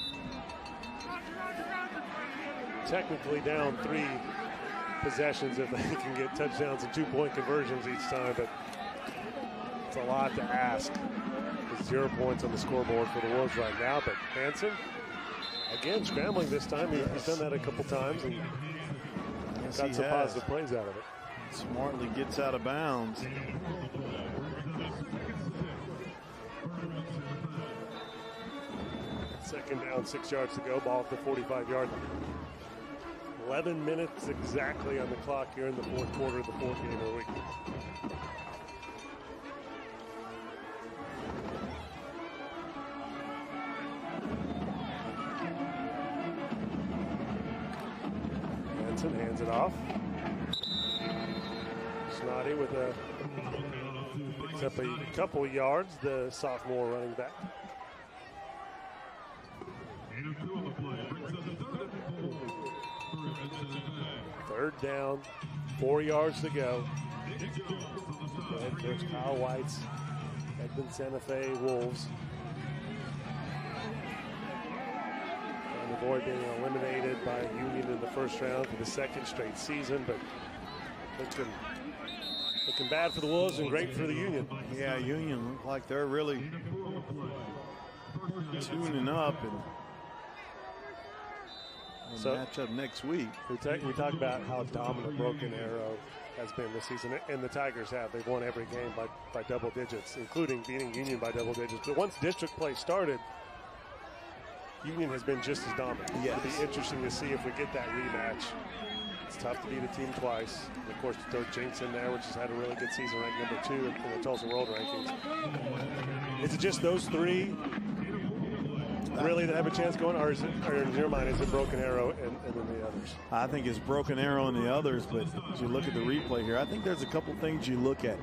Technically down 3 possessions if they can get touchdowns and 2-point conversions each time, but it's a lot to ask. There's 0 points on the scoreboard for the Wolves right now, but Hansen, again, scrambling this time. He's done that a couple times and got some positive plays out of it. Smartly gets out of bounds. Second down, 6 yards to go, ball at the 45-yard line. 11 minutes exactly on the clock here in the fourth quarter of the fourth game of the week. Hansen hands it off. Snoddy with picks up a couple yards, the sophomore running back. Third down, 4 yards to go. Head coach Kyle White's Edmond Santa Fe Wolves. And avoid being eliminated by Union in the first round for the second straight season, but looking bad for the Wolves and great for the Union. Yeah, Union look like they're really tuning up and match up next week. We talk about how dominant Broken Arrow has been this season, and the Tigers have. They've won every game by double digits, including beating Union by double digits. But once district play started, Union has been just as dominant. Yes. It'll be interesting to see if we get that rematch. It's tough to beat a team twice. And of course, to throw Jinx in there, which has had a really good season, ranked number 2 in the Tulsa World Rankings. Is it just those 3 really that have a chance going, or in your mind, is it Broken Arrow and then the others? I think it's Broken Arrow and the others, but as you look at the replay here, I think there's a couple things you look at.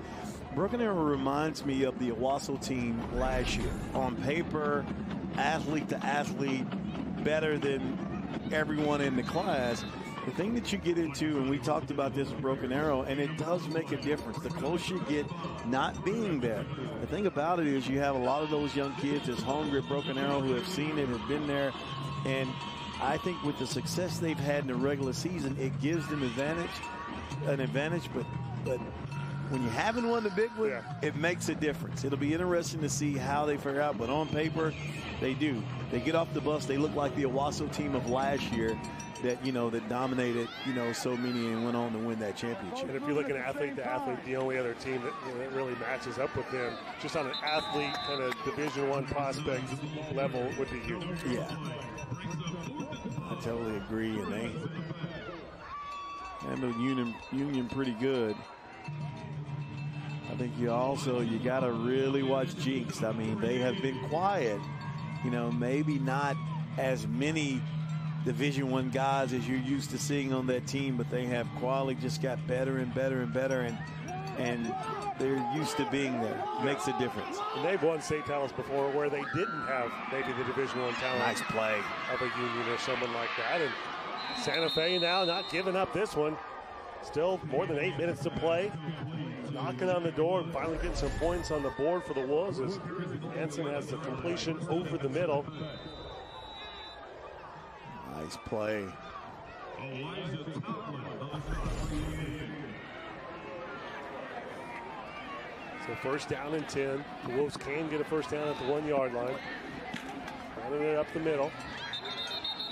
Broken Arrow reminds me of the Owasso team last year. On paper, athlete to athlete, better than everyone in the class. The thing that you get into, and we talked about this with Broken Arrow, and it does make a difference the closer you get not being there. The thing about it is you have a lot of those young kids that's hungry at Broken Arrow who have seen it, have been there, and I think with the success they've had in the regular season, it gives them an advantage, but when you haven't won the big one, it makes a difference. It'll be interesting to see how they figure out, but on paper, they do. They get off the bus, they look like the Owasso team of last year, that dominated so many and went on to win that championship. And if you're looking athlete to athlete, the only other team that really matches up with them just on an athlete kind of Division I prospect level would be you. Yeah, I totally agree, and they handled Union pretty good. I think you got to really watch Jinx. I mean, they have been quiet, maybe not as many Division I guys as you're used to seeing on that team, but they have quality, just got better and better and better, and they're used to being there. Makes a difference. And they've won state titles before where they didn't have maybe the Division I talent. Nice play of a Union or someone like that. And Santa Fe now not giving up this one. Still more than 8 minutes to play. Knocking on the door and finally getting some points on the board for the Wolves as Hansen has the completion over the middle. Nice play. So first down and 10. The Wolves can get a first down at the 1 yard line. Running it up the middle.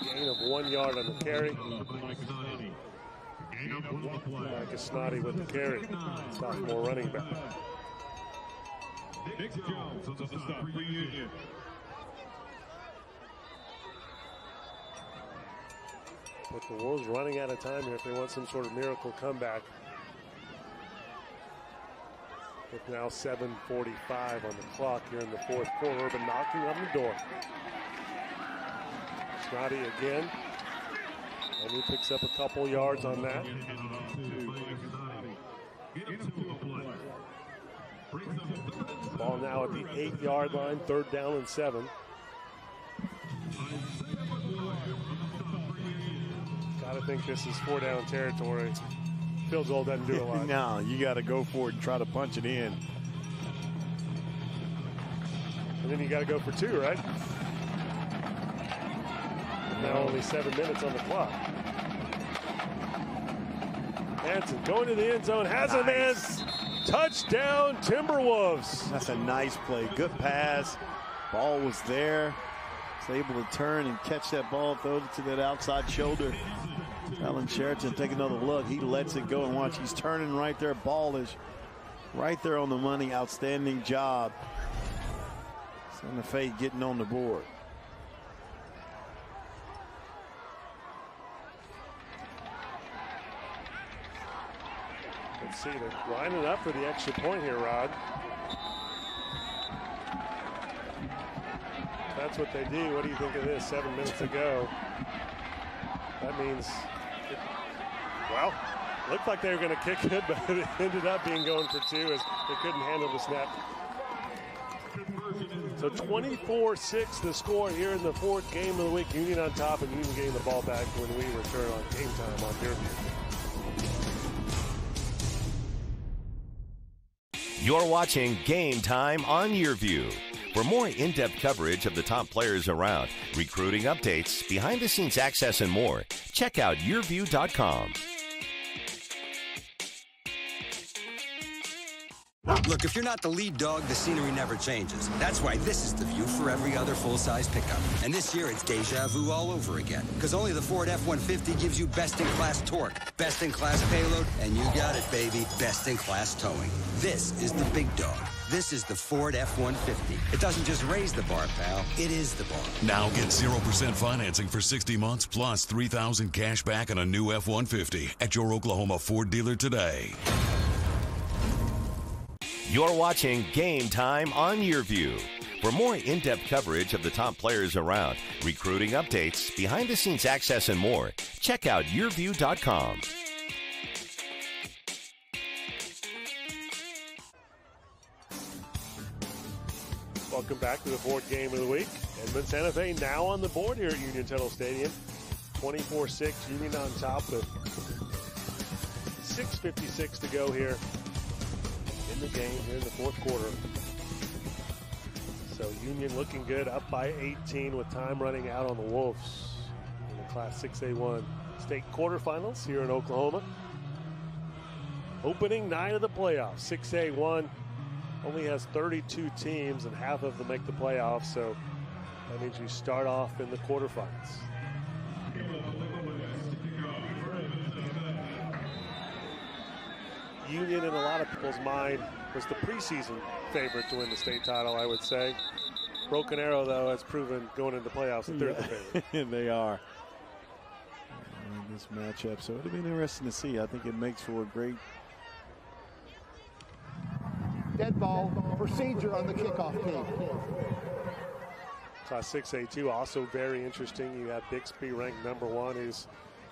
Gain of 1 yard on the carry. Micah Snoddy with the carry. Sophomore running back. But the Wolves running out of time here if they want some sort of miracle comeback. With now 7:45 on the clock here in the fourth quarter, but knocking on the door. Snoddy again. And he picks up a couple yards on that. Ball now at the 8 yard line, 3rd down and 7. Gotta think this is 4 down territory. Field goal doesn't do a lot. No, you got to go for it and try to punch it in. And then you got to go for 2, right? And now only 7 minutes on the clock. Hanson going to the end zone, has a man. Touchdown, Timberwolves. That's a nice play. Good pass. Ball was there. Was able to turn and catch that ball, throw it to that outside shoulder. Alan Sheraton, take another look. He lets it go and watch. He's turning right there. Ball is right there on the money. Outstanding job. Santa Fe getting on the board. Let's see, they're lining up for the extra point here, Rod. That's what they do. What do you think of this? 7 minutes to go. That means, well, looked like they were going to kick it, but it ended up being going for 2 as they couldn't handle the snap. So 24-6 the score here in the 4th game of the week. Union on top, and Union getting the ball back when we return on Game Time on YurView. You're watching Game Time on YurView. For more in-depth coverage of the top players around, recruiting updates, behind-the-scenes access, and more, check out YurView.com. Look, if you're not the lead dog, the scenery never changes. That's why this is the view for every other full-size pickup. And this year, it's deja vu all over again. Because only the Ford F-150 gives you best-in-class torque, best-in-class payload, and you got it, baby, best-in-class towing. This is the big dog. This is the Ford F-150. It doesn't just raise the bar, pal. It is the bar. Now get 0% financing for 60 months plus $3,000 cash back on a new F-150 at your Oklahoma Ford dealer today. You're watching Game Time on YurView. For more in-depth coverage of the top players around, recruiting updates, behind-the-scenes access, and more, check out YurView.com. Welcome back to the 4th game of the week. Edmond Santa Fe now on the board here at Union-Tuttle Stadium. 24-6, Union on top with 6:56 to go here in the game here in the 4th quarter. So Union looking good, up by 18 with time running out on the Wolves in the Class 6A1 State Quarterfinals here in Oklahoma. Opening night of the playoffs. 6A1 only has 32 teams and half of them make the playoffs, so that means you start off in the quarterfinals. Union, in a lot of people's mind, was the preseason favorite to win the state title, I would say. Broken Arrow, though, has proven going into playoffs that they're the favorite. They are. In this matchup, so it'll be interesting to see. I think it makes for a great dead ball procedure on the kickoff tee. Class 6A2 also very interesting. You have Bixby ranked #1, who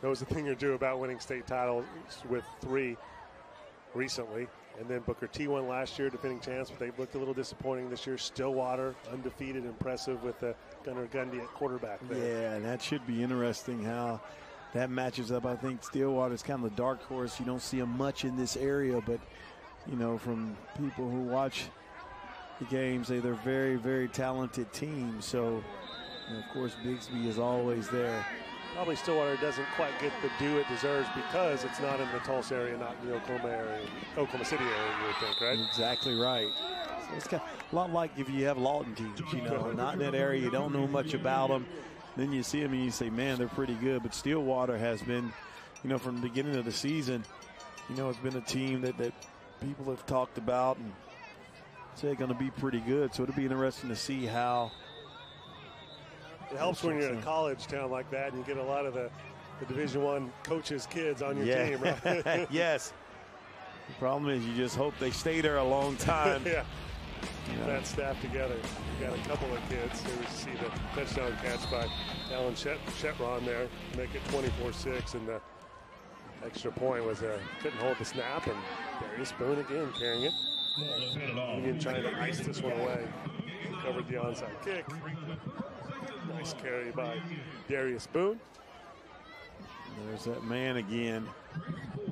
knows a thing or two about winning state titles with 3 recently. And then Booker T won last year, defending champs, but they've looked a little disappointing this year. Stillwater, undefeated, impressive with Gunnar Gundy at quarterback there. Yeah, and that should be interesting how that matches up. I think Stillwater's kind of the dark horse. You don't see them much in this area, but, you know, from people who watch the games, they're very, very talented team. So, and of course, Bixby is always there. Probably Stillwater doesn't quite get the due it deserves because it's not in the Tulsa area, not in the Oklahoma City area, you would think, right? Exactly right. So it's kind of a lot like if you have Lawton teams, you know, not in that area, you don't know much about them. Then you see them and you say, man, they're pretty good. But Stillwater has been, you know, from the beginning of the season, you know, it's been a team that people have talked about and say they're going to be pretty good. So it'll be interesting to see how. It helps when you're in a college town like that and you get a lot of the Division I coaches' kids on your team, right? Yes. The problem is you just hope they stay there a long time. Yeah. That staff together. You got a couple of kids. There we see the touchdown catch by Alan Shetron there. Make it 24-6, and the extra point was couldn't hold the snap, and Darius Boone again carrying it. Union trying to ice this one away. Covered the onside kick. Nice carry by Darius Boone. There's that man again,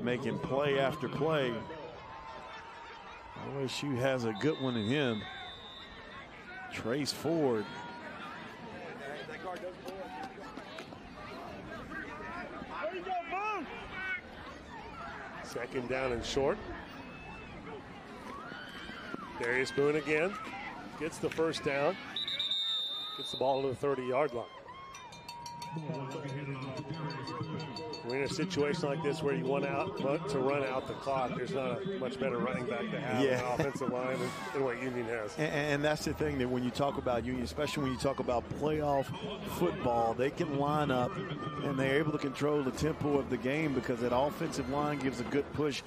making play after play. OSU has a good one in him. Trace Ford. Second down and short. Darius Boone again. Gets the first down. Gets the ball to the 30-yard line. We're in a situation like this where you want to run out the clock. There's not a much better running back to have an offensive line than what Union has. And that's the thing, that when you talk about Union, especially when you talk about playoff football, they can line up and they're able to control the tempo of the game because that offensive line gives a good push.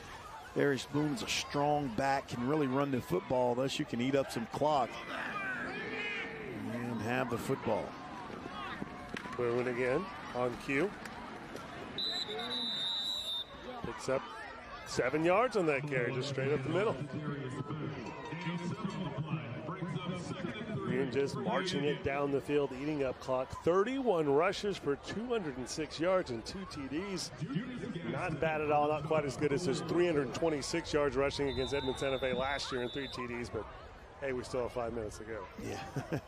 Darius Boone's a strong back, can really run the football, thus you can eat up some clock and have the football. Boone again on cue. Picks up 7 yards on that carry, just straight up the middle. Union just marching it down the field, eating up clock. 31 rushes for 206 yards and 2 TDs. Not bad at all, not quite as good as his 326 yards rushing against Edmond Santa Fe last year and 3 TDs, but hey, we still have 5 minutes to go. Yeah.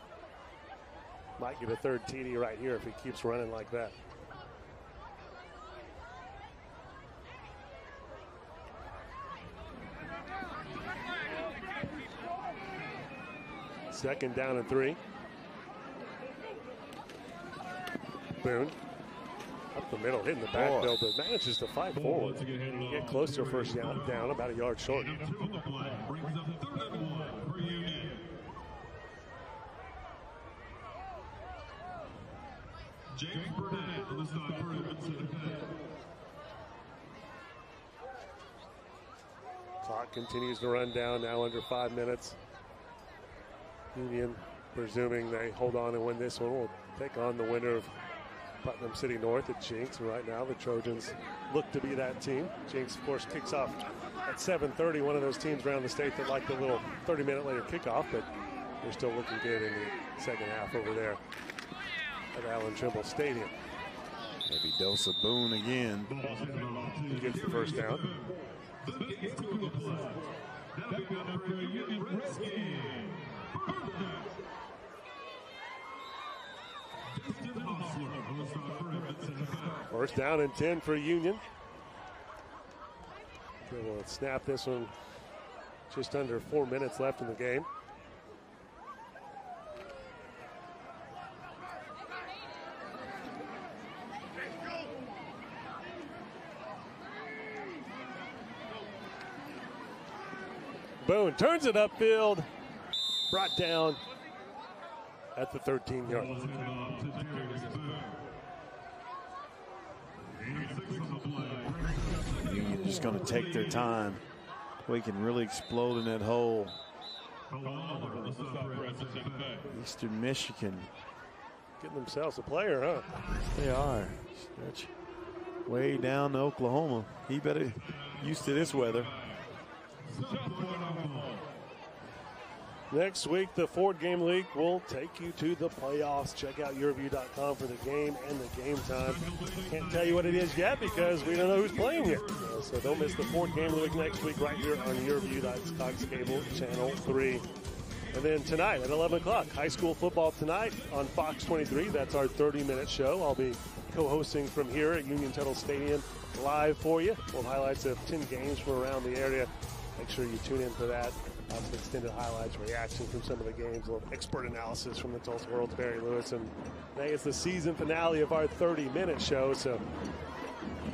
Might get a third TD right here if he keeps running like that. Second down and 3. Boone up the middle, hitting the backfield, but manages to fight forward. Get close to a first down, about a yard short. Clock continues to run down, now under 5 minutes. Union, presuming they hold on and win this one, will take on the winner of Putnam City North at Jinx. And right now, the Trojans look to be that team. Jinx, of course, kicks off at 7:30. One of those teams around the state that like the little 30-minute later kickoff, but they're still looking good in the second half over there at Allen Trimble Stadium. Maybe dose of Boone again. He gets the first down. First down and 10 for Union. We'll snap this one. Just under 4 minutes left in the game. Boone turns it upfield. Brought down at the 13-yard line. Union just going to take their time. We can really explode in that hole. Eastern Michigan getting themselves a player, huh? They are. Stretch way down to Oklahoma. He better used to this weather. Next week, the Ford Game League will take you to the playoffs. Check out YurView.com for the game and the game time. Can't tell you what it is yet because we don't know who's playing yet. So don't miss the Ford Game League next week right here on YurView.Cox Cable Channel 3. And then tonight at 11 o'clock, high school football tonight on Fox 23. That's our 30-minute show. I'll be co-hosting from here at Union-Tuttle Stadium live for you. We'll have highlights of 10 games from around the area. Make sure you tune in for that. Some extended highlights, reaction from some of the games, a little expert analysis from the Tulsa World's Barry Lewis. And today is the season finale of our 30-minute show, so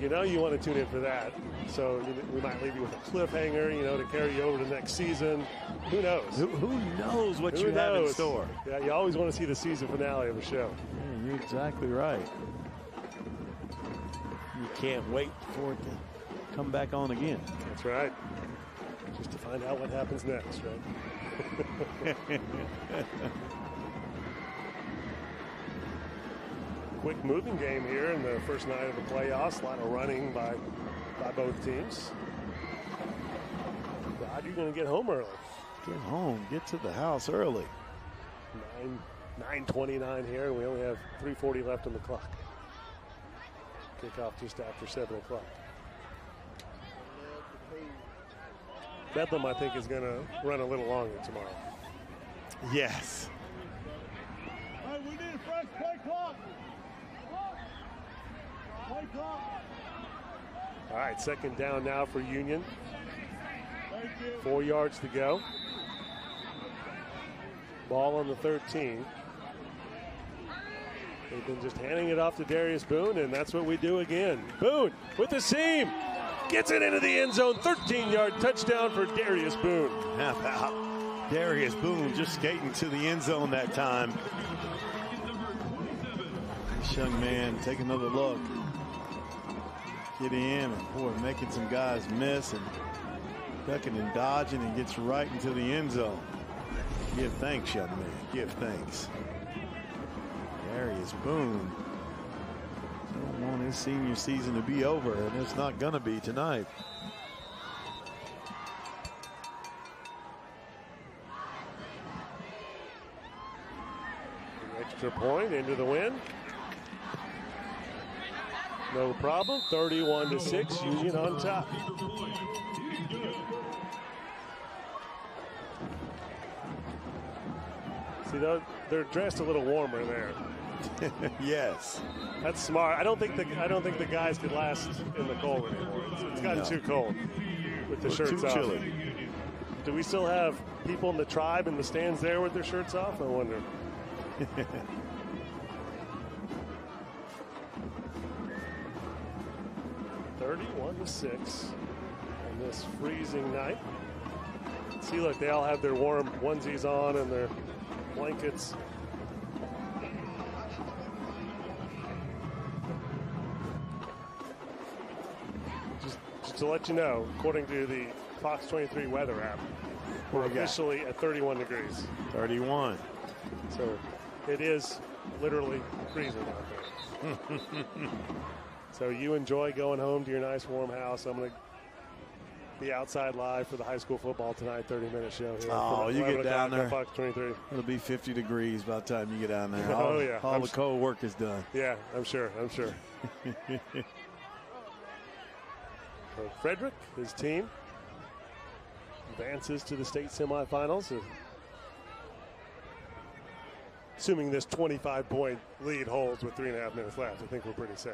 you know you want to tune in for that. So we might leave you with a cliffhanger, to carry you over to next season. Who knows? Who knows what you have in store? Yeah, you always want to see the season finale of a show. Yeah, you're exactly right. You can't wait for it to come back on again. That's right. Just to find out what happens next, right? Quick moving game here in the first night of the playoffs. A lot of running by both teams. Rod, you're going to get home early. Get home. Get to the house early. 9:29 here, and we only have 3:40 left on the clock. Kickoff just after 7 o'clock. Bedlam, I think, is going to run a little longer tomorrow. Yes. All right, second down now for Union. 4 yards to go. Ball on the 13. They've been just handing it off to Darius Boone, and that's what we do again. Boone with the seam. Gets it into the end zone. 13-yard touchdown for Darius Boone. How about Darius Boone just skating to the end zone that time. This young man, take another look. Get in, and boy, making some guys miss and ducking and dodging, and gets right into the end zone. Give thanks, young man. Give thanks. Darius Boone don't want his senior season to be over, and it's not going to be tonight. An extra point into the win. No problem. 31-6. Union on top. See, they're dressed a little warmer there. Yes, that's smart. I don't think the guys could last in the cold anymore. It's gotten too cold with the shirts off. Chilly. Do we still have people in the tribe in the stands there with their shirts off? I wonder. 31-6 on this freezing night. See, look, they all have their warm onesies on and their blankets. Just to let you know, according to the Fox 23 weather app, we're officially at 31 degrees. 31. So it is literally freezing out there. So you enjoy going home to your nice warm house. I'm going to be outside live for the high school football tonight, 30-minute show here. Oh, you get down there. Fox 23. It'll be 50 degrees by the time you get down there. Oh, yeah. All the cold work is done. Yeah, I'm sure. Frederick, his team, advances to the state semifinals. Assuming this 25-point lead holds with 3.5 minutes left, I think we're pretty safe.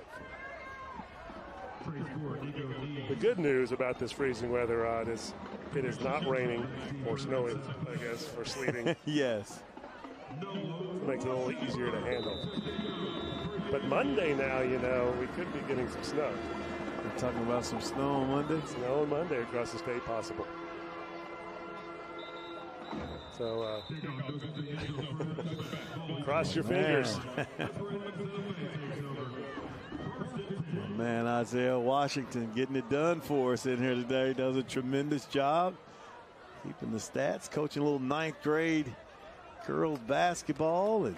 The good news about this freezing weather, Rod, is it is not raining or snowing, I guess, or sleeting. Yes. It makes it a little easier to handle. But Monday now, you know, we could be getting some snow. We're talking about some snow on Monday? Snow on Monday across the state, possible. So, cross your fingers. Man, Isaiah Washington getting it done for us in here today. Does a tremendous job keeping the stats, coaching a little 9th grade girls basketball. And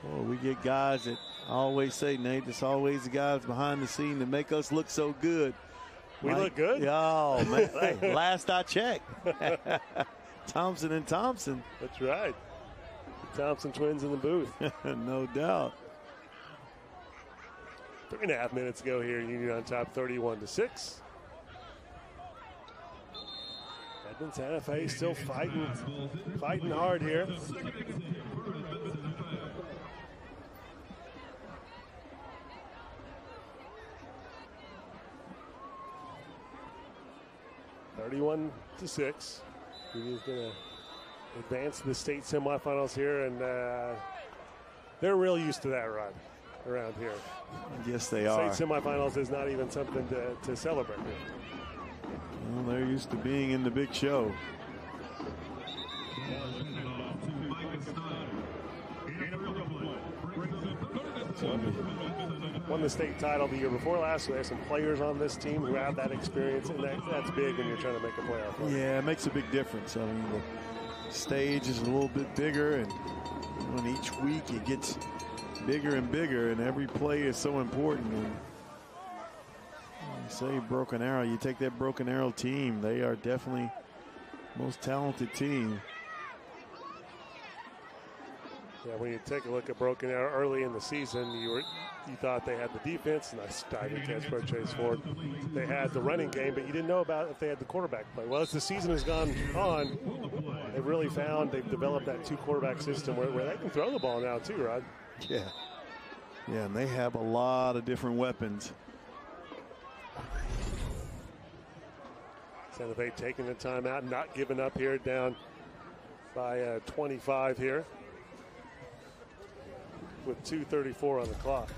boy, we get guys that I always say, Nate, it's always the guys behind the scene that make us look so good. We look good? Oh, man. Hey, last I checked. Thompson and Thompson. That's right. The Thompson twins in the booth. No doubt. 3.5 minutes ago here, Union on top, 31-6. Edmond Santa Fe still fighting hard here. (31-6). Union's going to advance to the state semifinals here, and they're real used to that run around here. Yes, they are. State semifinals is not even something to celebrate with. Well, they're used to being in the big show. Won the state title the year before last, so there's some players on this team who have that experience, and that's big when you're trying to make a playoff run. Yeah, it makes a big difference. I mean, the stage is a little bit bigger, and when each week it gets bigger and bigger, and every play is so important. And you say Broken Arrow, you take that Broken Arrow team, they are definitely the most talented team. Yeah, when you take a look at Broken Arrow early in the season, you thought they had the defense, nice diving catch by Chase Ford. They had the running game, but you didn't know about if they had the quarterback play. Well, as the season has gone on, they've developed that 2-quarterback system where they can throw the ball now too, Rod. Yeah. Yeah, and they have a lot of different weapons. Santa Fe taking the timeout, not giving up here, down by 25 here with 2:34 on the clock.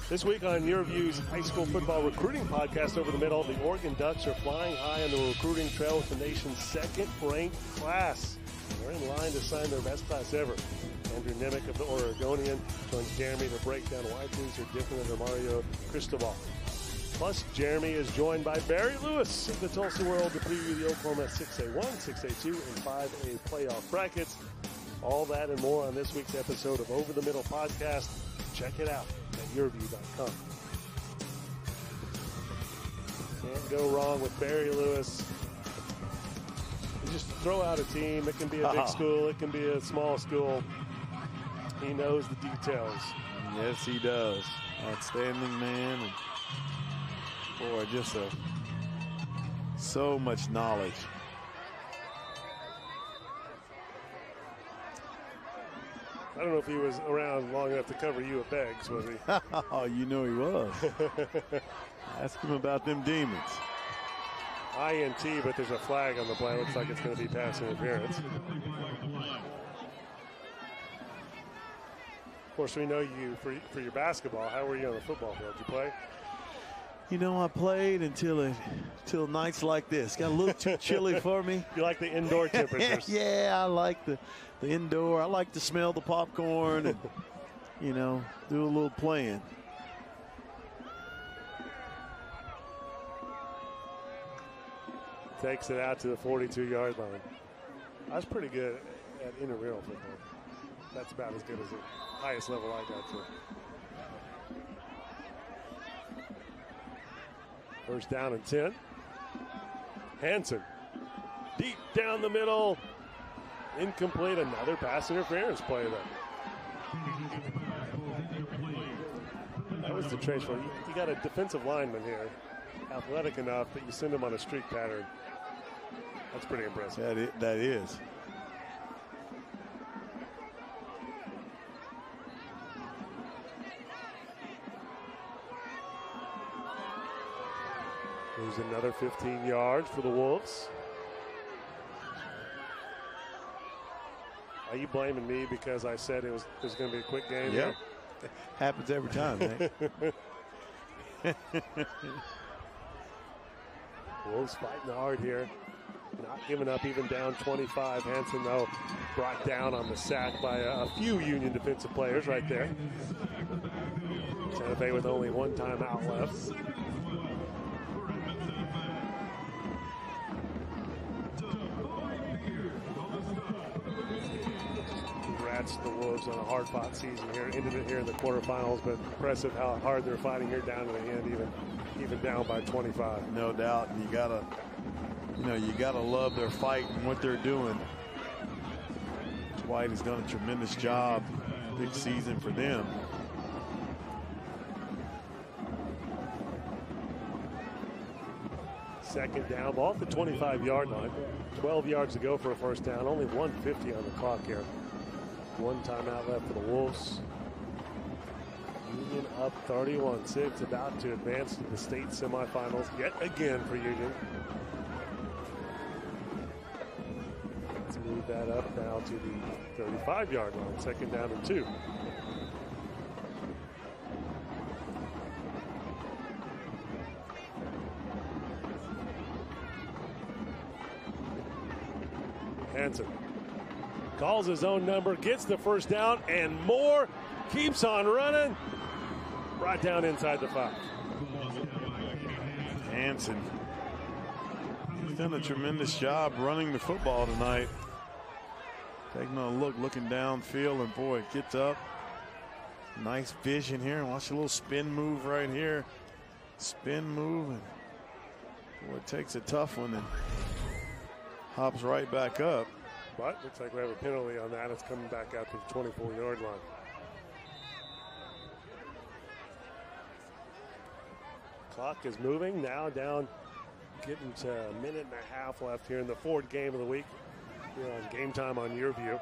This week on YurView's high school football recruiting podcast, Over the Middle, the Oregon Ducks are flying high on the recruiting trail with the nation's second-ranked class. They're in line to sign their best class ever. Andrew Nemick of the Oregonian joins Jeremy to break down why things are different under Mario Cristobal. Plus, Jeremy is joined by Barry Lewis of the Tulsa World to preview the Oklahoma 6A1, 6A2, and 5A playoff brackets. All that and more on this week's episode of Over the Middle podcast. Check it out at YurView.com. Can't go wrong with Barry Lewis. You just throw out a team. It can be a big school. It can be a small school. He knows the details. Yes, he does. Outstanding man. And boy, just so much knowledge. I don't know if he was around long enough to cover you at Beggs, was he? Oh, you know he was. Ask him about them demons. INT, but there's a flag on the play. Looks like it's going to be pass interference. Of course, we know you for your basketball. How were you on the football field? Did you play? You know, I played until nights like this. Got a little too chilly for me. You like the indoor temperatures? Yeah, I like the indoor. I like to smell the popcorn and, you know, do a little playing. Takes it out to the 42-yard line. I was pretty good at intramural football. That's about as good as the highest level I got to. First down and 10. Hansen, deep down the middle. Incomplete. Another pass interference play there. That was the transfer. You got a defensive lineman here, athletic enough that you send him on a streak pattern. That's pretty impressive. That is. There's another 15 yards for the Wolves. Are you blaming me because I said it was going to be a quick game? Yeah. Happens every time, man. Wolves fighting hard here. Not giving up, even down 25. Hansen, though, brought down on the sack by a few Union defensive players right there. Santa Fe with only one timeout left. Congrats to the Wolves on a hard-fought season here. Ended it here in the quarterfinals, but impressive how hard they're fighting here down to the end, even down by 25. No doubt. And you gotta love their fight and what they're doing. White has done a tremendous job. Big season for them. Second down, ball at the 25-yard line. 12 yards to go for a first down. Only 1:50 on the clock here. One timeout left for the Wolves. Union up 31-6, about to advance to the state semifinals yet again for Union. Let's move that up now to the 35-yard line. Second down and 2. Hansen calls his own number, gets the first down, and more. Keeps on running. Brought down inside the 5. Hansen. He's done a tremendous job running the football tonight. Taking a look, looking downfield, and boy, it gets up. Nice vision here. Watch a little spin move right here. Spin move, and boy, it takes a tough one and hops right back up. But looks like we have a penalty on that. It's coming back out to the 24-yard line. Clock is moving now, down, getting to a minute and a half left here in the fourth game of the week. Here on Game Time on YurView.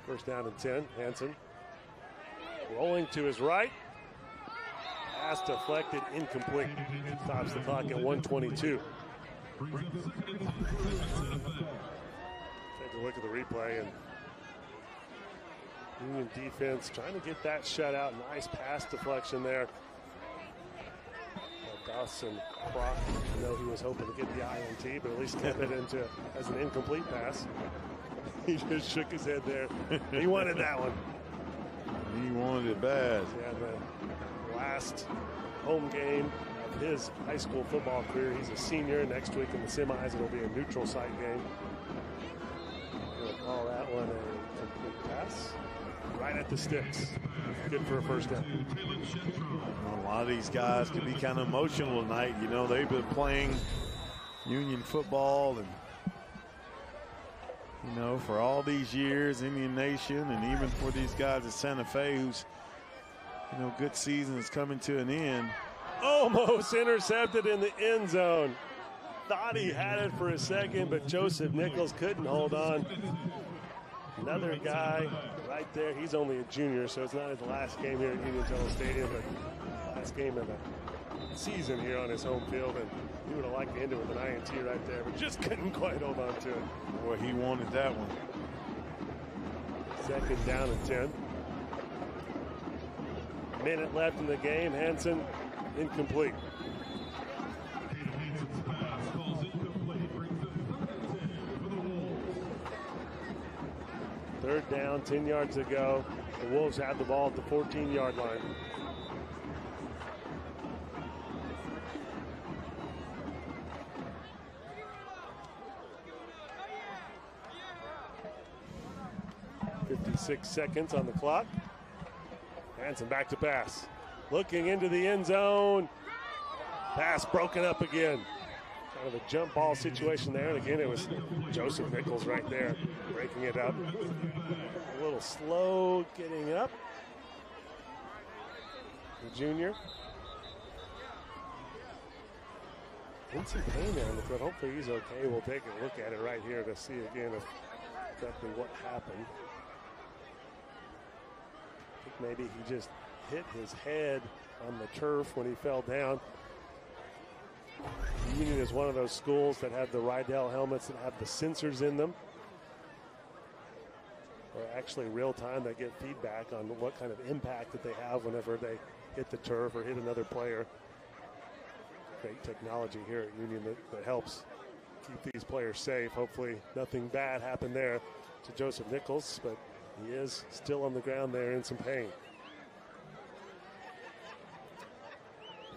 First down and 10. Hansen Rolling to his right. Pass deflected, incomplete. Stops the clock at 1:22. Take a look at the replay, and Union defense trying to get that shutout. Nice pass deflection there. Dawson Croc, I know he was hoping to get the INT, but at least get it into as an incomplete pass. He just shook his head there. He wanted that one. He wanted it bad. Yeah, the last home game of his high school football career. He's a senior. Next week in the semis, it'll be a neutral site game. We'll call that one a complete pass. Right at the sticks. Good for a first down. A lot of these guys can be kind of emotional tonight. You know, they've been playing Union football and, you know, for all these years, Indian Nation, and even for these guys at Santa Fe, whose, you know, good season is coming to an end. Almost intercepted in the end zone. Thought he had it for a second, but Joseph Nichols couldn't hold on. Another guy right there. He's only a junior, so it's not his last game here at Union-Tuttle Stadium, but last game of the season here on his home field. And he would have liked to end it with an INT right there, but just couldn't quite hold on to it. Boy, he wanted that one. Second down and 10. Minute left in the game. Hansen incomplete. Third down, 10 yards to go. The Wolves have the ball at the 14-yard line. .56 seconds on the clock. Hansen back to pass. Looking into the end zone. Pass broken up again. Kind of a jump ball situation there. And again, it was Joseph Nichols right there breaking it up. A little slow getting up. The junior. In some pain there on the foot. Hopefully he's okay. We'll take a look at it right here to see again exactly what happened. I think maybe he just hit his head on the turf when he fell down. Union is one of those schools that have the Rydell helmets that have the sensors in them. Or actually real time, they get feedback on what kind of impact that they have whenever they hit the turf or hit another player. Great technology here at Union that helps keep these players safe. Hopefully nothing bad happened there to Joseph Nichols, but he is still on the ground there in some pain.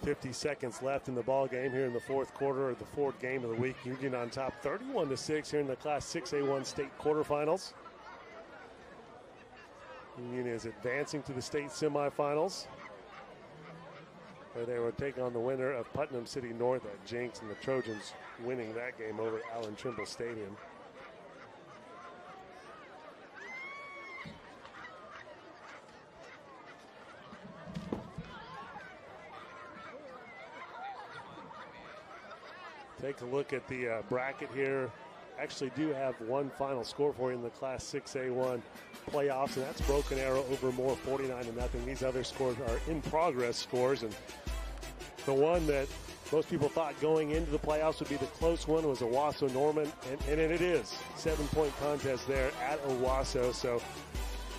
50 seconds left in the ball game here in the fourth quarter of the fourth game of the week. Union on top 31-6 here in the Class 6A1 state quarterfinals. Union is advancing to the state semifinals, where they will take on the winner of Putnam City North at Jenks, and the Trojans winning that game over at Allen Trimble Stadium. Take a look at the bracket here. Actually do have one final score for you in the Class 6A1 playoffs, and that's Broken Arrow over Moore 49-0. These other scores are in progress scores, and the one that most people thought going into the playoffs would be the close one was Owasso Norman, and it is. 7-point contest there at Owasso, so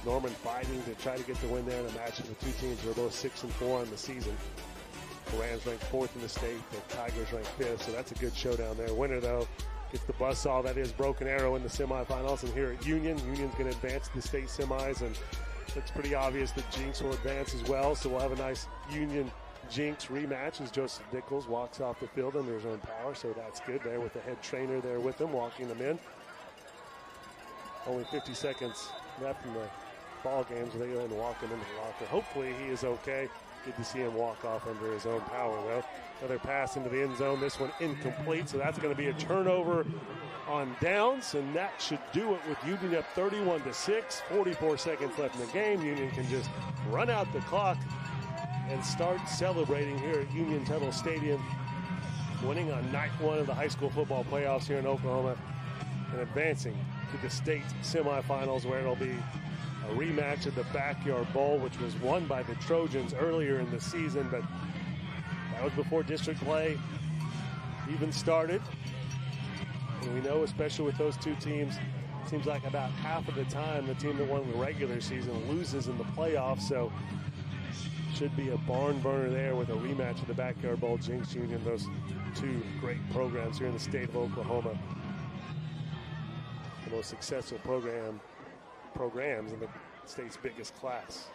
Norman fighting to try to get the win there in a match of the two teams who are both 6-4 on the season. The Rams ranked 4th in the state, the Tigers ranked 5th, so that's a good showdown there. Winner, though, gets the buzzsaw. That is Broken Arrow in the semifinals. And here at Union's going to advance to the state semis, and it's pretty obvious that Jenks will advance as well. So we'll have a nice Union-Jenks rematch as Joseph Nichols walks off the field under his own power, so that's good there with the head trainer there with him, walking them in. Only 50 seconds left in the ball game, so they go ahead and walk him into the locker. Hopefully he is okay. Good to see him walk off under his own power, though. Another pass into the end zone. This one incomplete, so that's going to be a turnover on downs, and that should do it with Union up 31-6. 44 seconds left in the game. Union can just run out the clock and start celebrating here at Union-Tuttle Stadium, winning on night one of the high school football playoffs here in Oklahoma and advancing to the state semifinals, where it'll be a rematch of the Backyard Bowl, which was won by the Trojans earlier in the season, but that was before district play even started. And we know, especially with those two teams, it seems like about half of the time the team that won the regular season loses in the playoffs, so should be a barn burner there with a rematch of the Backyard Bowl. Jinx Union, those two great programs here in the state of Oklahoma. The most successful programs in the state's biggest class.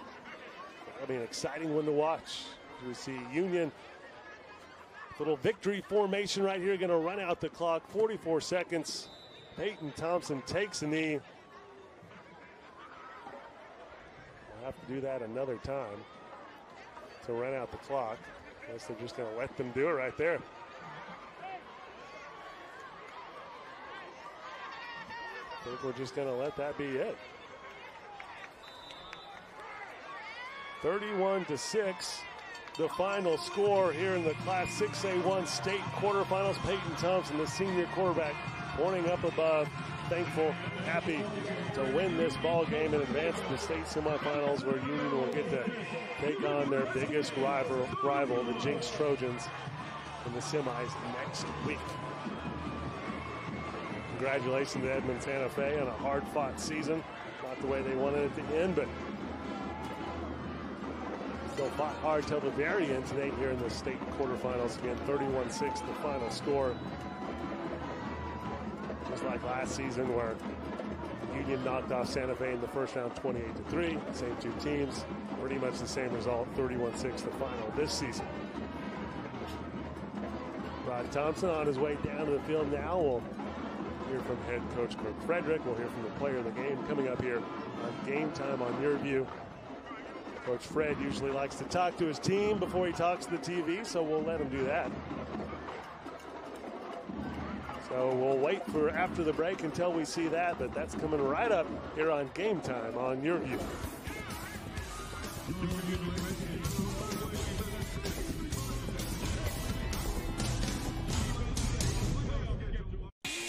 That'll be an exciting one to watch. We see Union, little victory formation right here, going to run out the clock. 44 seconds. Peyton Thompson takes a knee. We'll have to do that another time to run out the clock. I guess they're just going to let them do it right there. I think we're just going to let that be it. 31-6, the final score here in the Class 6A1 State Quarterfinals. Peyton Thompson, the senior quarterback, pointing up above, thankful, happy to win this ball game and advance to the state semifinals, where Union will get to take on their biggest rival, the Jinx Trojans, in the semis next week. Congratulations to Edmond Santa Fe on a hard-fought season. Not the way they wanted it to end, but still fought hard till the very end today here in the state quarterfinals. Again, 31-6, the final score. Just like last season, where Union knocked off Santa Fe in the first round 28-3. Same two teams, pretty much the same result, 31-6 the final this season. Rod Thompson on his way down to the field now. We'll hear from head coach Kirk Frederick. We'll hear from the player of the game coming up here on Game Time on YurView. Coach Fred usually likes to talk to his team before he talks to the TV, so we'll let him do that. So we'll wait for after the break until we see that, but that's coming right up here on Game Time on YurView.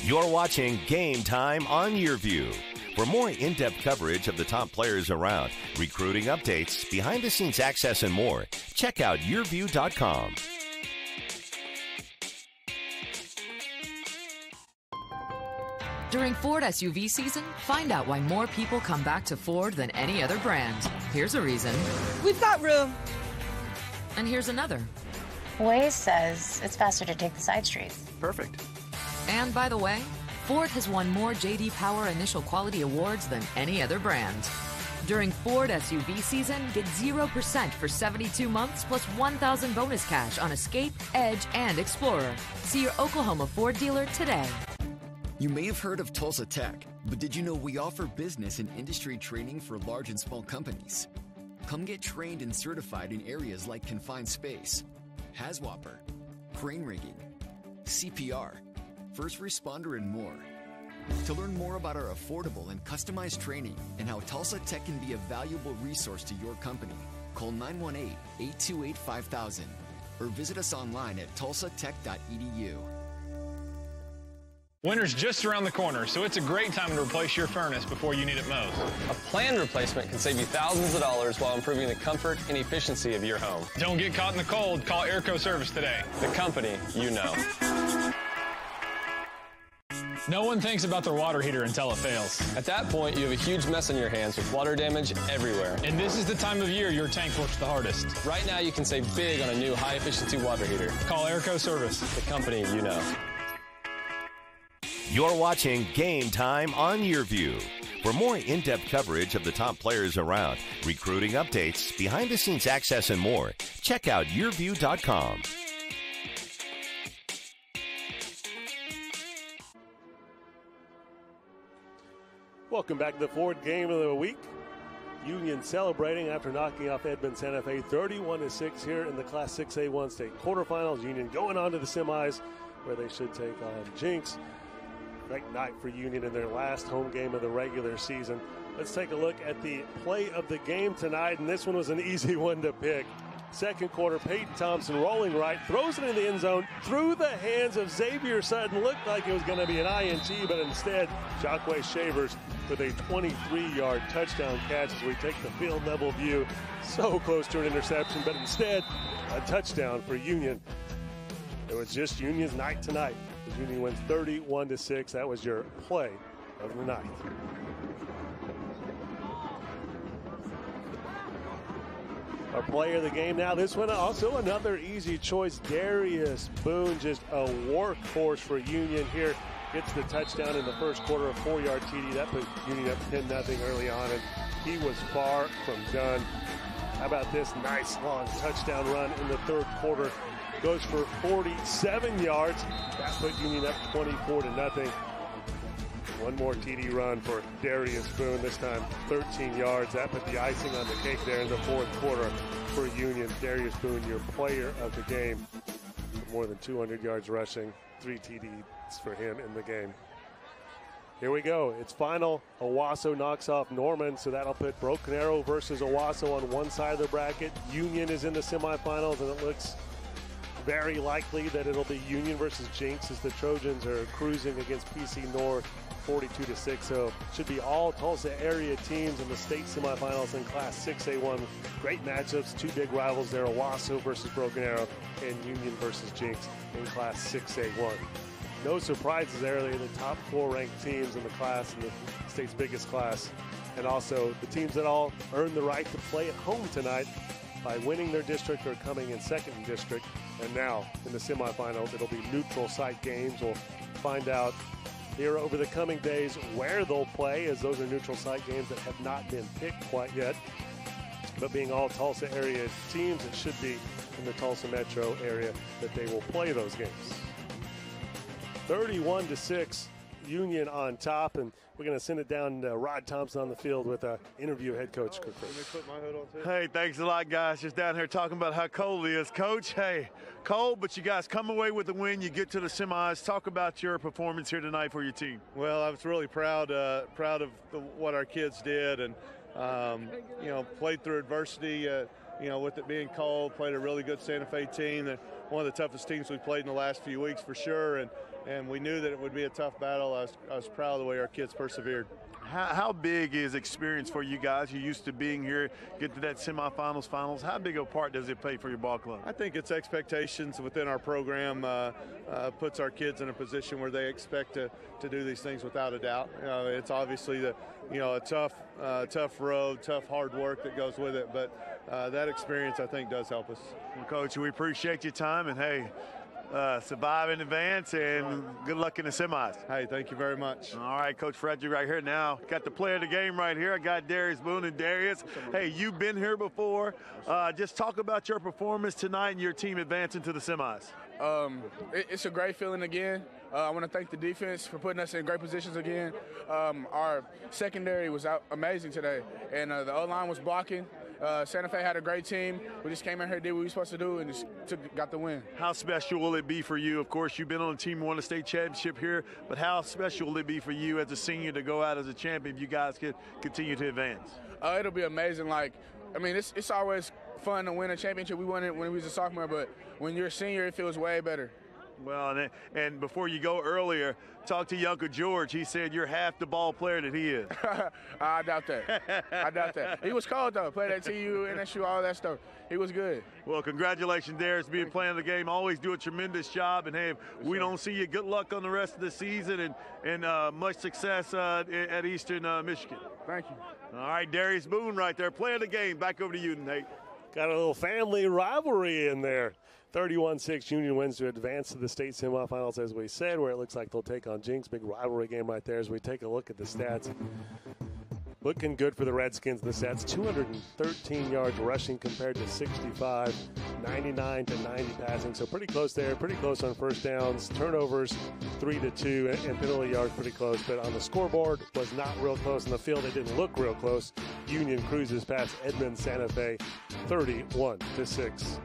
You're watching Game Time on YurView. For more in-depth coverage of the top players around, recruiting updates, behind-the-scenes access, and more, check out YurView.com. During Ford SUV season, find out why more people come back to Ford than any other brand. Here's a reason. We've got room. And here's another. Waze says it's faster to take the side streets. Perfect. And by the way, Ford has won more J.D. Power Initial Quality Awards than any other brand. During Ford SUV season, get 0% for 72 months plus $1,000 bonus cash on Escape, Edge, and Explorer. See your Oklahoma Ford dealer today. You may have heard of Tulsa Tech, but did you know we offer business and industry training for large and small companies? Come get trained and certified in areas like confined space, HAZWOPER, crane rigging, CPR, first responder, and more. To learn more about our affordable and customized training and how Tulsa Tech can be a valuable resource to your company, call 918-828-5000 or visit us online at tulsatech.edu. Winter's just around the corner, so it's a great time to replace your furnace before you need it most. A planned replacement can save you thousands of dollars while improving the comfort and efficiency of your home. Don't get caught in the cold. Call Airco Service today. The company you know. No one thinks about their water heater until it fails. At that point, you have a huge mess on your hands with water damage everywhere. And this is the time of year your tank works the hardest. Right now, you can save big on a new high-efficiency water heater. Call Airco Service. The company you know. You're watching Game Time on YurView. For more in-depth coverage of the top players around, recruiting updates, behind-the-scenes access, and more, check out YurView.com. Welcome back to the Ford Game of the Week. Union celebrating after knocking off Edmond Santa Fe 31-6 here in the Class 6A1 State Quarterfinals. Union going on to the semis where they should take on Jinx. Great night for Union in their last home game of the regular season. Let's take a look at the play of the game tonight, and this one was an easy one to pick. Second quarter, Peyton Thompson rolling right, throws it in the end zone, through the hands of Xavier Sutton. Looked like it was going to be an INT, but instead, Jacquez Shavers with a 23-yard touchdown catch as we take the field level view. So close to an interception, but instead a touchdown for Union. It was just Union's night tonight. The Union wins 31-6. That was your play of the night. Our player of the game now. This one also another easy choice. Darius Boone, just a workhorse for Union here. Gets the touchdown in the first quarter, a 4-yard TD. That put Union up 10-0 early on, and he was far from done. How about this nice long touchdown run in the third quarter? Goes for 47 yards. That put Union up 24-0. One more TD run for Darius Boone, this time 13 yards. That put the icing on the cake there in the fourth quarter for Union. Darius Boone, your player of the game. More than 200 yards rushing, 3 TDs for him in the game. Here we go. It's final. Owasso knocks off Norman, so that'll put Broken Arrow versus Owasso on one side of the bracket. Union is in the semifinals, and it looks very likely that it'll be Union versus Jinx as the Trojans are cruising against PC North 42-6. So should be all Tulsa area teams in the state semifinals in Class 6A1. Great matchups, 2 big rivals there, Owasso versus Broken Arrow and Union versus Jinx in Class 6A1. No surprises there. They're the top 4 ranked teams in the class, in the state's biggest class. And also the teams that all earned the right to play at home tonight by winning their district or coming in second in district. And now in the semifinals, it'll be neutral site games. We'll find out here over the coming days where they'll play, as those are neutral site games that have not been picked quite yet. But being all Tulsa area teams, it should be in the Tulsa metro area that they will play those games. 31-6, Union on top, and we're going to send it down to Rod Thompson on the field with interview head coach. Let me put my hood on too. Hey, thanks a lot, guys. Just down here talking about how cold it is. Coach, hey, cold, but you guys come away with the win. You get to the semis. Talk about your performance here tonight for your team. Well, I was really proud of what our kids did, and played through adversity. With it being cold, played a really good Santa Fe team. One of the toughest teams we've played in the last few weeks for sure, and we knew that it would be a tough battle. I was proud of the way our kids persevered. How big is experience for you guys? You're used to being here, get to that semifinals, finals. How big of a part does it play for your ball club? I think it's expectations within our program, puts our kids in a position where they expect to do these things without a doubt. It's obviously a tough road, tough hard work that goes with it, but that experience I think does help us. Well, Coach, we appreciate your time, and hey, survive in advance, and good luck in the semis. Hey, thank you very much. All right, Coach Frederick right here now. Got the player of the game right here. I got Darius Boone and Darius. Hey, you've been here before. Just talk about your performance tonight and your team advancing to the semis. It's a great feeling again. I want to thank the defense for putting us in great positions again. Our secondary was amazing today, and the O-line was blocking. Santa Fe had a great team. We just came in here, did what we were supposed to do, and just got the win. How special will it be for you? Of course, you've been on a team who won a state championship here, but how special will it be for you as a senior to go out as a champion if you guys can continue to advance? It'll be amazing. It's always fun to win a championship. We won it when we was a sophomore, but when you're a senior, it feels way better. Well, and before you go earlier, talk to your Uncle George. He said you're half the ball player that he is. I doubt that. He was cold, though. Played at TU, NSU, all that stuff. He was good. Well, congratulations, Darius, being playing the game. Always do a tremendous job. And, hey, if we don't see you, good luck on the rest of the season, and much success at Eastern Michigan. Thank you. All right, Darius Boone right there, playing the game. Back over to you, Nate. Got a little family rivalry in there. 31-6, Union wins to advance to the state semifinals, as we said, where it looks like they'll take on Jinx. Big rivalry game right there as we take a look at the stats. Looking good for the Redskins. The stats, 213 yards rushing compared to 65, 99 to 90 passing. So pretty close there, pretty close on first downs. Turnovers, 3-2, and penalty yards pretty close. But on the scoreboard was not real close. In the field, it didn't look real close. Union cruises past Edmond Santa Fe, 31-6.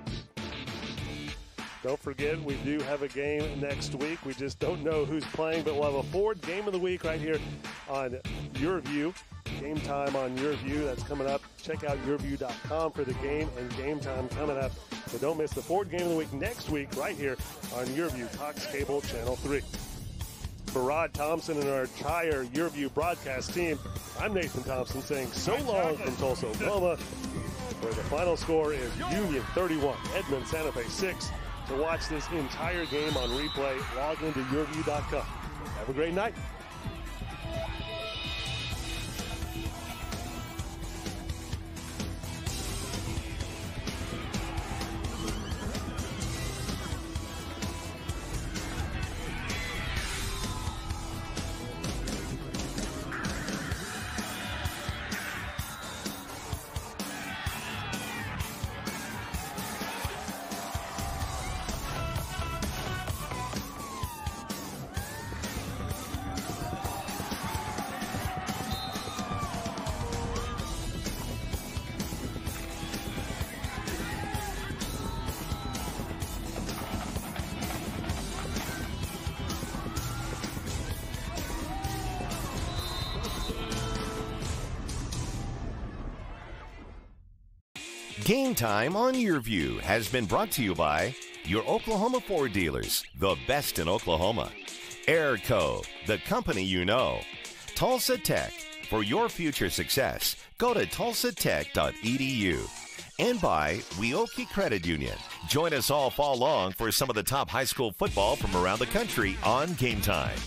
Don't forget, we do have a game next week. We just don't know who's playing, but we'll have a Ford Game of the Week right here on YurView. Game time on YurView. That's coming up. Check out YurView.com for the game and game time coming up. So don't miss the Ford Game of the Week next week right here on YurView, Cox Cable Channel 3. For Rod Thompson and our entire YurView broadcast team, I'm Nathan Thompson saying so long from Tulsa, Oklahoma, where the final score is Union 31, Edmond Santa Fe 6. To watch this entire game on replay, log into YurView.com. Have a great night. Game Time on YurView has been brought to you by your Oklahoma Ford dealers, the best in Oklahoma. Airco, the company you know. Tulsa Tech, for your future success, go to tulsatech.edu. And by Weoki Credit Union. Join us all fall long for some of the top high school football from around the country on Game Time.